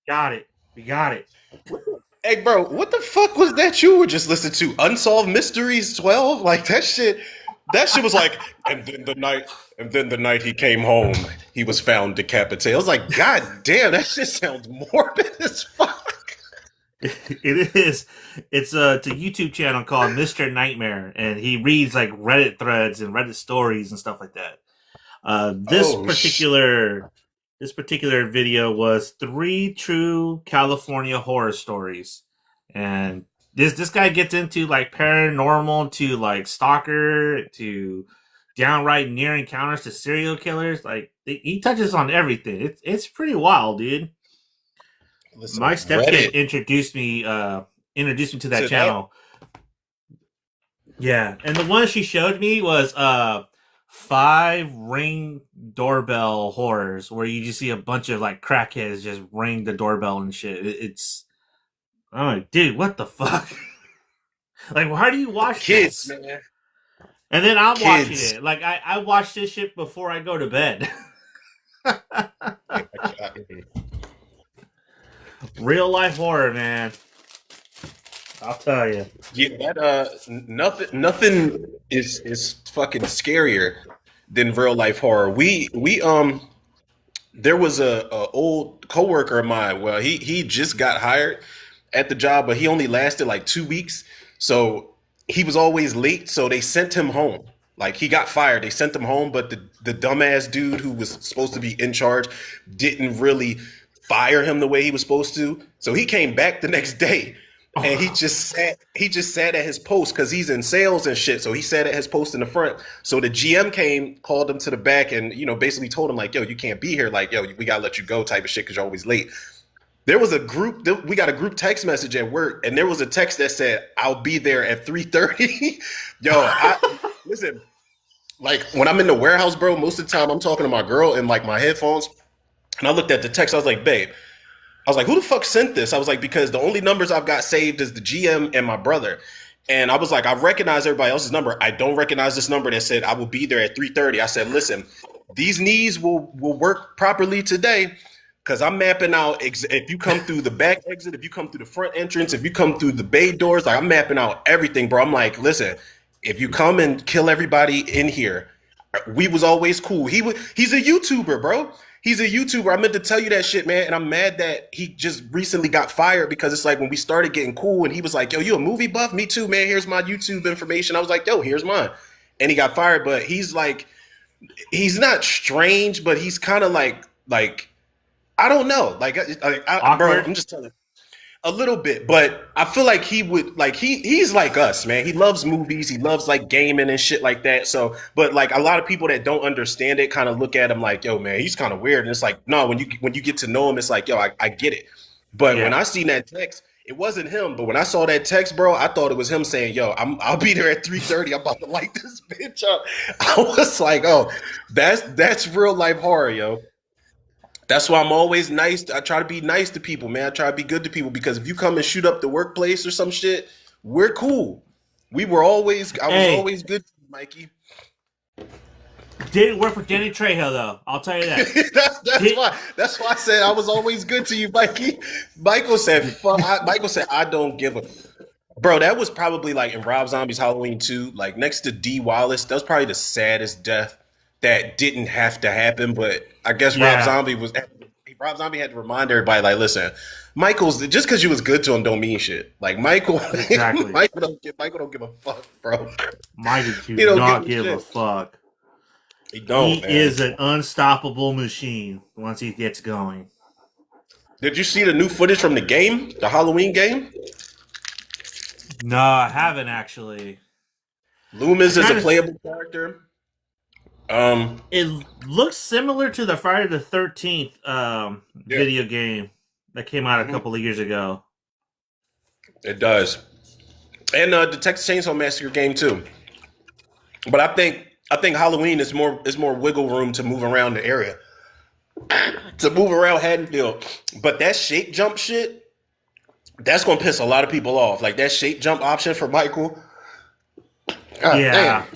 Got it. We got it. Hey, bro, what the fuck was that you were just listening to? Unsolved Mysteries 12? Like that shit was like, and then the night he came home, he was found decapitated. I was like, God damn, that shit sounds morbid as fuck. It is. It's a YouTube channel called Mr. Nightmare, and he reads like Reddit threads and Reddit stories and stuff like that. Uh, this Oh sh particular this particular video was three true California horror stories, and this guy gets into like paranormal to like stalker to downright near encounters to serial killers. Like he touches on everything. It's pretty wild, dude. My Listen, stepkid Reddit introduced me to that to that channel. Yeah, and the one she showed me was five ring doorbell horrors where you just see a bunch of like crackheads just ring the doorbell and shit. It's I'm like, dude, what the fuck? Like, why do you watch kids, this? man. And then I'm watching Kids. it. Like, I watch this shit before I go to bed. Yeah, Real life horror, man. I'll tell you. yeah, that nothing is fucking scarier than real life horror. We there was a old coworker of mine. Well, he just got hired at the job, but he only lasted like 2 weeks. So he was always late. So they sent him home. Like he got fired. They sent him home, but the dumbass dude who was supposed to be in charge didn't really fire him the way he was supposed to. So he came back the next day and Oh, he just sat at his post because he's in sales and shit. So he sat at his post in the front. So the GM came, called him to the back, and basically told him like, yo, you can't be here. Like, yo, we gotta let you go, type of shit, because you're always late. There was a group. We got a group text message at work, and there was a text that said, "I'll be there at 3:30." Yo, I listen. Like when I'm in the warehouse, bro, most of the time I'm talking to my girl in like my headphones, and I looked at the text. I was like, babe. I was like, who the fuck sent this? I was like, because the only numbers I've got saved is the GM and my brother. And I was like, I recognize everybody else's number. I don't recognize this number that said I will be there at 3:30. I said, listen, these knees will work properly today because I'm mapping out if you come through the back exit, if you come through the front entrance, if you come through the bay doors, like I'm mapping out everything, bro. I'm like, listen, if you come and kill everybody in here, we was always cool. He's a YouTuber, bro. He's a YouTuber. I meant to tell you that shit, man. And I'm mad that he just recently got fired because it's like when we started getting cool and he was like, yo, you a movie buff? Me too, man. Here's my YouTube information. I was like, yo, here's mine. And he got fired, but he's like, he's not strange, but he's kind of like, I don't know. Bro, awkward. I'm just telling you a little bit, but I feel like he would like he's like us, man. He loves movies, he loves like gaming and shit like that. So, but like a lot of people that don't understand it kind of look at him like, yo, man, he's kind of weird. And it's like, no, when you get to know him, it's like, yo, I get it. But when Yeah. I seen that text, it wasn't him. But when I saw that text, bro, I thought it was him saying, yo, I'll be there at 3:30. I'm about to light this bitch up. I was like, oh, that's real life horror, yo. That's why I'm always nice. I try to be nice to people, man. I try to be good to people because if you come and shoot up the workplace or some shit, we're cool. I was Hey, always good to you, Mikey. didn't work for Jenny Trejo though. I'll tell you that. That's Did why. That's why I said I was always good to you, Mikey. Michael said, I don't give a. Bro, that was probably like in Rob Zombie's Halloween 2, like next to D Wallace. That was probably the saddest death that didn't have to happen. But I guess yeah, Rob Zombie had to remind everybody, like, listen, Michael's just because you was good to him don't mean shit. Like Michael, exactly. Michael don't give a fuck, bro. Mike do He don't give not a give a shit. fuck. He don't, He man. is an unstoppable machine once he gets going. Did you see the new footage from the game, the Halloween game? No, I haven't actually. I Loomis is a kind of. playable character. Um, It looks similar to the Friday the 13th yeah, video game that came out a mhm, couple of years ago. it does. And the Texas Chainsaw Massacre game too. But I think Halloween is more wiggle room to move around the area, to move around Haddonfield. But that shape jump shit, that's gonna piss a lot of people off. Like that shape jump option for Michael. God damn. Yeah.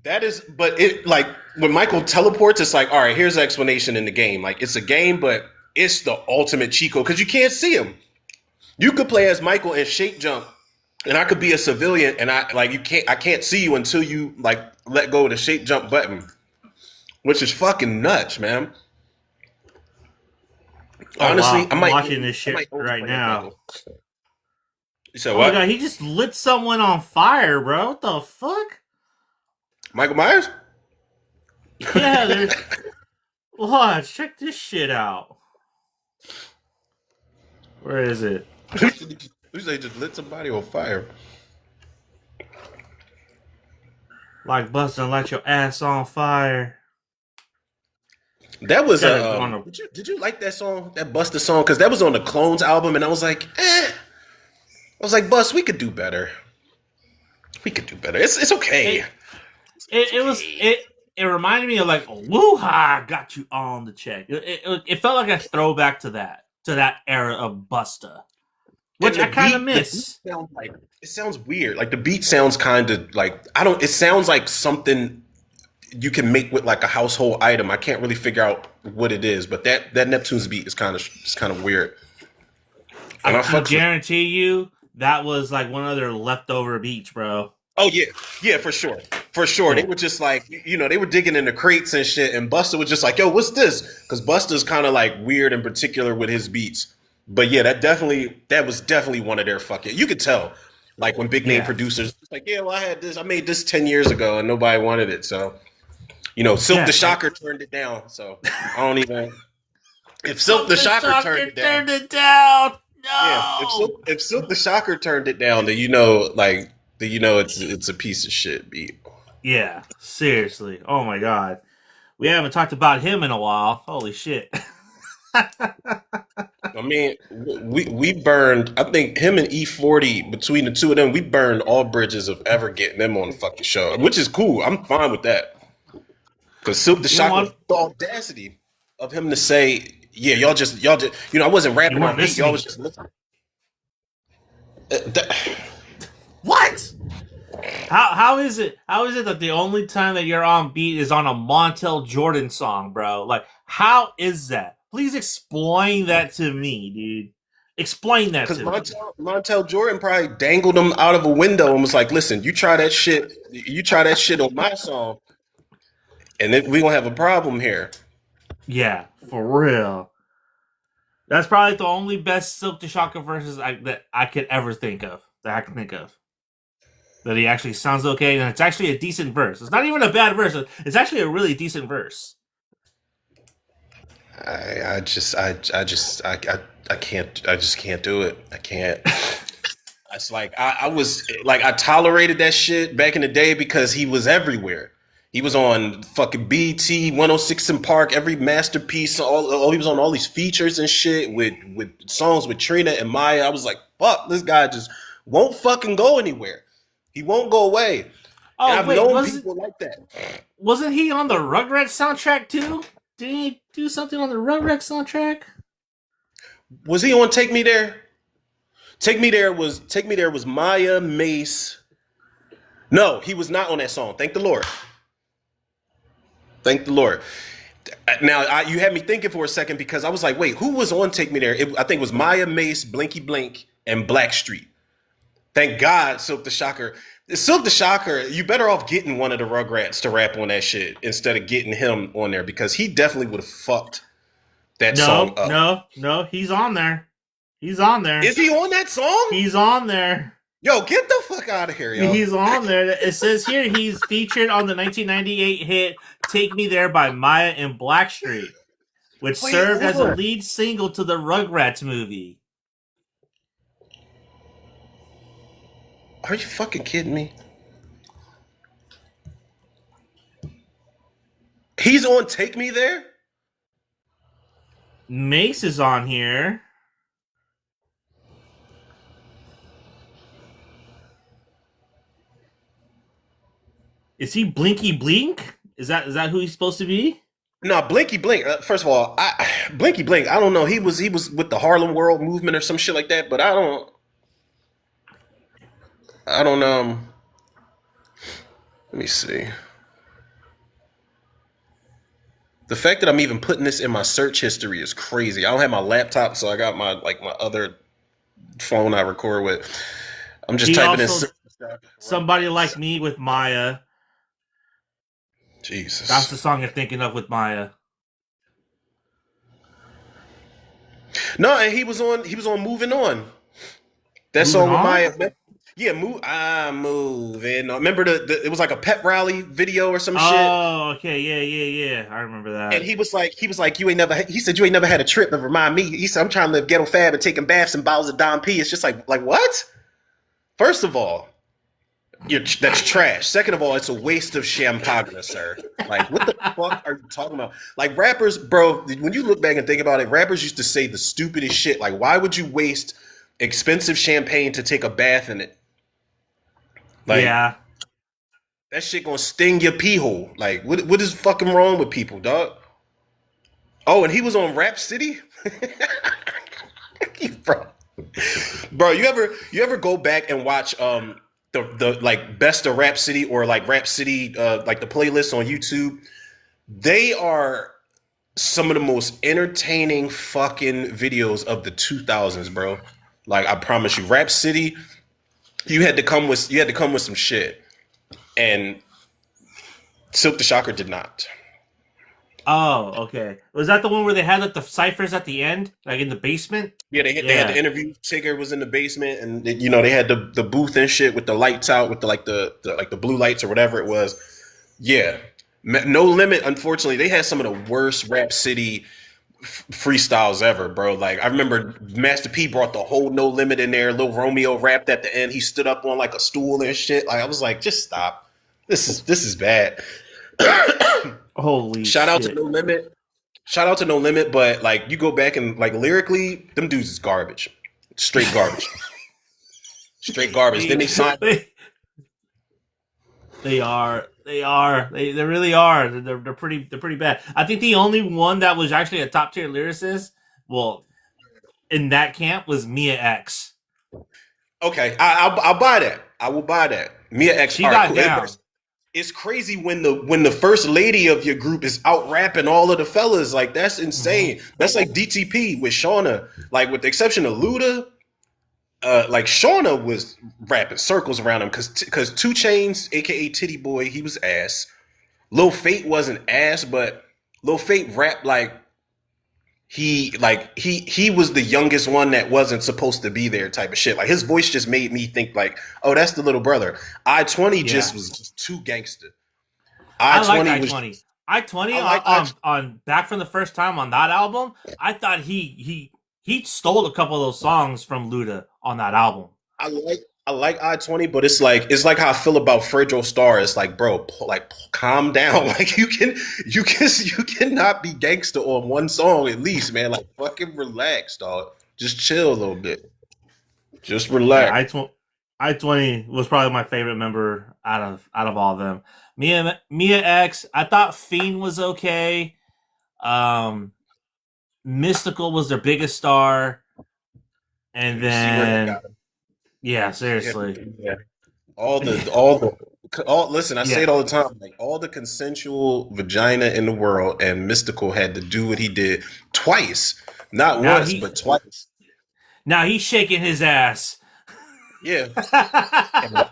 That is, but it like when Michael teleports, it's like, all right, here's the explanation in the game. Like it's a game, but it's the ultimate cheat code because you can't see him. You could play as Michael and shape jump, and I could be a civilian, and I can't see you until you like let go of the shape jump button, which is fucking nuts, man. Oh Honestly, wow, I'm watching this I shit might only right play as now. Michael. You said Oh my god, what? he just lit someone on fire, bro. What the fuck? Michael Myers? Yeah, there's. Watch, check this shit out. Where is it? You say just lit somebody on fire? Like busting, light your ass on fire. That was Got a it on a. did you like that song, that Busta song? Because that was on the Clones album, and I was like, I was like, Bust, we could do better. We could do better. It's okay. It, It's it was okay. it reminded me of like woo ha got you on the check. It felt like a throwback to that era of Busta, And which I kind of the beat miss. sounds like it sounds weird. Like the beat sounds kind of like I don't. It sounds like something you can make with like a household item. I can't really figure out what it is, but that Neptune's beat is kind of weird, and I I can fucks with. guarantee you that was like one of their leftover beats, bro. Oh yeah, yeah, for sure. They Yeah, were just like they were digging in the crates and shit, and Buster was just like, "Yo, what's this?" Because Buster's kind of like weird in particular with his beats. But yeah, that was definitely one of their fucking. You could tell, like when big name yeah, producers like, "Yeah, well, I made this 10 years ago, and nobody wanted it." So Silk the yeah. Like Shocker turned it down. So I don't even. If Silk Silk the the Shocker turned Shocker it down, turned it down. yeah. No. If Silk the Shocker turned it down, then it's a piece of shit beat. Yeah, seriously. Oh my god. We haven't talked about him in a while. Holy shit. I mean, we burned. I think him and E40 between the two of them, we burned all bridges of ever getting them on the fucking show, which is cool. I'm fine with that because Silk the You know Shocker, what? the audacity of him to say, "Yeah, y'all just," I wasn't You rapping weren't on beat. Y'all was listening. just listening. What? How is it? How is it that the only time that you're on beat is on a Montel Jordan song, bro? Like, how is that? Please explain that to me, dude. Explain that Because to me. Montel Jordan probably dangled him out of a window and was like, "Listen, you try that shit on my song, and then we gonna have a problem here." Yeah, for real. That's probably the only best Silk the Shocker verses that I could ever think of. That I can think of. That he actually sounds okay, and it's actually a decent verse. It's not even a bad verse. It's actually a really decent verse. I can't. I just can't do it. I can't. It's like I was like I tolerated that shit back in the day because he was everywhere. He was on fucking BT 106 in Park, every masterpiece. He was on all these features and shit with songs with Trina and Maya. I was like, fuck, this guy just won't fucking go anywhere. He won't go away. And Oh I've wait, known people like that. wasn't he on the Rugrats soundtrack too? Did he do something on the Rugrats soundtrack? Was he on Take Me There? Take Me There was Maya Mace. No, he was not on that song. Thank the Lord. Thank the Lord. Now you had me thinking for a second because I was like, wait, who was on Take Me There? I think it was Maya Mace, Blinky Blink, and Blackstreet. Thank God, Silk the Shocker. Silk the Shocker, you better off getting one of the Rugrats to rap on that shit instead of getting him on there because he definitely would have fucked that song No, up. no, no. He's on there. He's on there. Is he on that song? He's on there. Yo, get the fuck out of here, yo. He's on there. It says here he's featured on the 1998 hit "Take Me There" by Maya and Blackstreet, which Wait, served hold as a on. lead single to the Rugrats movie. Are you fucking kidding me? He's on Take Me There? Mace is on here. Is he Blinky Blink? Is that who he's supposed to be? No, Blinky Blink. First of all, Blinky Blink. I don't know. He was with the Harlem World Movement or some shit like that. But I don't. Let me see. The fact that I'm even putting this in my search history is crazy. I don't have my laptop, so I got my other phone I record with. I'm just He typing in also somebody like me with Maya. That's Jesus. the song you're thinking of with Maya. No, and he was on moving on. That Moving song with on. Maya. Yeah, I'm moving on. Remember it was like a pep rally video or some shit. Oh, okay, yeah. I remember And that. he was like, you ain't never. He said you ain't never had a trip to remind me. He said I'm trying to live ghetto fab and taking baths in bottles of Don P. It's just like what? First of all, that's trash. Second of all, it's a waste of champagne, sir. Like, what the fuck are you talking about? Like, rappers, bro, when you look back and think about it, rappers used to say the stupidest shit. Like, why would you waste expensive champagne to take a bath in it? Like, Yeah. that shit gonna sting your pee hole. Like, what is fucking wrong with people, dog? Oh, and he was on Rap City? bro. Bro, you ever go back and watch the like best of Rap City or like Rap City like the playlist on YouTube? They are some of the most entertaining fucking videos of the 2000s, bro. Like I promise you, Rap City, you had to come with some shit, and Silk the Shocker did not. Oh, okay. Was that the one where they had like the ciphers at the end, like in the basement? Yeah, they had the Yeah. interview. Tigger was in the basement, and they had the booth and shit with the lights out, with the blue lights or whatever it was. Yeah, No Limit. Unfortunately, they had some of the worst Rap City freestyles ever, bro. Like I remember Master P brought the whole No Limit in there. Lil Romeo rapped at the end. He stood up on like a stool and shit. Like I was like, just stop. This is bad. Holy Shout out to shit. No Limit. Shout out to No Limit, but like you go back and like lyrically, them dudes is garbage. Straight garbage. Straight garbage. Then they, they signed. they they are. They are. They really are. They're pretty bad. I think the only one that was actually a top tier lyricist, well, in that camp was Mia X. Okay, I'll buy that. I will buy that. Mia X. She All right, got cool. down. It's crazy when the first lady of your group is out rapping all of the fellas. Like that's Mm-hmm. insane. That's like DTP with Shauna. Like with the exception of Luda, like Shauna was rapping circles around him because Two Chains, aka Titty Boy, he was ass. Lil Fate wasn't ass, but Lil Fate rapped like he was the youngest one that wasn't supposed to be there type of shit. Like his voice just made me think like, oh, that's the little brother. I-20 just Yeah. was just too gangster. I like I-20 I was twenty. I twenty I like on back from the first time on that album. I thought he stole a couple of those songs from Luda on that album. I like I-20, but it's like how I feel about Fredro Starr. It's like, bro, calm down. Like you cannot be gangster on one song at least, man. Like fucking relax, dog. Just chill a little bit. Just Yeah, relax. I-20 was probably my favorite member out of all of them. Mia X, I thought Fiend was okay. Um, Mystical was their biggest star, and You see where that then got him. yeah, Yeah, seriously, yeah. All listen, I say yeah. it all the time. Like all the consensual vagina in the world, and Mystical had to do what he did twice. Not Now once, he but twice. now he's shaking his ass. Yeah.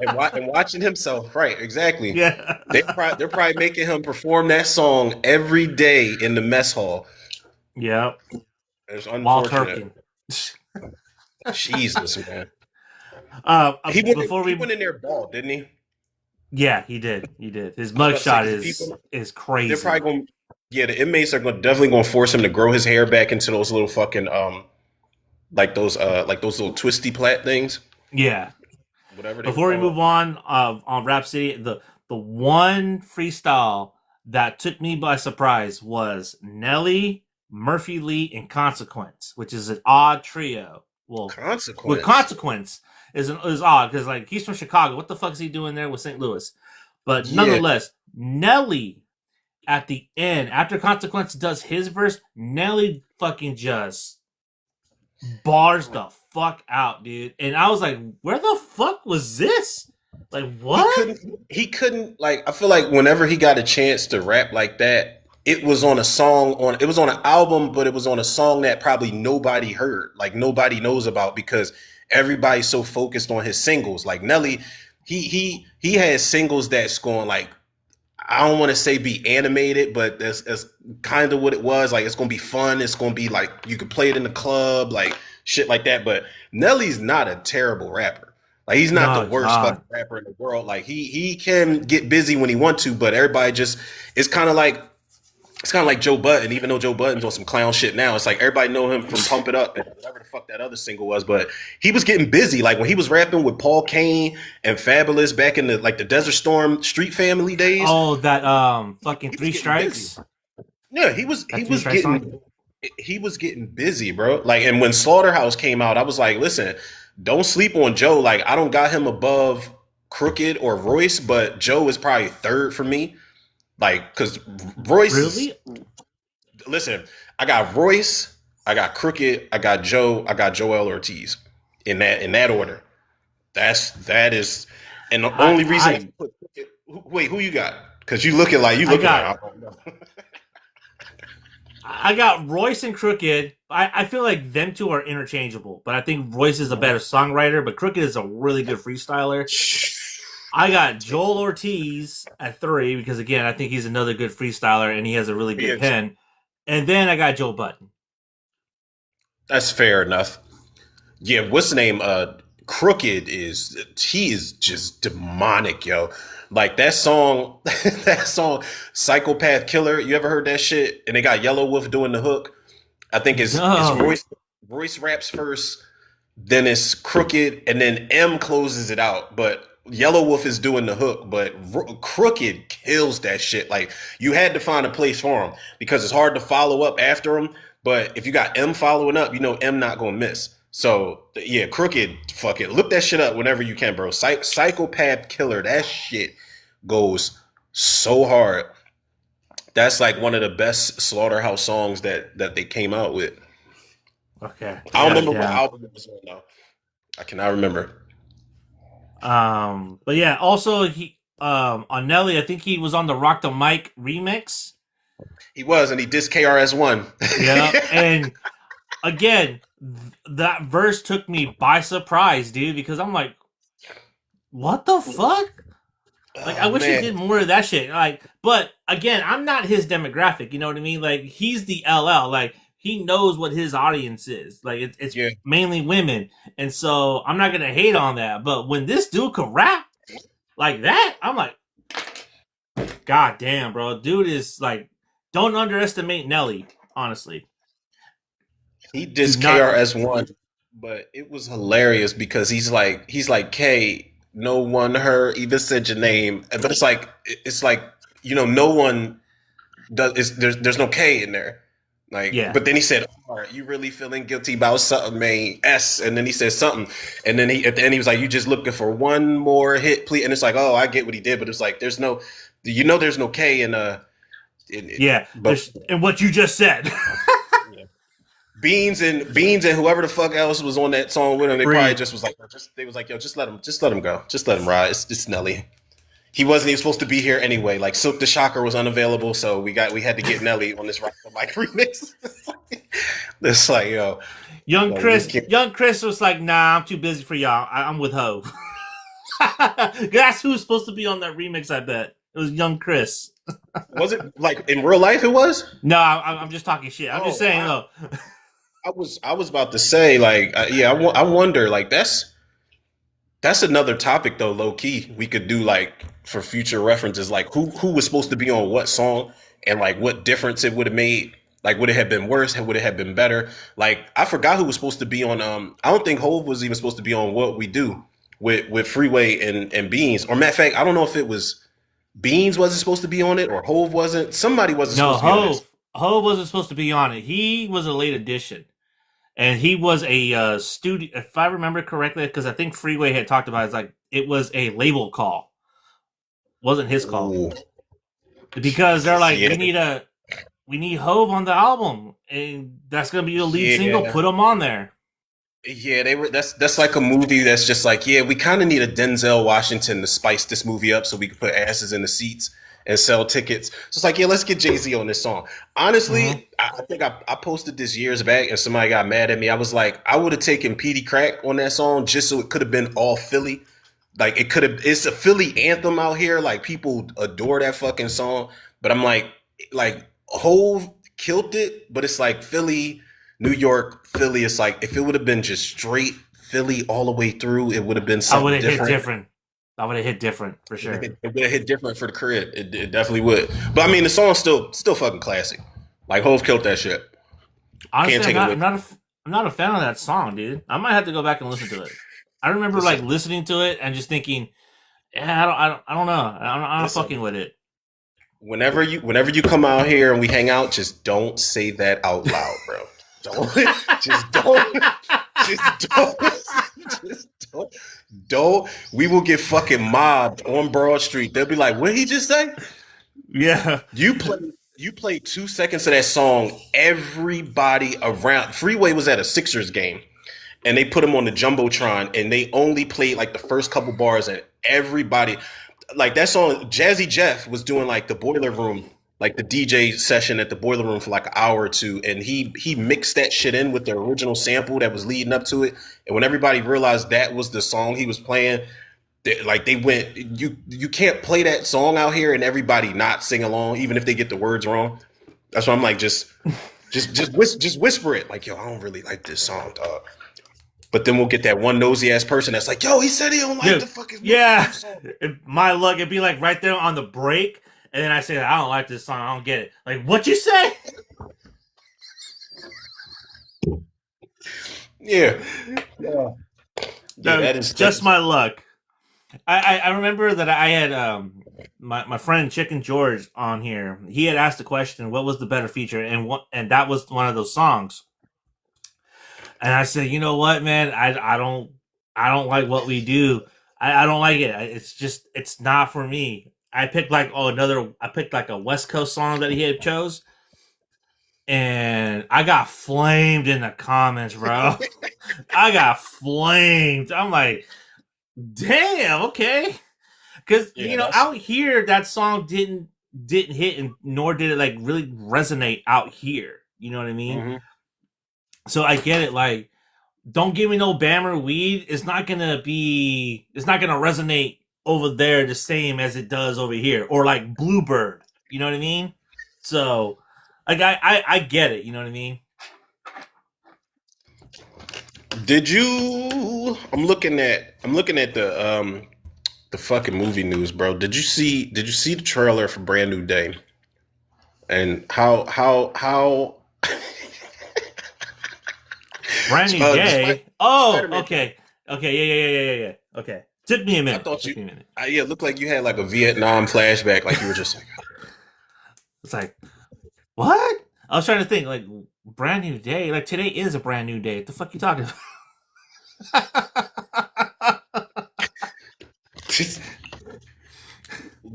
And watching himself, right? Exactly. Yeah. They're probably making him perform that song every day in the mess hall. Yep. It's While unfortunate. twerking. Jesus, man. He went Before he we, went in there bald, didn't he? yeah, he did. He did. His I was about to say mugshot because the is people is they're probably crazy. going. Yeah, the inmates are definitely going to force him to grow his hair back into those little fucking like those little twisty plait things, Yeah. whatever they were Before we called. move on Rap City, the one freestyle that took me by surprise was Nelly, Murphy Lee, and Consequence, which is an odd trio. Well, with Consequence. Consequence is odd because like he's from Chicago. What the fuck is he doing there with St. Louis? But Yeah. nonetheless, Nelly at the end after Consequence does his verse, Nelly fucking just bars the fuck out, dude. And I was like, where the fuck was this? Like, He what? couldn't. He couldn't. Like I feel like whenever he got a chance to rap like that, it was on a song on it was on an album, but it was on a song that probably nobody heard, like nobody knows about because everybody's so focused on his singles. Like Nelly, he has singles that's going like I don't want to say be animated, but that's kind of what it was. Like it's gonna be fun. It's gonna be like you could play it in the club, like shit like that. But Nelly's not a terrible rapper. Like he's not the No, it's worst fucking not. rapper in the world. Like he can get busy when he want to, but everybody just it's kind of like Joe Budden. Even though Joe Budden's on some clown shit now, it's like everybody know him from Pump It Up and whatever the fuck that other single was. But he was getting busy. Like when he was rapping with Paul Kane and Fabulous back in the Desert Storm Street Family days, Oh, that fucking he was Three getting busy. Strikes. Yeah, That Three Strikes song. he was getting busy, bro. Like, and when Slaughterhouse came out, I was like, listen, don't sleep on Joe. Like, I don't got him above Crooked or Royce, but Joe is probably third for me. Like, because Royce is Really? listen, I got Royce, I got Crooked, I got Joe, I got Joel Ortiz in that order. That is, and the I only reason I I put Crooked, wait, who you got? Because you I looking like got I don't know. I got Royce and Crooked. I feel like them two are interchangeable, but I think Royce is a better songwriter, but Crooked is a really good freestyler. I got Joel Ortiz at three because again, I think he's another good freestyler and he has a really good Yeah, pen. And then I got Joe Button. that's fair enough. Yeah, what's the name? Crooked he is just demonic, yo. Like that song, that song, Psychopath Killer. You ever heard that shit? And they got Yellow Wolf doing the hook. I think it's No. Royce raps first, then it's Crooked, and then M closes it out. But Yellow Wolf is doing the hook, but Crooked kills that shit. Like you had to find a place for him because it's hard to follow up after him. But if you got M following up, you know M not gonna miss. So yeah, Crooked, fuck it, look that shit up whenever you can, bro. Psychopath Killer, that shit goes so hard. That's like one of the best Slaughterhouse songs that they came out with. Okay, I I don't got it remember what down. album it was on though. I cannot remember. But yeah, also he on Nelly, I think he was on the Rock the Mic remix. He was, and he dissed KRS-One. Yeah, and again, that verse took me by surprise, dude, because I'm like, what the fuck? Like, I Oh wish he man, did more of that shit. Like, but again, I'm not his demographic. You know what I mean? Like, he's the LL. Like, he knows what his audience is. Like, it's yeah, mainly women, and so I'm not gonna hate on that. But when this dude could rap like that, I'm like, God damn, bro, dude is like, don't underestimate Nelly. Honestly, he do dissed not. KRS-One, but it was hilarious because he's like K. No one her even said your name, but it's like no one does. There's no K in there. Like, Yeah, but then he said, "Are you really feeling guilty about something, man?" S, and then he said something, and then he at the end he was like, "You just looking for one more hit, please?" And it's like, "Oh, I get what he did," but it's like, there's no K yeah. but There's and what you just said. yeah. Beans and whoever the fuck else was on that song with him, they probably Agreed. just was like, they was like, "Yo, just let him go, just let him ride." It's Nelly. He wasn't even supposed to be here anyway. Like Silk the Shocker was unavailable, so we had to get Nelly on this Rock the Mic remix. It's like, yo, this kid. Young Chris was like, "Nah, I'm too busy for y'all. I'm with Ho." That's who's supposed to be on that remix. I bet it was Young Chris. Was it like in real life? It was. No, I'm just talking shit. I'm just Oh, saying, look. I was about to say like, yeah, I wonder like that's another topic though, low key. We could do like for future references, like who was supposed to be on what song and like what difference it would have made. Like would it have been worse? Would it have been better? Like I forgot who was supposed to be on. I don't think Hove was even supposed to be on What We Do with Freeway and Beans. Or matter of fact, I don't know if it was Beans wasn't supposed to be on it or Hove wasn't. Somebody wasn't No, supposed to be on this. Ho wasn't supposed to be on it. He was a late addition, and he was a studio. If I remember correctly, because I think Freeway had talked about it, it's like it was a label call, wasn't his call, Ooh, because they're like, yeah, we need Hove on the album, and that's gonna be the lead single. yeah. Put him on there. Yeah, they were. That's like a movie that's just like, yeah, we kind of need a Denzel Washington to spice this movie up so we can put asses in the seats. and sell tickets. So it's like, yeah, let's get Jay-Z on this song. Mm-hmm. Honestly, I think I posted this years back and somebody got mad at me. I was like, I would have taken Petey Crack on that song just so it could have been all Philly. Like it could have, it's a Philly anthem out here. Like people adore that fucking song. But I'm like Hove killed it, but it's like Philly, New York, Philly. It's like if it would have been just straight Philly all the way through, it would have been I would something have hit different. different. I would have hit different for sure. It would have hit different for the crib. It definitely would. But I mean, the song's still fucking classic. Like Hove killed that shit. Can't Honestly, take it away. I'm not a fan of that song, dude. I might have to go back and listen to it. I remember like Listen, listening to it and just thinking, yeah, I don't know, I'm not listen. fucking with it. Whenever you come out here and we hang out, just don't say that out loud, bro. Don't just don't just don't just don't. We will get fucking mobbed on Broad Street. They'll be like, "What did he just say?" Yeah, You play you play 2 seconds of that song. Everybody around Freeway was at a Sixers game, and they put him on the jumbotron, and they only played like the first couple bars, and everybody like that song. Jazzy Jeff was doing like the Boiler Room, like the DJ session at the Boiler Room for like an hour or two, and he mixed that shit in with the original sample that was leading up to it. And when everybody realized that was the song he was playing, they went, you can't play that song out here and everybody not sing along, even if they get the words wrong. That's why I'm like, just whisper it, like, yo, I don't really like this song, dog. But then we'll get that one nosy ass person that's like, yo, he said he don't like dude. the fucking Yeah, song. my luck, it'd be like right there on the break, and then I say I don't like this song. I don't get it. Like what you say? Yeah, yeah, yeah. No, That just is my luck. I remember that I had my friend Chicken George on here. He had asked the question, "What was the better feature?" And that was one of those songs. And I said, "You know what, man? I don't like what we do. I don't like it. It's just it's not for me." I picked like I picked like a West Coast song that he had chose, and I got flamed in the comments, bro. I got flamed. I'm like, damn, okay. Because yeah. That's out here that song didn't hit, and nor did it like really resonate out here. You know what I mean? hmm So I get it. Like, don't give me no Bammer weed. It's not gonna resonate over there the same as it does over here, or like Bluebird. You know what I mean? So, like, I get it. You know what I mean? Did you? I'm looking at the fucking movie news, bro. Did you see the trailer for Brand New Day? And how Brand new despite day. Oh, Spider-Man, okay, okay, yeah. Okay, took me a I minute. thought Took me a minute. yeah, it looked like you had like a Vietnam flashback, like you were just like, It's like, what? I was trying to think, like, brand new day. Like, today is a brand new day. What the fuck you talking about?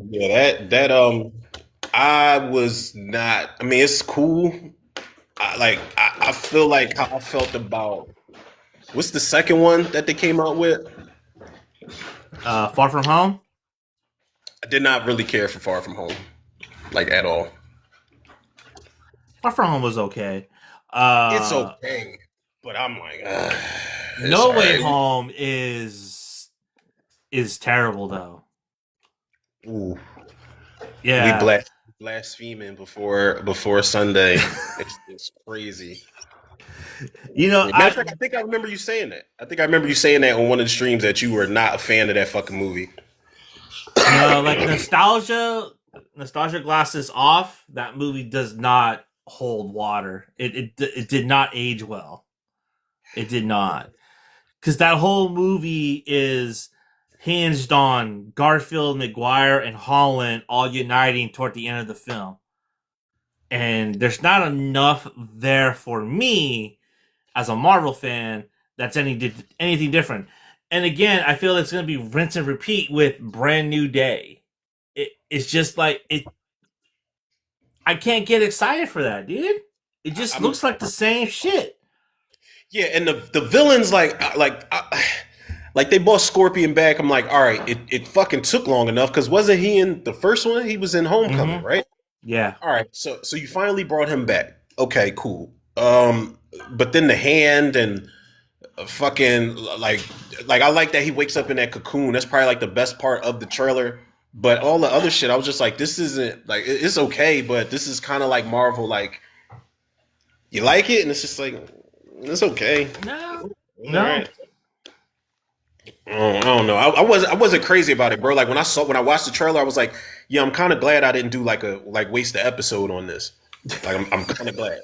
yeah, I was not. I mean, it's cool. I feel like how I felt about what's the second one that they came out with. Far from home. I did not really care for Far From Home, like at all. Far from home was okay. It's Uh, okay, but I'm like, it's No all Way right. Home is terrible though. Ooh, we Yeah. blaspheming before Sunday. It's crazy. Matter of I fact, I think I remember you saying that. I think I remember you saying that on one of the streams that you were not a fan of that fucking movie. no like nostalgia glasses off. That movie does not hold water. It did not age well. It did not. Because that whole movie is hinged on Garfield, McGuire, and Holland all uniting toward the end of the film. And there's not enough there for me as a Marvel fan that's anything different. And again, I feel it's going to be rinse and repeat with Brand New Day. It's just like it. I can't get excited for that, dude. It just I'm looks like the same shit. yeah, and the villains Like they brought Scorpion back. I'm like, all right, it fucking took long enough because wasn't he in the first one? He was in Homecoming, Mm-hmm. right? Yeah. All right, so you finally brought him back. Okay, cool. But then the hand and fucking like I like that he wakes up in that cocoon. That's probably like the best part of the trailer. But all the other shit, I was just like, this isn't like it's okay, but this is kind of like Marvel. Like you like it, and it's just like it's okay. No. All No. right. I don't know. I wasn't crazy about it, bro. Like when I watched the trailer, I was like, yeah, I'm kind of glad I didn't do like waste the episode on this. Like I'm kind of glad.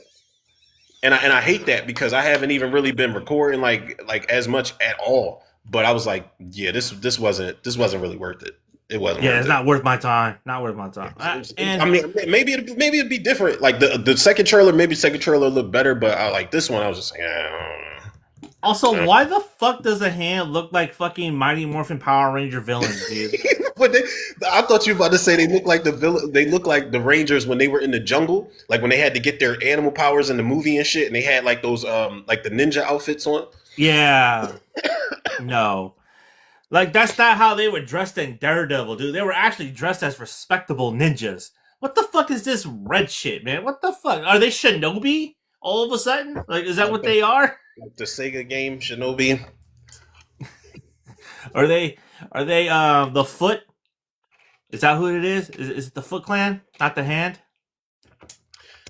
And I hate that because I haven't even really been recording like as much at all. But I was like, yeah, this wasn't really worth it. It wasn't Yeah, worth it's it. not worth my time. Not worth my time. I And mean, maybe it'd be different. Like the second trailer, maybe second trailer looked better, but I like this one. I was just like, also, why the fuck does a hand look like fucking Mighty Morphin Power Ranger villains, dude? but I thought you were about to say they look like the villain. They look like the Rangers when they were in the jungle, like when they had to get their animal powers in the movie and shit, and they had like those like the ninja outfits on. Yeah. No. Like, that's not how they were dressed in Daredevil, dude. They were actually dressed as respectable ninjas. What the fuck is this red shit, man? What the fuck? Are they shinobi all of a sudden? Like, is that Like what they are? the Sega game Shinobi. Are they, the Foot? Is that who it is it the Foot Clan? Not the Hand?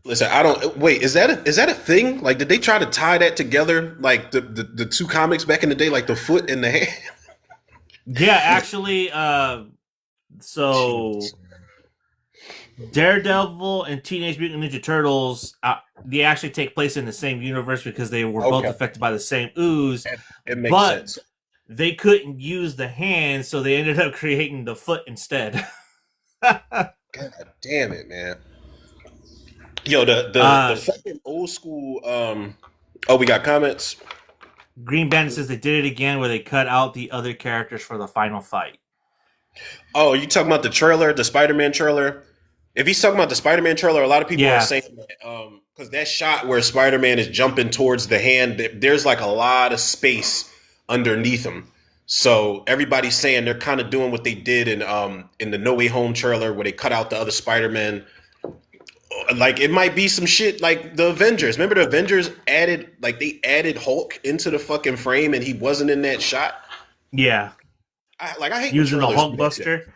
Listen, I don't wait. Is that a thing? Like, did they try to tie that together? Like the two comics back in the day, like the foot and the hand. Yeah, actually, so Jeez. Daredevil and Teenage Mutant Ninja Turtles, they actually take place in the same universe because they were both Okay, affected by the same ooze, it makes but sense. they couldn't use the hand, so they ended up creating the foot instead. God damn it, man. Yo, the uh, fucking old school. Oh, we got comments. Green Bandit says they did it again where they cut out the other characters for the final fight. Oh, you talking about the trailer, the Spider-Man trailer? If he's talking about the Spider-Man trailer, a lot of people are Yeah, saying that because that shot where Spider-Man is jumping towards the hand, there's like a lot of space underneath him. So everybody's saying they're kind of doing what they did in the No Way Home trailer where they cut out the other Spider-Man. Like it might be some shit like the Avengers. Remember the Avengers they added Hulk into the fucking frame and he wasn't in that shot. yeah, I hate when using the trailers do Hulk that shit. Buster.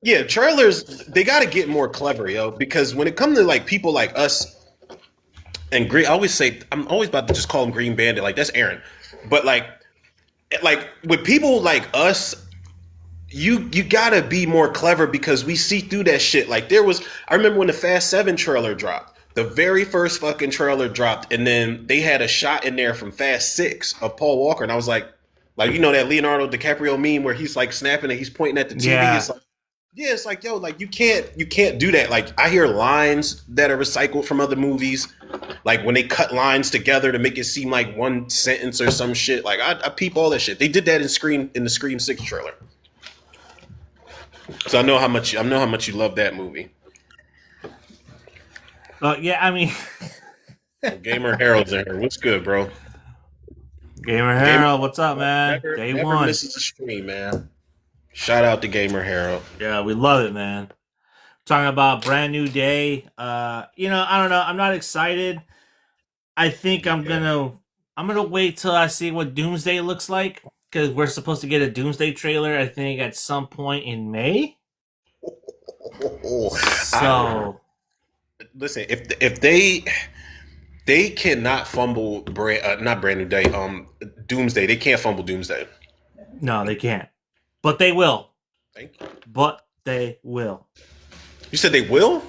Yeah, trailers they got to get more clever, yo. Because when it comes to like people like us and Green, I always say I'm always about to just call him Green Bandit. Like that's Aaron, but like with people like us, you gotta be more clever because we see through that shit. Like I remember when the Fast 7 trailer dropped, the very first fucking trailer dropped, and then they had a shot in there from Fast 6 of Paul Walker, and I was like you know that Leonardo DiCaprio meme where he's like snapping and he's pointing at the TV. Yeah, It's like yeah, it's like yo, like you can't do that. Like I hear lines that are recycled from other movies, like when they cut lines together to make it seem like one sentence or some shit. Like I peep all that shit. They did that in the Scream 6 trailer. So I know how much you love that movie. yeah. I mean, Well, Gamer Harold's in here. What's good, bro? Gamer Gamer Harold, what's up, man? never Day never one. misses a stream, man. Shout out to Gamer Harold. Yeah, we love it, man. Talking about brand new day. I don't know. I'm not excited. I think Yeah. I'm gonna wait till I see what Doomsday looks like because we're supposed to get a Doomsday trailer. I think at some point in May. I, So listen, if they cannot fumble not brand new day Doomsday. They can't fumble Doomsday. no, they can't, but they will. Thank you. But they will. You said they will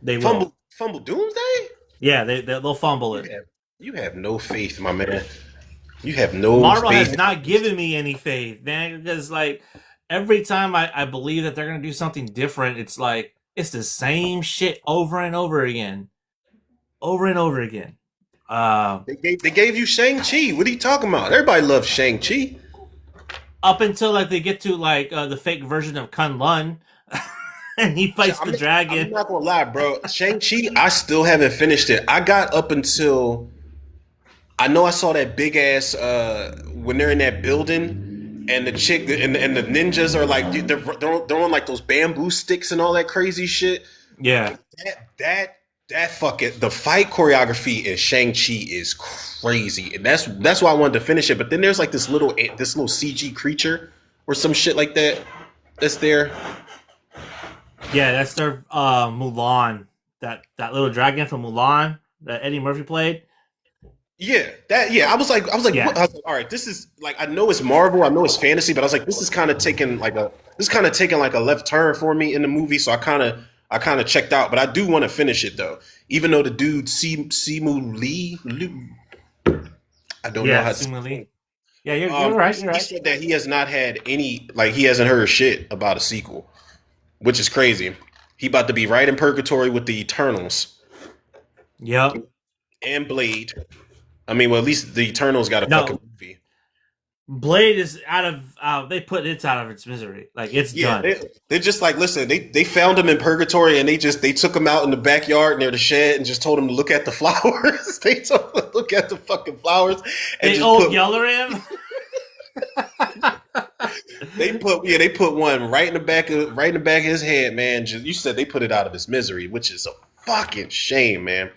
They will. fumble Doomsday. Yeah, they'll fumble You it. have you have no faith, my man. You have no Marvel has faith. not given me any faith, man, because like every time I believe that they're gonna do something different, it's like it's the same shit over and over again. Over and over again. Uh They gave you Shang-Chi. What are you talking about? Everybody loves Shang-Chi. Up until like they get to like the fake version of Kun Lun and he fights the I'm dragon. not gonna lie, bro. Shang-Chi, I still haven't finished it. I got up until I know I saw that big ass when they're in that building and the chick and the ninjas are like they're on like those bamboo sticks and all that crazy shit. Yeah. Like that fucking the fight choreography in Shang-Chi is crazy, and that's why I wanted to finish it. But then there's like this little CG creature or some shit like that that's there. Yeah, that's their Mulan. That little dragon from Mulan that Eddie Murphy played. Yeah. I was like, Yeah. what? I was like, all right, this is like, I know it's Marvel, I know it's fantasy, but I was like, this is kind of taking like a left turn for me in the movie, so I kind of checked out, but I do want to finish it though, even though the dude Simu Lee, I don't know Yeah, how to. Simu Lee. Yeah, you're right. You're He right. said that he has not had any, like, he hasn't heard shit about a sequel, which is crazy. He about to be right in purgatory with the Eternals Yep. and Blade. I mean, well, at least the Eternals got a fucking No, movie. Blade is out of. They put it out of its misery. Like it's Yeah, done. they're just like, listen, they found him in purgatory and they took him out in the backyard near the shed and just told him to look at the flowers. They told him to look at the fucking flowers and They just old yeller him. they put one right in the back of his head, man. Just, you said they put it out of his misery, which is a fucking shame, man.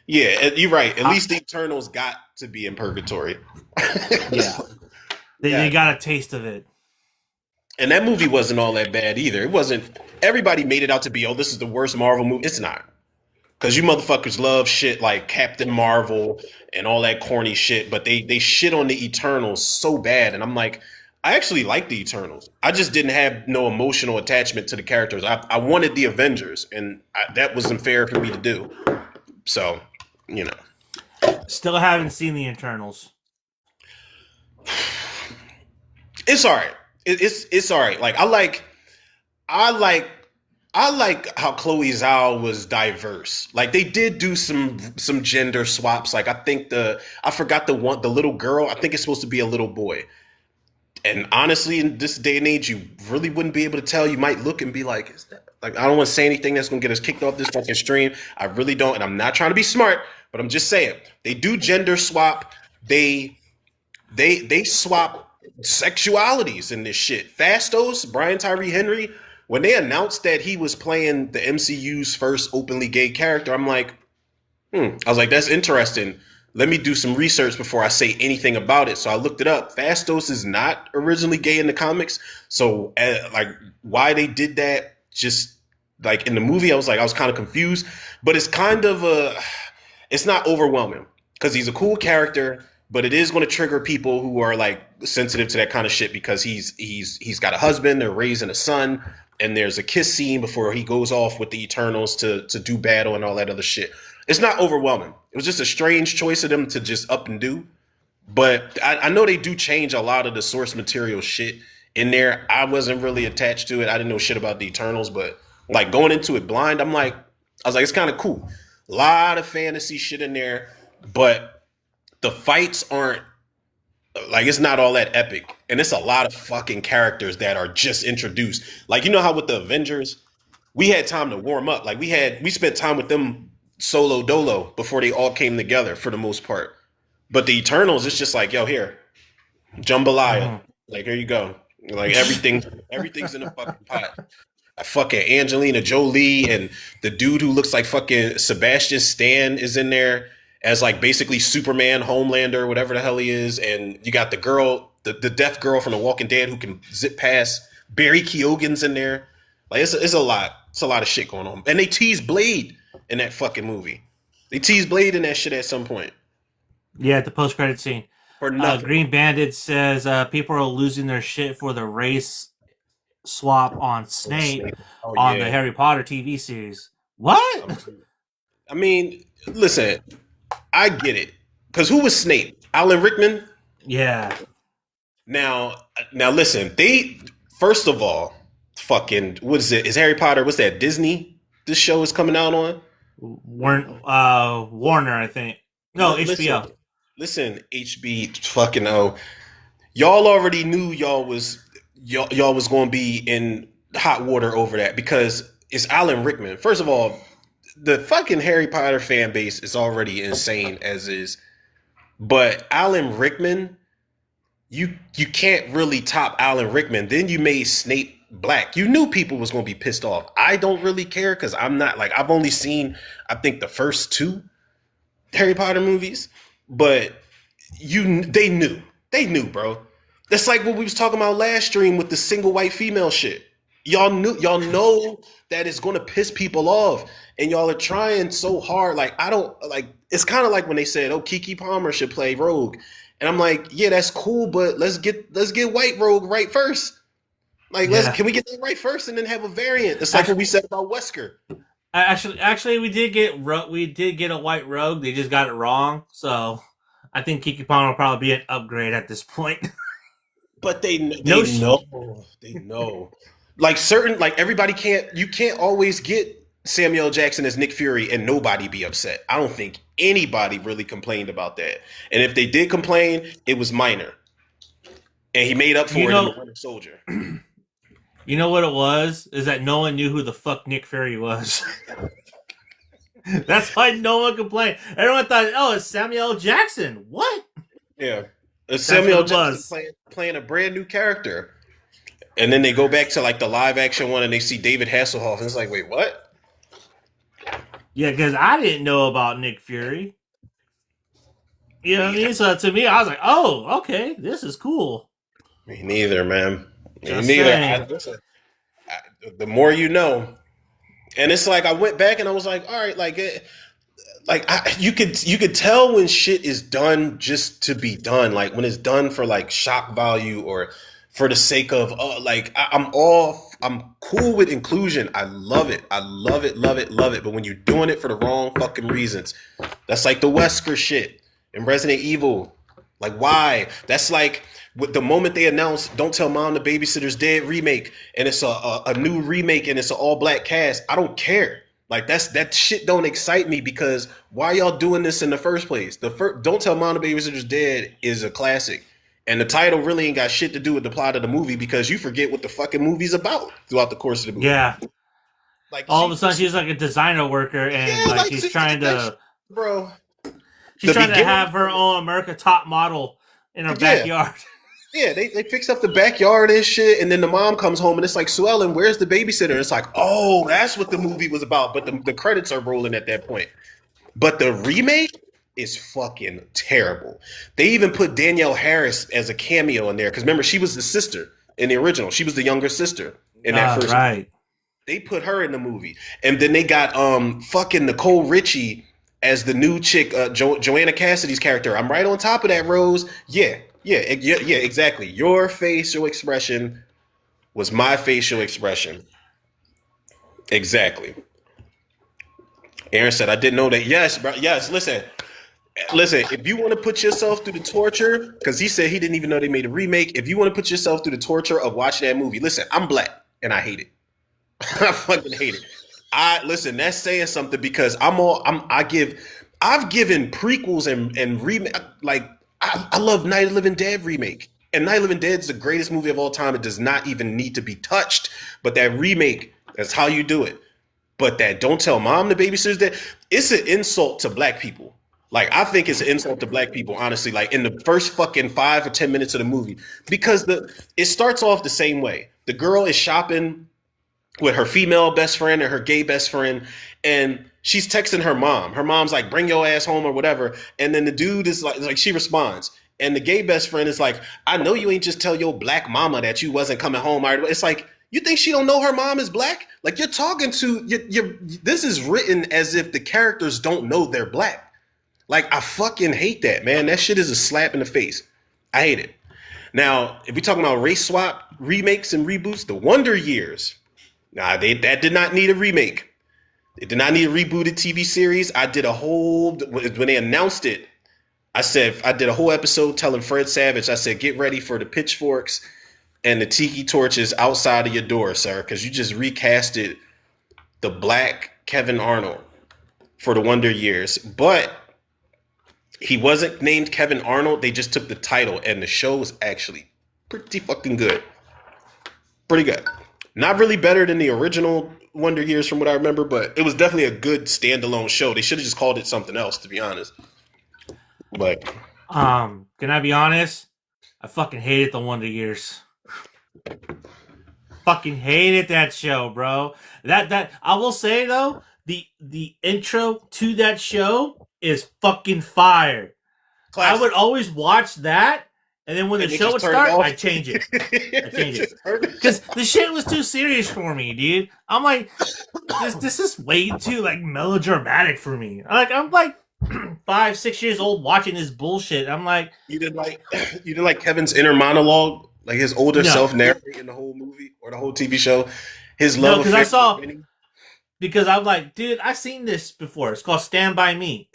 Yeah, you're right. At least the Eternals got to be in purgatory. Yeah. They got a taste of it. And that movie wasn't all that bad either. It wasn't. Everybody made it out to be, oh, this is the worst Marvel movie. It's not. Because you motherfuckers love shit like Captain Marvel and all that corny shit, but they shit on the Eternals so bad. And I'm like, I actually like the Eternals. I just didn't have no emotional attachment to the characters. I wanted the Avengers, and that wasn't fair for me to do. So, you know. Still haven't seen the Internals. It's all right. It's all right. Like I like I like how Chloe Zhao was diverse. Like they did do some gender swaps. Like I forgot the little girl. I think it's supposed to be a little boy. And honestly, in this day and age, you really wouldn't be able to tell. You might look and be like, "Is that like?" I don't want to say anything that's gonna get us kicked off this fucking stream. I really don't, and I'm not trying to be smart, but I'm just saying they do gender swap. They they swap sexualities in this shit. Fastos, Brian Tyree Henry, when they announced that he was playing the MCU's first openly gay character, I'm like, I was like, that's interesting. Let me do some research before I say anything about it. So I looked it up. Fastos is not originally gay in the comics. So like why they did that, just like in the movie, I was kind of confused. But it's not overwhelming because he's a cool character, but it is going to trigger people who are like sensitive to that kind of shit because he's got a husband, they're raising a son, and there's a kiss scene before he goes off with the Eternals to do battle and all that other shit. It's not overwhelming. It was just a strange choice of them to just up and do. But I know they do change a lot of the source material shit in there. I wasn't really attached to it. I didn't know shit about the Eternals, but like going into it blind, I was like, it's kind of cool. A lot of fantasy shit in there, but the fights aren't like, it's not all that epic. And it's a lot of fucking characters that are just introduced. Like, you know how with the Avengers, we had time to warm up. Like we spent time with them solo dolo before they all came together for the most part. But the Eternals, it's just like, yo, here, jambalaya. Like, here you go. Like everything's in a fucking pot. I fucking Angelina Jolie and the dude who looks like fucking Sebastian Stan is in there as like basically Superman, Homelander, whatever the hell he is. And you got the girl, the deaf girl from The Walking Dead who can zip past. Barry Keoghan's in there. Like it's a lot. It's a lot of shit going on. And they tease Blade in that fucking movie. They tease Blade in that shit at some point. Yeah, the post credit scene. For nothing. Green Bandit says people are losing their shit for the race swap on Snape Oh on the yeah. Harry Potter TV series. What? I mean, listen, I get it. Because who was Snape? Alan Rickman? Yeah. Now listen, they first of all, fucking what is it? Is Harry Potter, what's that, Disney? This show is coming out on? Warner, I think. No, HBO. Listen, HB fucking O. Y'all already knew y'all was going to be in hot water over that because it's Alan Rickman. First of all, the fucking Harry Potter fan base is already insane as is. But Alan Rickman, you can't really top Alan Rickman. Then you made Snape black. You knew people was gonna be pissed off. I don't really care because I'm not like I've only seen I think the first two Harry Potter movies, but they knew, bro. That's like what we was talking about last stream with the single white female shit. Y'all know that it's gonna piss people off, and y'all are trying so hard. Like I don't like. It's kind of like when they said, "Oh, Kiki Palmer should play Rogue," and I'm like, "Yeah, that's cool, but let's get white Rogue right first. Like, Yeah. can we get that right first, and then have a variant?" It's like what we said about Wesker. Actually, we did get a white rogue. They just got it wrong. So I think Kiki Palmer will probably be an upgrade at this point. But no, they know. Like certain like everybody can't you can't always get Samuel Jackson as Nick Fury and nobody be upset. I don't think anybody really complained about that. And if they did complain, it was minor. And he made up for you it in the know, Winter Soldier. you know what it was is that no one knew who the fuck Nick Fury was. That's why no one complained. Everyone thought, oh, it's Samuel Jackson. What? Yeah. That's what Samuel it Jackson was. playing a brand new character. And then they go back to like the live action one and they see David Hasselhoff and it's like, wait, what? Yeah, because I didn't know about Nick Fury. You know what I Me, mean? So to me, I was like, oh, okay, this is cool. me neither, man. Me Just neither. saying. Listen, the more you know. And it's like I went back and I was like, all right, you could tell when shit is done just to be done, like when it's done for like shock value or for the sake of I'm cool with inclusion. I love it. I love it, love it, love it. But when you're doing it for the wrong fucking reasons, that's like the Wesker shit in Resident Evil. Like why? That's like with the moment they announced "Don't Tell Mom the Babysitter's Dead" remake, and it's a new remake and it's an all black cast. I don't care. Like that shit don't excite me because why y'all doing this in the first place? "Don't Tell Mom the Babysitter's Dead" is a classic, and the title really ain't got shit to do with the plot of the movie because you forget what the fucking movie's about throughout the course of the movie. Yeah. Like All of a sudden, she's like a designer worker, and yeah, like like bro. she's The trying to beginning, have her own America Top model in her yeah. backyard. Yeah, they fix up the backyard and shit, and then the mom comes home and it's like, Sue Ellen, where's the babysitter? And it's like, oh, that's what the movie was about. But the credits are rolling at that point. But the remake is fucking terrible. They even put Danielle Harris as a cameo in there because remember she was the sister in the original. She was the younger sister in that first. Right. They put her in the movie, and then they got fucking Nicole Richie as the new chick, Joanna Cassidy's character. I'm right on top of that, Rose. Yeah, exactly. Your facial expression was my facial expression. Exactly. Aaron said, I didn't know that. Yes, bro. Yes, listen, if you want to put yourself through the torture, because he said he didn't even know they made a remake. If you want to put yourself through the torture of watching that movie, listen, I'm black and I hate it. I fucking hate it. Listen, that's saying something because I've given prequels and remake like I love Night of the Living Dead remake. And Night of the Living Dead is the greatest movie of all time. It does not even need to be touched. But that remake, that's how you do it. But that Don't Tell Mom the Babysitter's Dead, it's an insult to black people. Like, I think it's an insult to black people, honestly, like in the first fucking 5 or 10 minutes of the movie. Because it starts off the same way. The girl is shopping with her female best friend and her gay best friend, and she's texting her mom. Her mom's like, bring your ass home or whatever. And then the dude is like she responds. And the gay best friend is like, I know you ain't just tell your black mama that you wasn't coming home. It's like, you think she don't know her mom is black? Like you're talking to, this is written as if the characters don't know they're black. Like I fucking hate that, man. That shit is a slap in the face. I hate it. Now, if we talking about race swap remakes and reboots, the Wonder Years, nah, that did not need a remake. It did not need a rebooted TV series. I did a whole, when they announced it, I did a whole episode telling Fred Savage, I said, get ready for the pitchforks and the tiki torches outside of your door, sir, because you just recasted the black Kevin Arnold for the Wonder Years. But he wasn't named Kevin Arnold. They just took the title, and the show was actually pretty fucking good. Pretty good. Not really better than the original Wonder Years from what I remember, but it was definitely a good standalone show. They should have just called it something else, to be honest. But Can I be honest? I fucking hated the Wonder Years. Fucking hated that show, bro. That I will say though, the intro to that show is fucking fire. I would Classic. always watch that, and then when the And they show just would turned it start, off. I'd change it. I change it Just turned because it the shit was too serious for me, dude. I'm like, this is way too like melodramatic for me. I'm like 5, 6 years old watching this bullshit. I'm like, You didn't like you didn't like Kevin's inner monologue, like his older no, self narrating the whole movie or the whole TV show, his no, love because I affair with saw Vinny. because I'm like, dude, I've seen this before. It's called Stand by Me.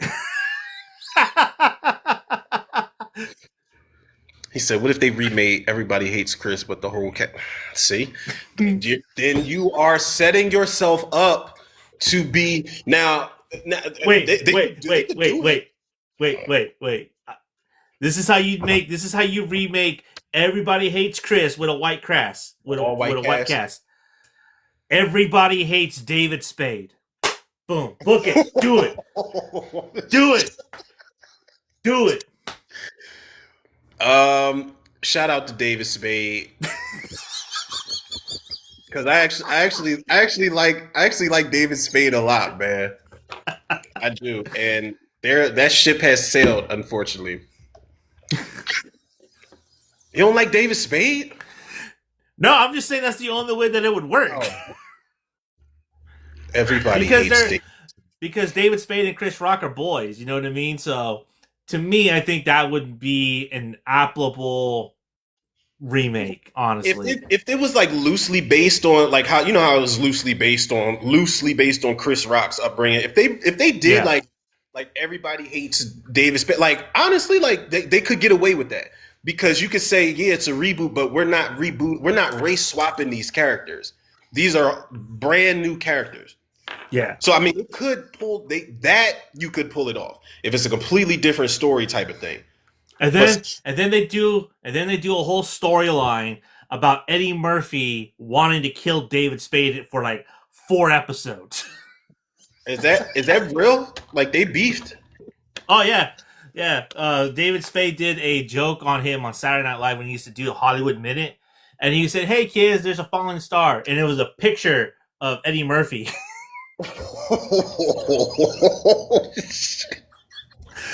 He said, "What if they remade Everybody Hates Chris, but the whole cat?" See, then you are setting yourself up to be now Wait, they wait, they wait, could wait, do it. wait, wait. This is how you make. This is how you remake. Everybody hates Chris with a white cast. All With white a white cast. cast. Everybody hates David Spade. Boom. Book it. Do it. Do it. Do it. Shout out to David Spade because I actually like David Spade a lot, man. I do, and that ship has sailed, unfortunately. You don't like David Spade? No, I'm just saying that's the only way that it would work. Oh. Everybody because hates they're David. because David Spade and Chris Rock are boys. You know what I mean? So to me, I think that would be an applicable remake. Honestly, If it was like loosely based on like how how it was loosely based on Chris Rock's upbringing. If they did yeah, like everybody hates David Spade, like honestly, like they could get away with that because you could say yeah it's a reboot, but we're not race swapping these characters. These are brand new characters. yeah. So I mean, it could pull that you could pull it off if it's a completely different story type of thing. And then But they do a whole storyline about Eddie Murphy wanting to kill David Spade for like 4 episodes. is that real? Like they beefed? Oh yeah, yeah. David Spade did a joke on him on Saturday Night Live when he used to do the Hollywood Minute, and he said, "Hey kids, there's a falling star," and it was a picture of Eddie Murphy.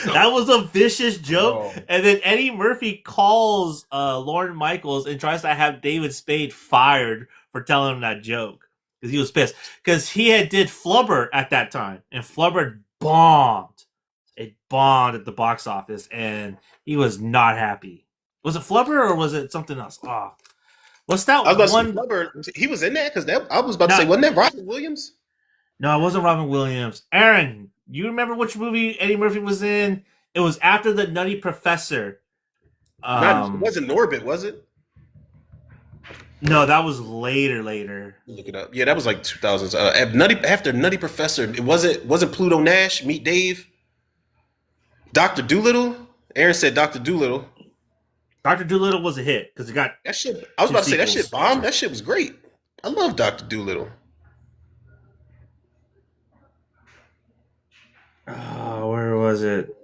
That was a vicious joke. Oh. And then Eddie Murphy calls Lorne Michaels and tries to have David Spade fired for telling him that joke because he was pissed because he had did Flubber at that time and Flubber bombed. It bombed at the box office and he was not happy. Was it Flubber or was it something else? Oh, what's that I was about one? to say Flubber, he was in that because I was about to No, say, wasn't that Robin Williams? no, it wasn't Robin Williams. Aaron, you remember which movie Eddie Murphy was in? It was after the Nutty Professor. It wasn't Norbit, was it? No, that was later. Look it up. Yeah, that was like 2000s. After Nutty Professor, it wasn't Pluto Nash, Meet Dave, Doctor Doolittle. Aaron said Doctor Doolittle. Doctor Dolittle was a hit because it got That shit. I was two about to say that sequels. shit bombed. That shit was great. I love Doctor Doolittle. Where was it?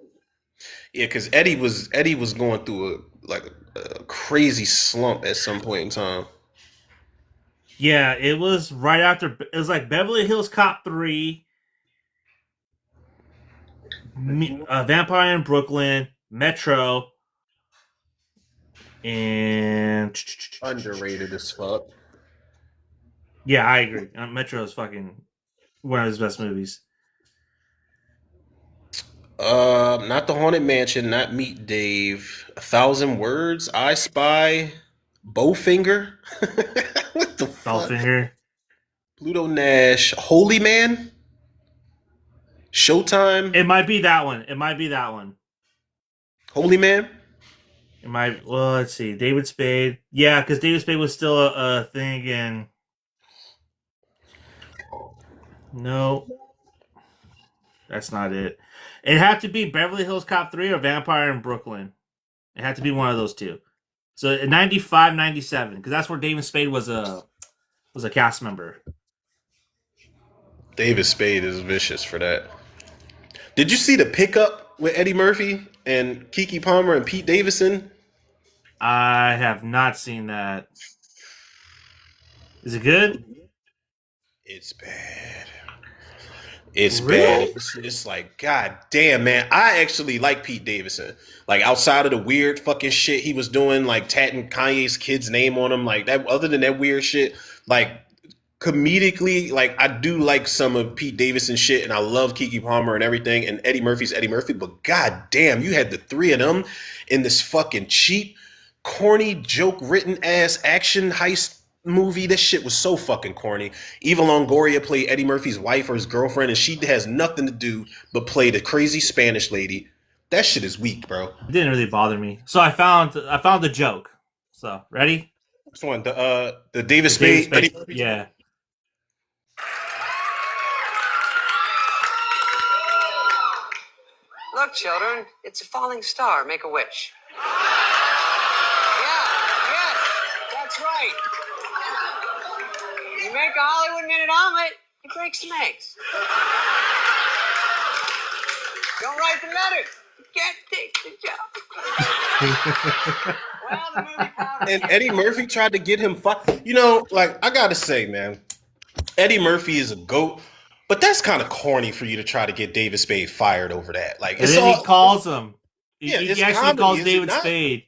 Yeah, because Eddie was going through a crazy slump at some point in time. Yeah, it was right after. It was like Beverly Hills Cop 3, Vampire in Brooklyn, Metro, and Underrated as fuck. yeah, I agree. Metro is fucking one of his best movies. Not the Haunted Mansion, not Meet Dave. 1,000 Words, I Spy, Bowfinger. What the fuck? Dollfinger. Pluto Nash, Holy Man, Showtime, It might be that one. It might be that one. Holy Man. It might. Well, let's see. David Spade. Yeah, because David Spade was still a thing again. No, that's not it. It had to be Beverly Hills Cop 3 or Vampire in Brooklyn. It had to be one of those two. So in 95, 97, because that's where David Spade was a cast member. David Spade is vicious for that. Did you see the pickup with Eddie Murphy and Keke Palmer and Pete Davidson? I have not seen that. Is it good? It's bad. It's bad. Really? It's like, god damn, man. I actually like Pete Davidson. Like outside of the weird fucking shit he was doing, like tatting Kanye's kid's name on him, like that. Other than that weird shit, like comedically, like I do like some of Pete Davidson shit, and I love Keke Palmer and everything, and Eddie Murphy's Eddie Murphy. But god damn, you had the three of them in this fucking cheap, corny, joke written ass action heist movie. This shit was so fucking corny. Eva Longoria played Eddie Murphy's wife or his girlfriend, and she has nothing to do but play the crazy Spanish lady. That shit is weak, bro. It didn't really bother me. So I found the joke. So ready? Which one? The David The David Spade Eddie Spade. Murphy joke? Yeah. Look, children, it's a falling star. Make a wish. Yeah, yes, that's right. You make a Hollywood Minute omelet, you break some eggs. Don't write the letter. You can't take the job. Well, the movie found And Eddie Murphy tried to get him fired. You know, like I gotta say, man, Eddie Murphy is a goat, but that's kind of corny for you to try to get David Spade fired over that. Like And it's then he all, calls him. yeah, He it's actually comedy, calls is it David not? Spade.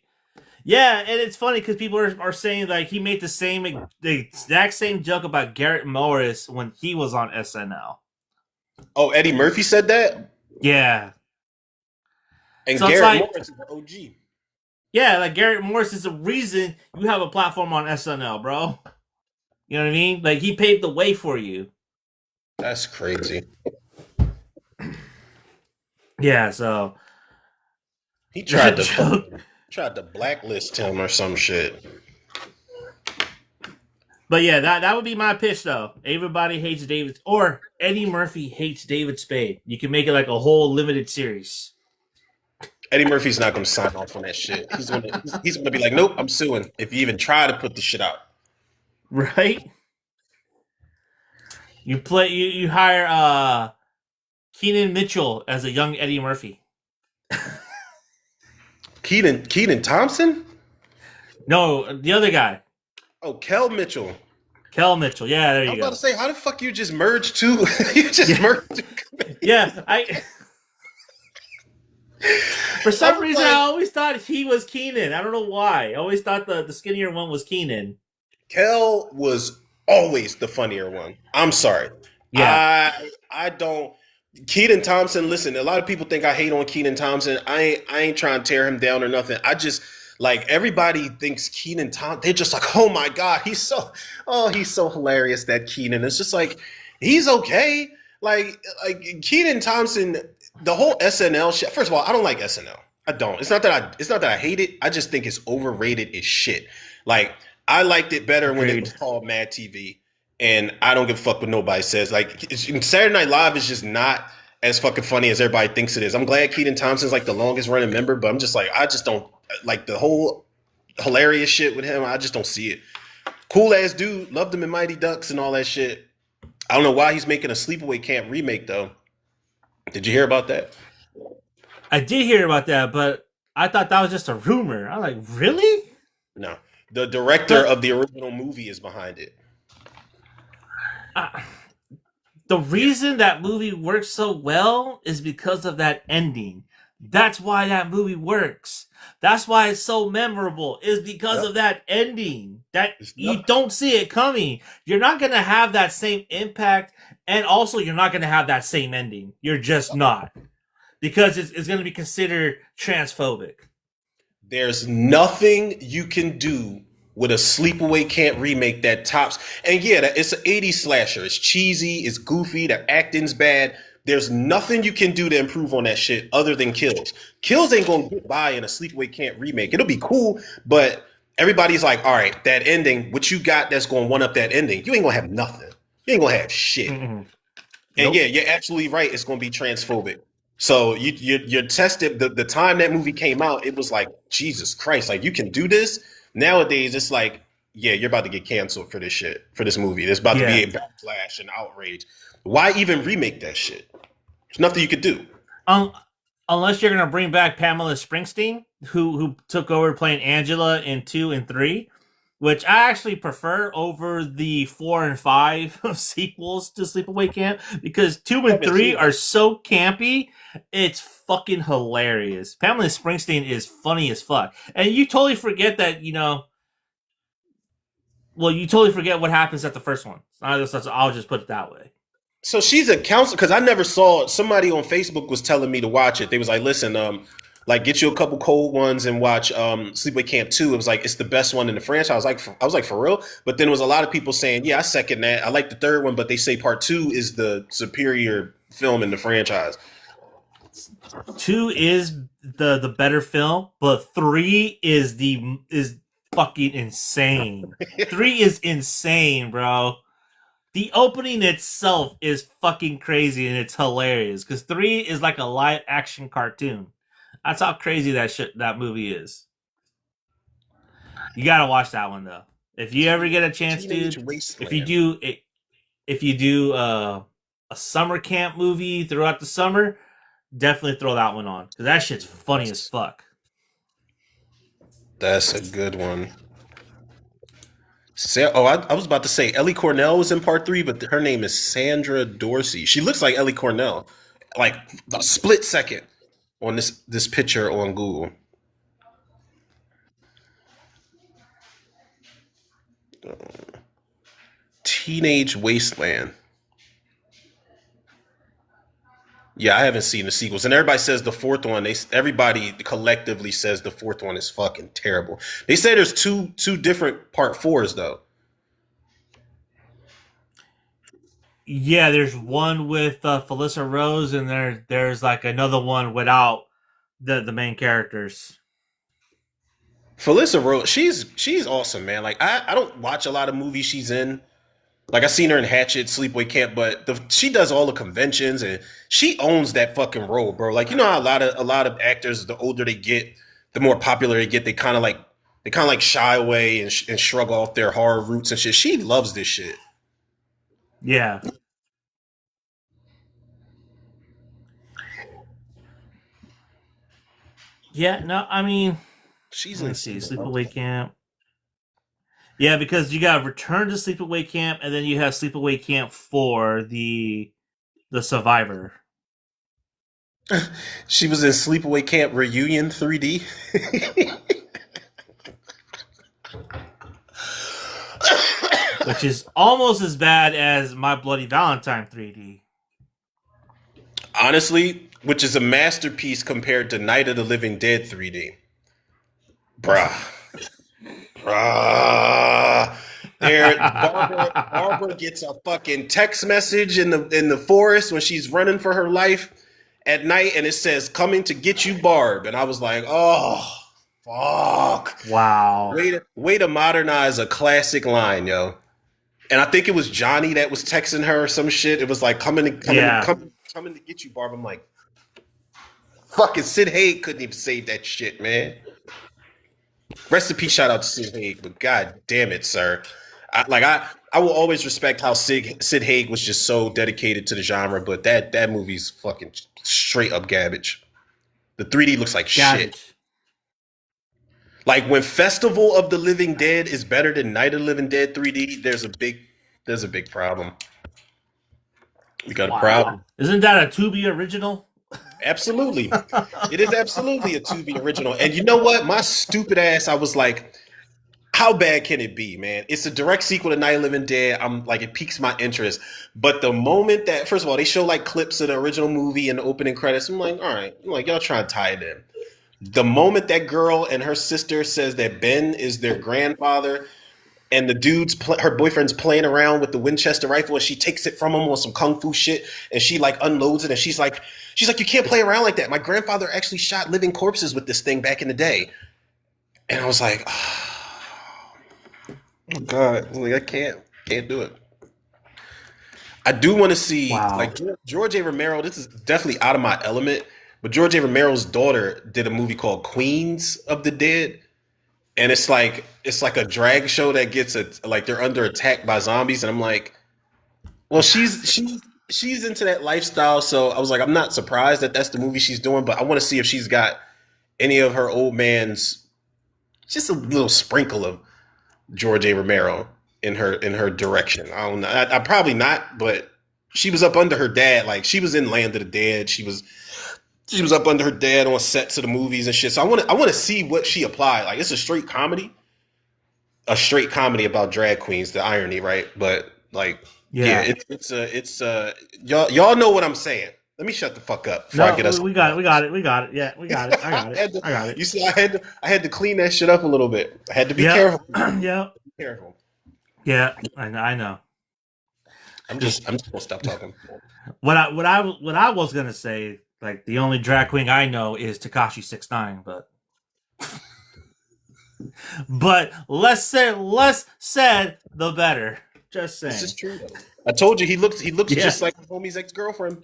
Yeah, and it's funny because people are saying like he made the exact same joke about Garrett Morris when he was on SNL. Oh, Eddie Murphy said that, Yeah. and So it's Garrett like, Morris is the OG. yeah, like Garrett Morris is the reason you have a platform on SNL, bro. You know what I mean? Like he paved the way for you. That's crazy. Yeah, so He that tried to joke. fucking tried to blacklist him or some shit. But yeah, that would be my pitch though. Everybody hates David or Eddie Murphy hates David Spade. You can make it like a whole limited series. Eddie Murphy's not going to sign off on that shit. He's gonna be like, nope, I'm suing if you even try to put the shit out. Right? You hire Keenan Mitchell as a young Eddie Murphy. Keaton Thompson? No, the other guy. Oh, Kel Mitchell. Kel Mitchell. Yeah, there I you was about go. to say, how the fuck you just merged two? You just Yeah. merged two. Yeah, for I some was reason I like, always thought he was Keenan. I don't know why. I always thought the skinnier one was Keenan. Kel was always the funnier one. I'm sorry. Yeah. I don't. Keaton Thompson. Listen, a lot of people think I hate on Keaton Thompson. I ain't trying to tear him down or nothing. I just like everybody thinks Keaton Thompson. They're just like, oh my god, he's so hilarious. That Keaton. It's just like he's okay. Like Keaton Thompson. The whole SNL shit. First of all, I don't like SNL. I don't. It's not that I hate it. I just think it's overrated as shit. Like I liked it better when it Agreed. was called Mad TV, and I don't give a fuck what nobody says. Like Saturday Night Live is just not as fucking funny as everybody thinks it is. I'm glad Keaton Thompson's like the longest running member, but I'm just like I just don't like the whole hilarious shit with him. I just don't see it. Cool ass dude, loved him in Mighty Ducks and all that shit. I don't know why he's making a Sleepaway Camp remake though. Did you hear about that? I did hear about that, but I thought that was just a rumor. I'm like, really? No, the director But of the original movie is behind it. uh, the Yeah, reason that movie works so well is because of that ending. That's why that movie works. That's why it's so memorable. Is because yep. of that ending. That It's you nothing. don't see it coming. You're not gonna have that same impact, and also you're not gonna have that same ending. You're just not because it's gonna be considered transphobic. There's nothing you can do with a Sleepaway Camp remake that tops. And yeah, it's an '80s slasher. It's cheesy. It's goofy. The acting's bad. There's nothing you can do to improve on that shit other than kills. Kills ain't gonna get by in a Sleepaway Camp remake. It'll be cool, but everybody's like, all right, that ending, what you got that's gonna one up that ending? You ain't gonna have nothing. You ain't gonna have shit. Mm-mm. And yeah, Nope. you're absolutely right. It's going to be transphobic. So you're tested. The time that movie came out, it was like Jesus Christ. Like you can do this nowadays. It's like yeah, you're about to get canceled for this shit for this movie. There's about to be Yeah. a backlash and outrage. Why even remake that shit? There's nothing you could do. Um, unless you're gonna bring back Pamela Springsteen, who took over playing Angela in 2 and 3, which I actually prefer over the 4 and 5 sequels to Sleepaway Camp, because two I and haven't three seen are that. so campy. It's fucking hilarious. Pamela Springsteen is funny as fuck, and you totally forget that you totally forget what happens at the first one. I'll just put it that way. So she's a counselor because I never saw. Somebody on Facebook was telling me to watch it. They was like, "Listen, like get you a couple cold ones and watch Sleepaway Camp 2." It was like it's the best one in the franchise. I was like, for real. But then there was a lot of people saying, "Yeah, I second that. I like the third one," but they say part 2 is the superior film in the franchise. Two is the better film, but three is fucking insane. Three is insane, bro. The opening itself is fucking crazy and it's hilarious because three is like a live action cartoon. That's how crazy that movie is. You gotta watch that one though. If you ever get a chance, Teenage dude. If you Wasteland. do, if you do a summer camp movie throughout the summer, definitely throw that one on because that shit's funny as fuck. That's a good one. I was about to say Ellie Cornell was in part 3, but her name is Sandra Dorsey. She looks like Ellie Cornell, like a split second on this picture on Google. Teenage Wasteland. Yeah, I haven't seen the sequels, and everybody says the fourth one. Everybody collectively says the fourth one is fucking terrible. They say there's two different part fours though. Yeah, there's one with Felissa Rose, and there's like another one without the main characters. Felissa Rose, she's awesome, man. Like I don't watch a lot of movies she's in. Like I seen her in Hatchet, Sleepaway Camp, but she does all the conventions and she owns that fucking role, bro. Like you know how a lot of actors, the older they get, the more popular they get, they kind of like shy away and shrug off their horror roots and shit. She loves this shit. Yeah, yeah. No, I mean, She's let me see, insane. Sleepaway Camp. Yeah, because you got Return to Sleepaway Camp, and then you have Sleepaway Camp 4, the Survivor, She was in Sleepaway Camp Reunion 3D. which is almost as bad as My Bloody Valentine 3D. Honestly, which is a masterpiece compared to Night of the Living Dead 3D. Bruh. Bruh. There, Barbara gets a fucking text message in the forest when she's running for her life at night, and it says "coming to get you, Barb." And I was like, "Oh, fuck!" Wow. Way to modernize a classic line, yo. And I think it was Johnny that was texting her or some shit. It was like Yeah. coming to get you, Barb. I'm like, fucking Sid Haig couldn't even save that shit, man. Recipe shout out to Sid Haig, but god damn it, sir. I will always respect how Sid Haig was just so dedicated to the genre, but that movie's fucking straight up garbage. The 3D looks like shit. Garbage. Like when Festival of the Living Dead is better than Night of the Living Dead 3D, there's a big problem. We got a Wow. problem. Isn't that a Tubi original? Absolutely. It is absolutely a Tubi original. And you know what? My stupid ass, I was like, how bad can it be, man? It's a direct sequel to Night of the Living Dead. I'm like, it piques my interest. But the moment that, first of all, they show like clips of the original movie and the opening credits, I'm like, all right. I'm like, y'all trying to tie it in. The moment that girl and her sister says that Ben is their grandfather, and the her boyfriend's playing around with the Winchester rifle, and she takes it from him on some kung fu shit, and she like unloads it, and she's like, you can't play around like that. My grandfather actually shot living corpses with this thing back in the day, and I was like, oh god, like I can't do it. I do want to see Wow. like George A. Romero. This is definitely out of my element, but George A. Romero's daughter did a movie called Queens of the Dead, and it's like a drag show that gets like they're under attack by zombies, and I'm like, well, she's into that lifestyle, so I was like, I'm not surprised that that's the movie she's doing, but I want to see if she's got any of her old man's, just a little sprinkle of George A. Romero in her direction. I don't know. I probably not, but she was up under her dad. Like she was in Land of the Dead. She was up under her dad on sets of the movies and shit. So I want to see what she applied. Like it's a straight comedy about drag queens. The irony, right? But like, yeah, Yeah. it's y'all know what I'm saying. Let me shut the fuck up before I get No, us. we got it. We got it. We got it. Yeah, we got it. I got it. I got it. You see, I had to clean that shit up a little bit. I had to be Yeah. careful. Yeah. Be careful. Yeah. I know. I'm just gonna stop talking. What I was gonna say, like the only drag queen I know is Takashi 69, but less said the better. Just saying. This is true though. I told you he looks Yeah. just like his homie's ex-girlfriend.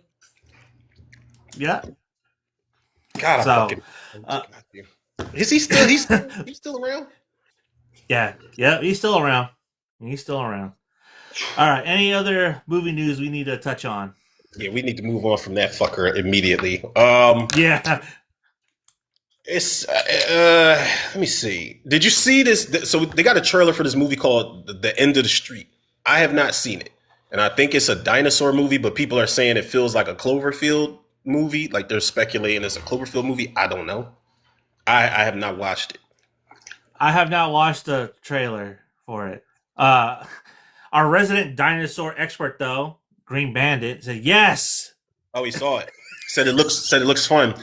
Yeah. God, So, I fucking is he still he's still around? Yeah. He's still around. All right. Any other movie news we need to touch on? Yeah, we need to move on from that fucker immediately. Yeah. It's let me see. Did you see this? So they got a trailer for this movie called The End of the Street. I have not seen it, and I think it's a dinosaur movie, but people are saying it feels like a Cloverfield movie. Like they're speculating it's a Cloverfield movie. I don't know. I have not watched it. I have not watched the trailer for it. Our resident dinosaur expert, though, Green Bandit, said yes. Oh, he saw it. Said it looks fun.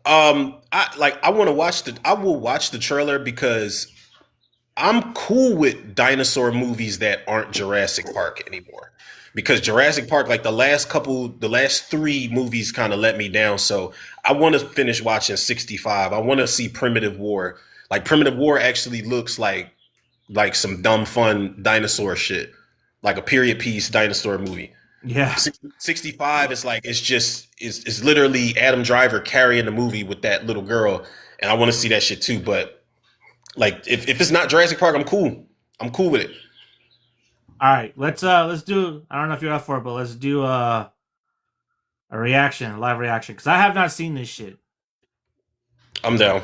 I want to watch I will watch the trailer because I'm cool with dinosaur movies that aren't Jurassic Park anymore. Because Jurassic Park, like the last 3 movies kind of let me down. So I want to finish watching 65. I want to see Primitive War. Like Primitive War actually looks like some dumb fun dinosaur shit. Like a period piece dinosaur movie. Yeah. 65 is like it's literally Adam Driver carrying the movie with that little girl, and I want to see that shit too. But like if it's not Jurassic Park, I'm cool. I'm cool with it. All right, let's do. I don't know if you're up for it, but let's do a live reaction, because I have not seen this shit. I'm down.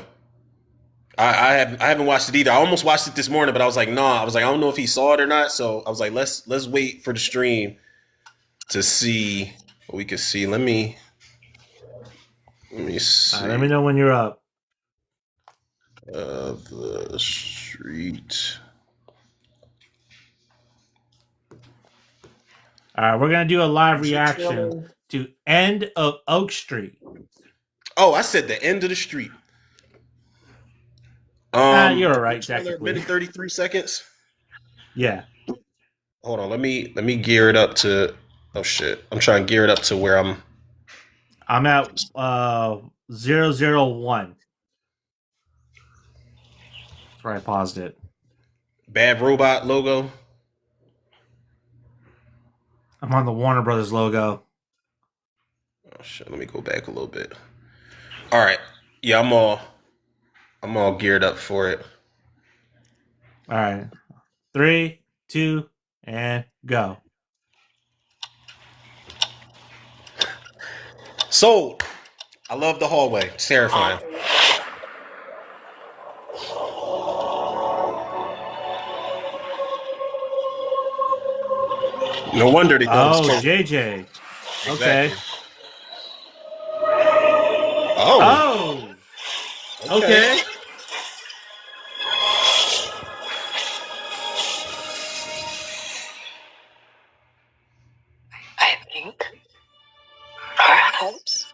I haven't watched it either. I almost watched it this morning, but I was like, nah. I was like, I don't know if he saw it or not. So I was like, let's wait for the stream to see what we can see. Let me see. Let me know when you're up. The street. All right, we're gonna do a live reaction to End of Oak Street. Oh, I said The End of the Street. You're right, technically. Minute 33 seconds. Yeah. Hold on, let me gear it up to. Oh shit! I'm trying to gear it up to where I'm at 001. That's where I paused it. Bad Robot logo. I'm on the Warner Brothers logo. Oh shit! Let me go back a little bit. All right. Yeah, I'm all geared up for it. All right. 3, 2, and go. Sold. I love the hallway. It's terrifying. No wonder they thought it was JJ. Exactly. Okay. Oh. Okay. I think perhaps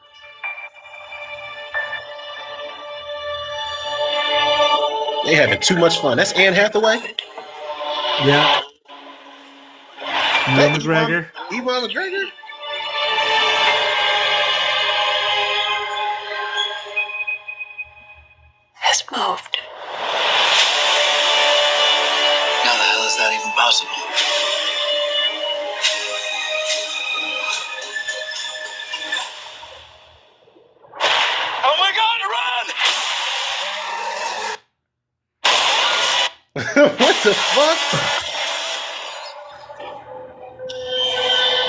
They having too much fun. That's Anne Hathaway? Yeah. Ewan McGregor. Ewan McGregor? has moved. How the hell is that even possible? Oh my God, run! What the fuck?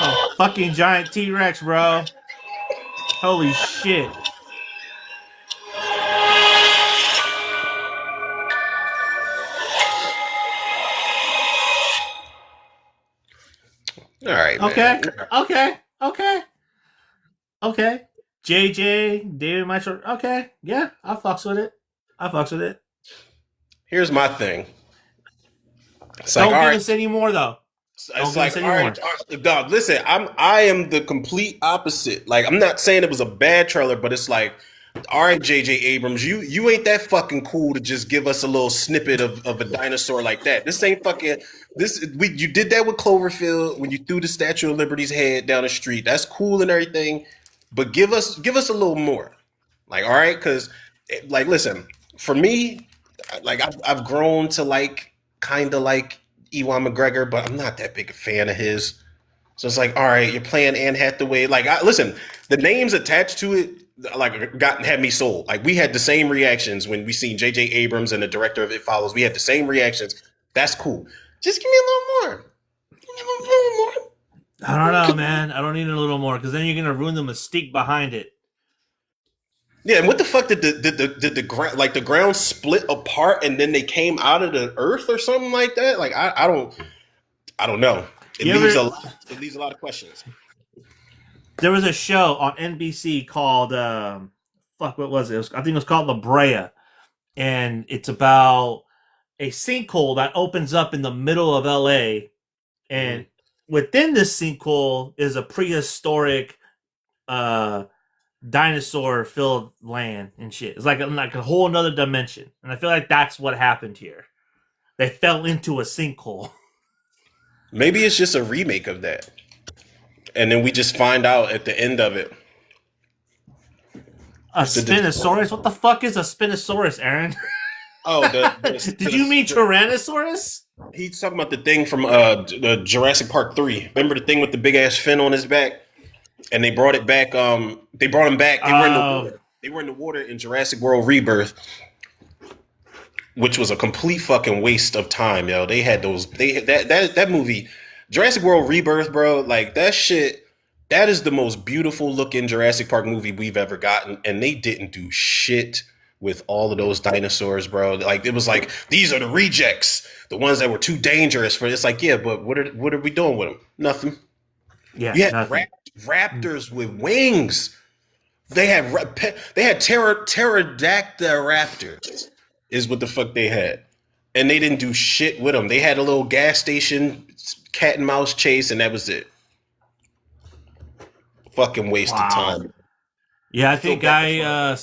Oh, fucking giant T-Rex, bro. Holy shit. All right, man. Okay. Okay. Okay. Okay. JJ, David Mitchell. Okay. Yeah, I fucks with it. I fucks with it. Here's my thing. It's like, Don't all give right. us any more though. Don't It's give us like, any more. all right, dog. Listen, I am the complete opposite. Like, I'm not saying it was a bad trailer, but it's like, all right, J.J. Abrams, you ain't that fucking cool to just give us a little snippet of a dinosaur like that. This ain't fucking you did that with Cloverfield when you threw the Statue of Liberty's head down the street. That's cool and everything, but give us a little more. Like, all right, because like, listen, for me, like I've grown to like kind of like Ewan McGregor, but I'm not that big a fan of his. So it's like, all right, you're playing Anne Hathaway. Like, listen, the names attached to it, like, had me sold. Like, we had the same reactions when we seen J.J. Abrams and the director of It Follows. We had the same reactions. That's cool. Just give me a little more. Give me a little more. I don't know, man. I don't need a little more because then you're gonna ruin the mystique behind it. Yeah, and what the fuck did the ground, like, the ground split apart and then they came out of the earth or something like that? Like, I don't know. It leaves a lot of questions. There was a show on NBC called fuck, what was it? I think it was called La Brea, and it's about a sinkhole that opens up in the middle of LA, and within this sinkhole is a prehistoric dinosaur filled land and shit. It's like a whole another dimension. And I feel like that's what happened here. They fell into a sinkhole. Maybe it's just a remake of that. And then we just find out at the end of it. A Spinosaurus? What the fuck is a Spinosaurus, Aaron? Oh, did you mean Tyrannosaurus? He's talking about the thing from the Jurassic Park 3. Remember the thing with the big ass fin on his back? And they brought it back. They brought him back. They were in the water. They were in the water in Jurassic World Rebirth, which was a complete fucking waste of time, yo. They had those. That movie, Jurassic World Rebirth, bro. Like, that shit. That is the most beautiful looking Jurassic Park movie we've ever gotten, and they didn't do shit with all of those dinosaurs, bro. Like, it was like, these are the rejects, the ones that were too dangerous for. It's like, yeah, but what are we doing with them? Nothing. Yeah, you had nothing. raptors with wings. They had pterodactyl raptors, is what the fuck they had, and they didn't do shit with them. They had a little gas station cat and mouse chase, and that was it. Fucking waste of time. Yeah, I think I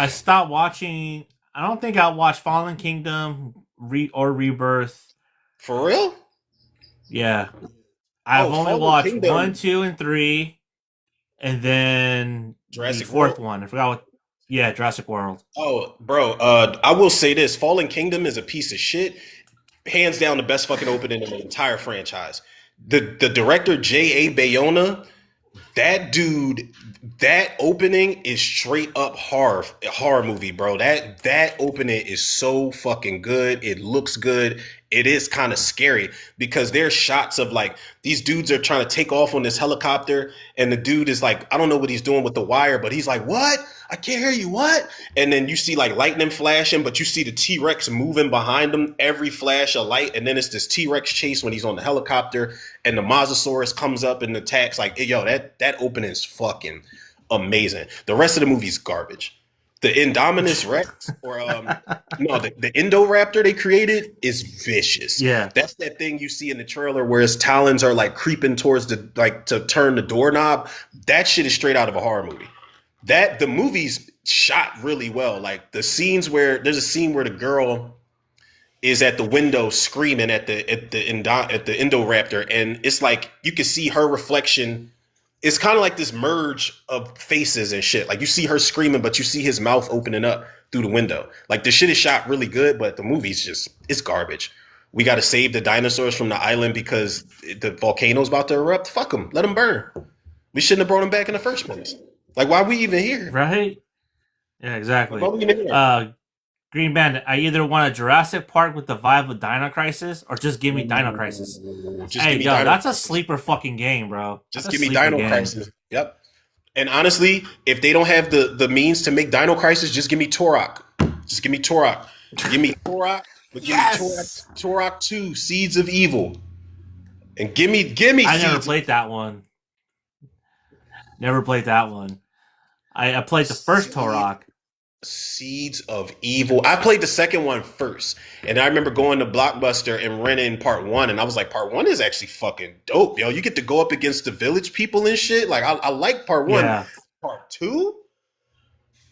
stopped watching. I don't think I watched Fallen Kingdom or Rebirth. For real? Yeah, I've only watched Kingdom. 1, 2, and 3, and then Jurassic the fourth World? one. I forgot what. Yeah, Jurassic World. Oh, bro. I will say this: Fallen Kingdom is a piece of shit. Hands down, the best fucking opening in the entire franchise. The director J.A. Bayona, that dude, that opening is straight up horror movie, bro. That opening is so fucking good. It looks good. It is kind of scary because there's shots of like these dudes are trying to take off on this helicopter, and the dude is like, I don't know what he's doing with the wire, but he's like, what? I can't hear you. What? And then you see like lightning flashing, but you see the T-Rex moving behind him every flash of light. And then it's this T-Rex chase when he's on the helicopter, and the Mosasaurus comes up and attacks. Like, hey, yo, that opening is fucking amazing. The rest of the movie's garbage. The Indominus Rex, or the Indoraptor they created is vicious. Yeah, that's that thing you see in the trailer where his talons are like creeping towards to turn the doorknob. That shit is straight out of a horror movie. That the movie's shot really well. Like the scenes where there's a scene where the girl is at the window screaming at the Indoraptor, and it's like you can see her reflection. It's kind of like this merge of faces and shit. Like you see her screaming, but you see his mouth opening up through the window. Like the shit is shot really good, but the movie's it's garbage. We got to save the dinosaurs from the island because the volcano's about to erupt. Fuck them. Let them burn. We shouldn't have brought them back in the first place. Like, why are we even here? Right? Yeah, exactly. Why are we even here? Green Bandit, I either want a Jurassic Park with the vibe of Dino Crisis or just give me Dino Crisis. Ooh, just Hey, give me yo, Dino that's a Crisis. sleeper fucking game, bro. That's Just a give me sleeper Dino game. Crisis. Yep. And honestly, if they don't have the means to make Dino Crisis, just give me Turok. Just give me Turok. Give me Turok, but give me Yes! Turok 2, Seeds of Evil. And give me I never Seeds of played that one. Never played that one. I played the first Seed, Torok. Seeds of Evil. I played the second one first. And I remember going to Blockbuster and renting part one. And I was like, part one is actually fucking dope, yo. You get to go up against the village people and shit. Like I like part one. Yeah. Part two?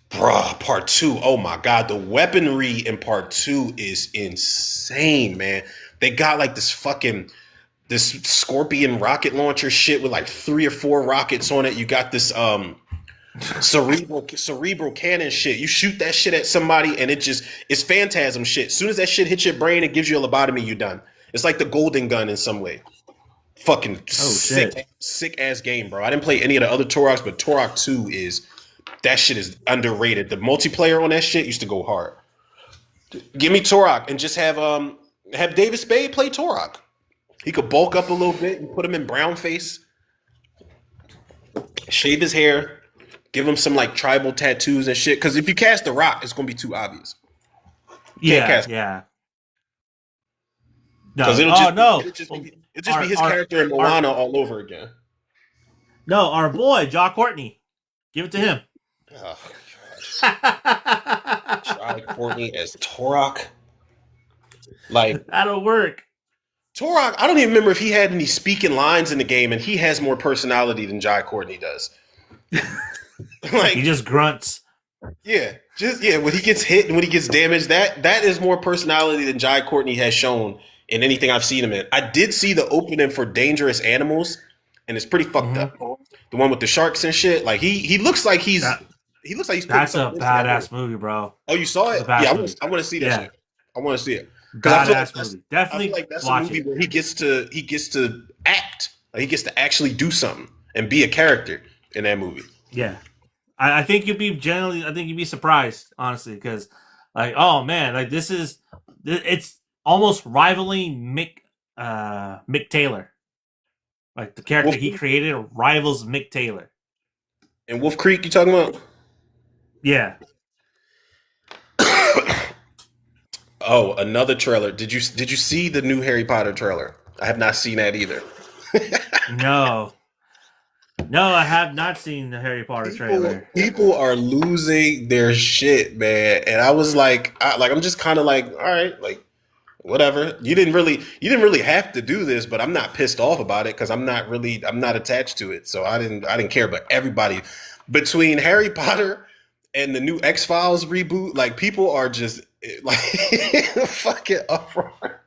Bruh, part two. Oh my god, the weaponry in part two is insane, man. They got like this scorpion rocket launcher shit with like 3 or 4 rockets on it. You got this cerebral cannon shit. You shoot that shit at somebody and it's phantasm shit. As soon as that shit hits your brain, it gives you a lobotomy, you're done. It's like the golden gun in some way. Fucking Oh shit. sick ass game, bro. I didn't play any of the other Toroks, but Torok 2 is that shit is underrated. The multiplayer on that shit used to go hard. Give me Torok and just have David Spade play Torok. He could bulk up a little bit and put him in brown face, shave his hair, give him some like tribal tattoos and shit. Because if you cast the Rock, it's gonna be too obvious. You can't Yeah, cast yeah. No. because Oh no. it'll just be his character in Moana all over again. No, our boy, Jaw Courtney. Give it to him. Oh, Jai Courtney as Torok. Like That'll work. Torok, I don't even remember if he had any speaking lines in the game, and he has more personality than Jai Courtney does. Like, He just grunts. yeah, when he gets hit and when he gets damaged, that is more personality than Jai Courtney has shown in anything I've seen him in. I did see the opening for Dangerous Animals, and it's pretty fucked up. The one with the sharks and shit. Like he looks like he's That- he looks like he's. That's a badass movie, bro. Oh, you saw it? It's a badass Yeah, movie. I want to see that Yeah. shit. I want to see it. I feel like Badass movie. I Definitely feel like that's a watch movie it. where he gets to act. Like he gets to actually do something and be a character in that movie. Yeah. I think you'd be surprised, honestly, because like, oh man, like it's almost rivaling Mick Taylor. Like the character he created rivals Mick Taylor. And Wolf Creek, you talking about? Yeah. Oh, another trailer. Did you see the new Harry Potter trailer? I have not seen that either. No. No, I have not seen the Harry Potter trailer. People are losing their shit, man. And I was like, I'm just kind of like, all right, like whatever. You didn't really have to do this, but I'm not pissed off about it because I'm not attached to it. So I didn't care. But everybody between Harry Potter and the new X-Files reboot, like people are just like fucking uproar.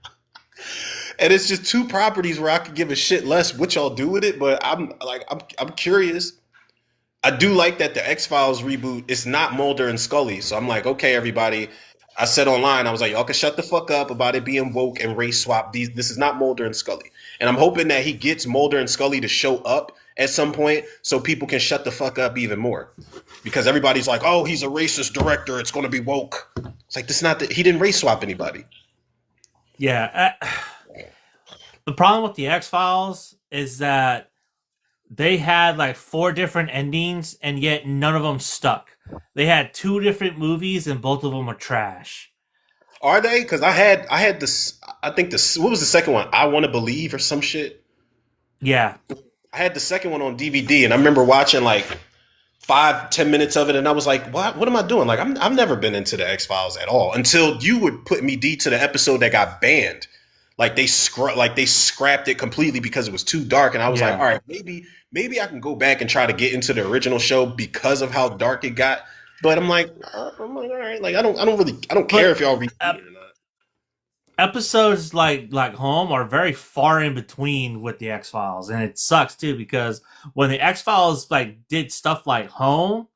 And it's just two properties where I could give a shit less what y'all do with it, but I'm curious. I do like that the X-Files reboot is not Mulder and Scully. So I'm like, okay, everybody. I said online, I was like, y'all can shut the fuck up about it being woke and race swap. This is not Mulder and Scully. And I'm hoping that he gets Mulder and Scully to show up at some point so people can shut the fuck up even more. Because everybody's like, oh, he's a racist director. It's going to be woke. It's like, he didn't race swap anybody. Yeah. The problem with the X-Files is that they had like 4 different endings and yet none of them stuck. They had 2 different movies and both of them are trash. Are they? Because I had this. I think this. What was the second one? I Want to Believe or some shit. Yeah. I had the second one on DVD, and I remember watching like 5-10 minutes of it, and I was like, "What am I doing?" Like, I've never been into the X-Files at all until you would put me to the episode that got banned. Like they scrapped it completely because it was too dark, and I was like, "All right, maybe I can go back and try to get into the original show because of how dark it got." But I'm like, all right, like I don't care if y'all read it or not. Episodes like Home are very far in between with the X-Files, and it sucks too because when the X-Files like did stuff like Home,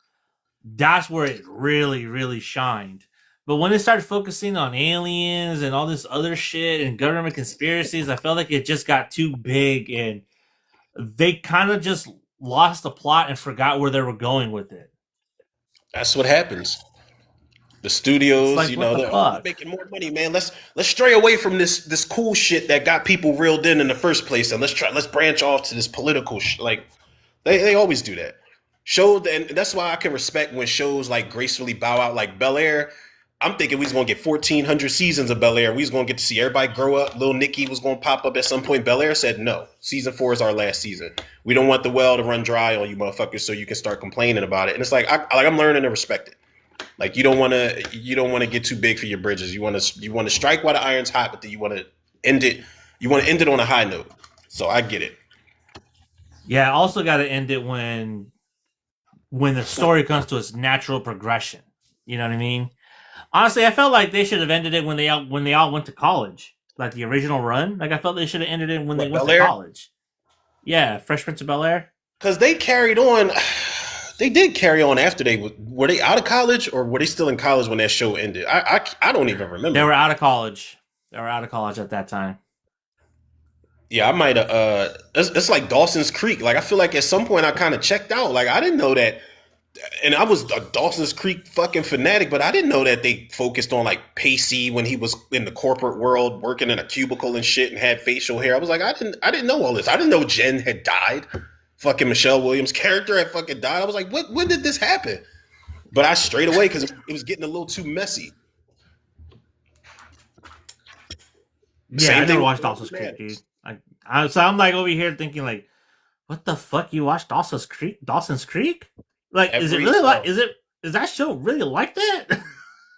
that's where it really, really shined. But when it started focusing on aliens and all this other shit and government conspiracies, I felt like it just got too big and they kind of just lost the plot and forgot where they were going with it. That's what happens. The It's studios, like, you what know, the we're fuck? making more money, man. Let's stray away from this cool shit that got people reeled in the first place, and let's branch off to this political like they always do that. And that's why I can respect when shows like gracefully bow out, like Bel Air. I'm thinking we was gonna get 1,400 seasons of Bel Air. We was gonna get to see everybody grow up. Little Nicky was gonna pop up at some point. Bel Air said no. Season 4 is our last season. We don't want the well to run dry on you motherfuckers, so you can start complaining about it. And it's like I'm learning to respect it. Like you don't want to get too big for your bridges. You want to strike while the iron's hot, but then you want to end it. You want to end it on a high note. So I get it. Yeah, also got to end it when the story comes to its natural progression. You know what I mean? Honestly, I felt like they should have ended it when they all went to college, like the original run. Like I felt they should have ended it when they What, went Bel to Air? college. Yeah, Fresh Prince of Bel Air. Because they carried on. They did carry on after were they out of college or were they still in college when that show ended? I don't even They remember. were out of college. They were out of college at that time. Yeah, I might have. It's like Dawson's Creek. Like I feel like at some point I kind of checked out. Like I didn't know that, and I was a Dawson's Creek fucking fanatic, but I didn't know that they focused on like Pacey when he was in the corporate world working in a cubicle and shit and had facial hair. I was like, I didn't know all this. I didn't know Jen had died. Fucking Michelle Williams' character had fucking died. I was like, when did this happen? But I strayed away because it was getting a little too messy. Yeah, Same I never thing watched with Dawson's Creek, dude. Madness. So I'm like over here thinking like, what the fuck? You watched Dawson's Creek? Dawson's Creek? Like, is it Every really like? Is that show really like that?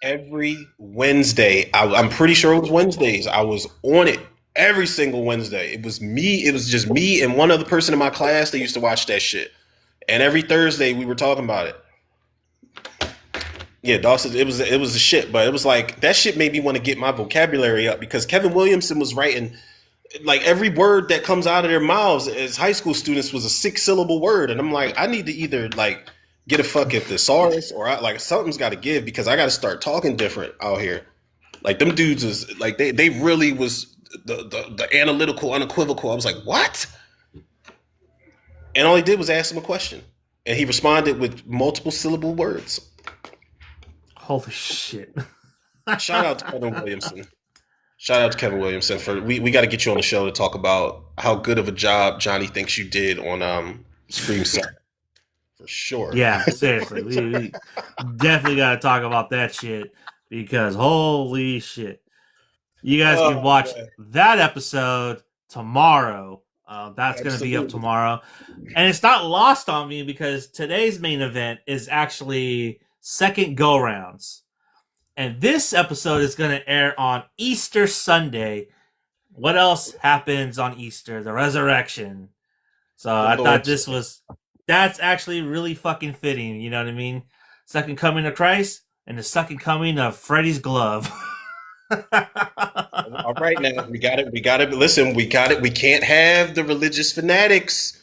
every Wednesday, I'm pretty sure it was Wednesdays. I was on it every single Wednesday. It was me. It was just me and one other person in my class that used to watch that shit. And every Thursday we were talking about it. Yeah, Dawson. It was a shit, but it was like that shit made me want to get my vocabulary up because Kevin Williamson was writing like every word that comes out of their mouths as high school students was a 6-syllable word, and I'm like, I need to either like get a fucking thesaurus or like something's got to give because I got to start talking different out here. Like them dudes is like they really was the analytical, unequivocal. I was like, what? And all he did was ask him a question, and he responded with multiple syllable words. Holy shit! Shout out to Kevin Williamson. Shout out to Kevin Williamson for we got to get you on the show to talk about how good of a job Johnny thinks you did on Scream 7 for sure. Yeah, seriously, we definitely got to talk about that shit because holy shit! You guys can Oh, watch man. that episode tomorrow. That's going to be up Absolutely. tomorrow. And it's not lost on me because today's main event is actually second go rounds. And this episode is going to air on Easter Sunday. What else happens on Easter? The resurrection. So The I thought Lord's that's actually really fucking fitting. You know what I mean? Second coming of Christ and the second coming of Freddy's glove. All right, now we got it. We got it. Listen, we got it. We can't have the religious fanatics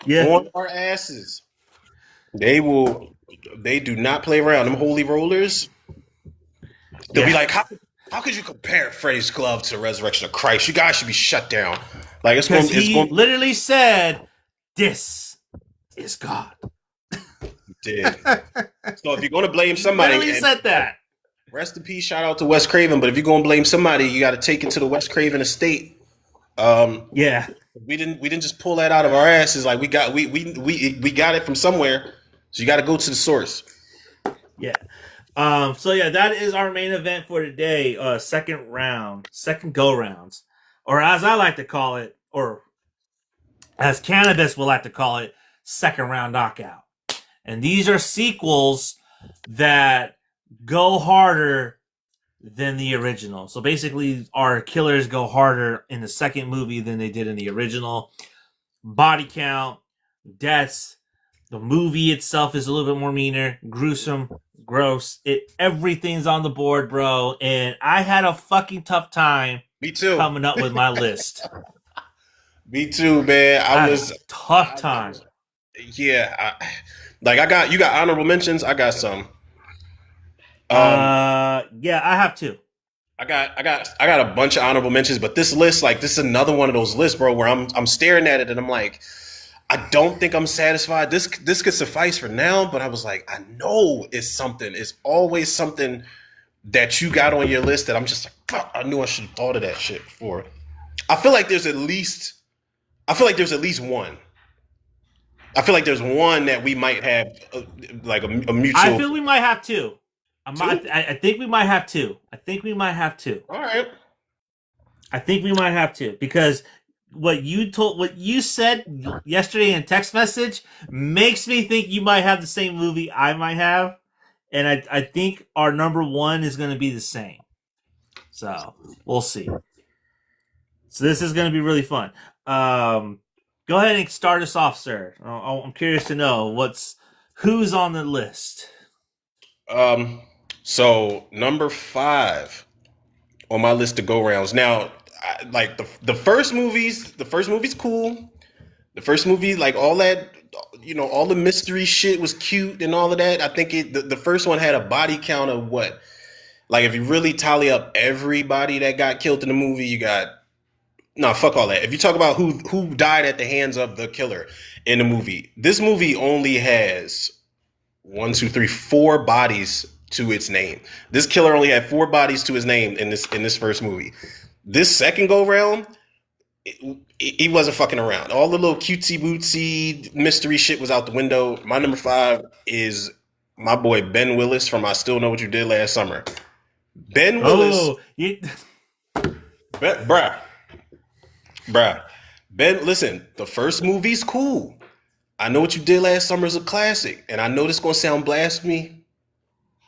Yeah. on our asses. They will. They do not play around. Them holy rollers. They'll be like, how could you compare Freddy's glove to the resurrection of Christ? You guys should be shut down. Like it's going. Because It's he going. literally said, "This is God." Did. So if you're going to blame somebody, Literally said that. rest in peace. Shout out to Wes Craven. But if you're going to blame somebody, you got to take it to the Wes Craven estate. Yeah. We didn't just pull that out of our asses. Like we got it from somewhere. So you got to go to the source. Yeah. So yeah, that is our main event for today. Second round, second go rounds, or as I like to call it, or as cannabis will like to call it, second round knockout. And these are sequels that go harder than the original. So basically, our killers go harder in the second movie than they did in the original. Body count, deaths. The movie itself is a little bit more meaner, gruesome, gross. Everything's on the board, bro. And I had a fucking tough time Me too. coming up with my list. Me too, man. I had a tough time. Yeah. You got honorable mentions. I got some. Yeah, I have two. I got a bunch of honorable mentions, but this list, like, this is another one of those lists, bro, where I'm staring at it and I'm like, I don't think I'm satisfied. This could suffice for now, but I was like, I know it's something. It's always something that you got on your list that I'm just like, fuck, I knew I should have thought of that shit before. I feel like there's at least one. I feel like there's one that we might have like a I mutual feel we might have two. two. I think we might have two. I think we might have two. All right. I think we might have to because what you said yesterday in text message makes me think you might have the same movie I might have, and I think our number one is going to be the same. So we'll see. So this is going to be really fun. Go ahead and start us off, sir. I'm curious to know who's on the list. Um. So number 5 on my list of go rounds. Now, like the first movies. The first movie's cool. The first movie, like all that, all the mystery shit was cute and all of that. I think the first one had a body count of what? Like if you really tally up everybody that got killed in the movie, you got no, fuck all that. If you talk about who died at the hands of the killer in the movie, this movie only has one, two, three, four bodies to its name. This killer only had four bodies to his name in this first movie. This second go round, he wasn't fucking around. All the little cutesy bootsy mystery shit was out the window. My number 5 is my boy Ben Willis from I Still Know What You Did Last Summer. Ben Willis, bruh, Ben. Listen, the first movie's cool. I Know What You Did Last Summer is a classic, and I know this gonna sound blasphemy,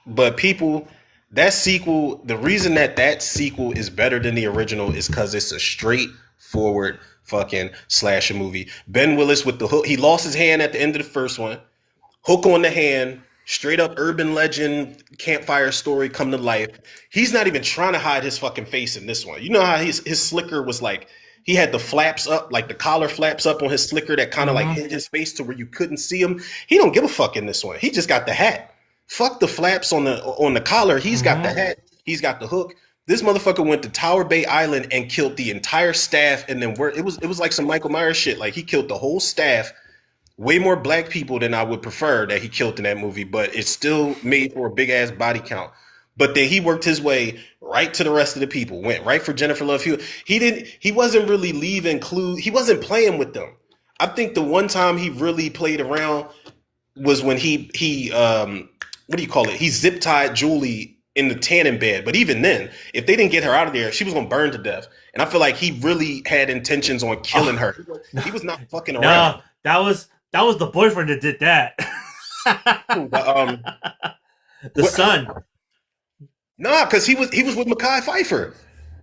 but people, that sequel, the reason that sequel is better than the original is because it's a straightforward fucking slasher movie. Ben Willis with the hook. He lost his hand at the end of the first one. Hook on the hand. Straight up urban legend campfire story come to life. He's not even trying to hide his fucking face in this one. You know how his slicker was like, he had the flaps up, like the collar flaps up on his slicker that kind of like hid his face to where you couldn't see him. He don't give a fuck in this one. He just got the hat. Fuck the flaps on the collar. He's got the hat. He's got the hook. This motherfucker went to Tower Bay Island and killed the entire staff, and then it was like some Michael Myers shit. Like he killed the whole staff. Way more black people than I would prefer that he killed in that movie, but it still made for a big ass body count. But then he worked his way right to the rest of the people. Went right for Jennifer Love Hewitt. He wasn't really leaving clues. He wasn't playing with them. I think the one time he really played around was when he what do you call it? He zip tied Julie in the tanning bed. But even then, if they didn't get her out of there, she was gonna burn to death. And I feel like he really had intentions on killing her. He was not fucking around. No, that was the boyfriend that did that. The son. Nah, because he was with Mekhi Phifer.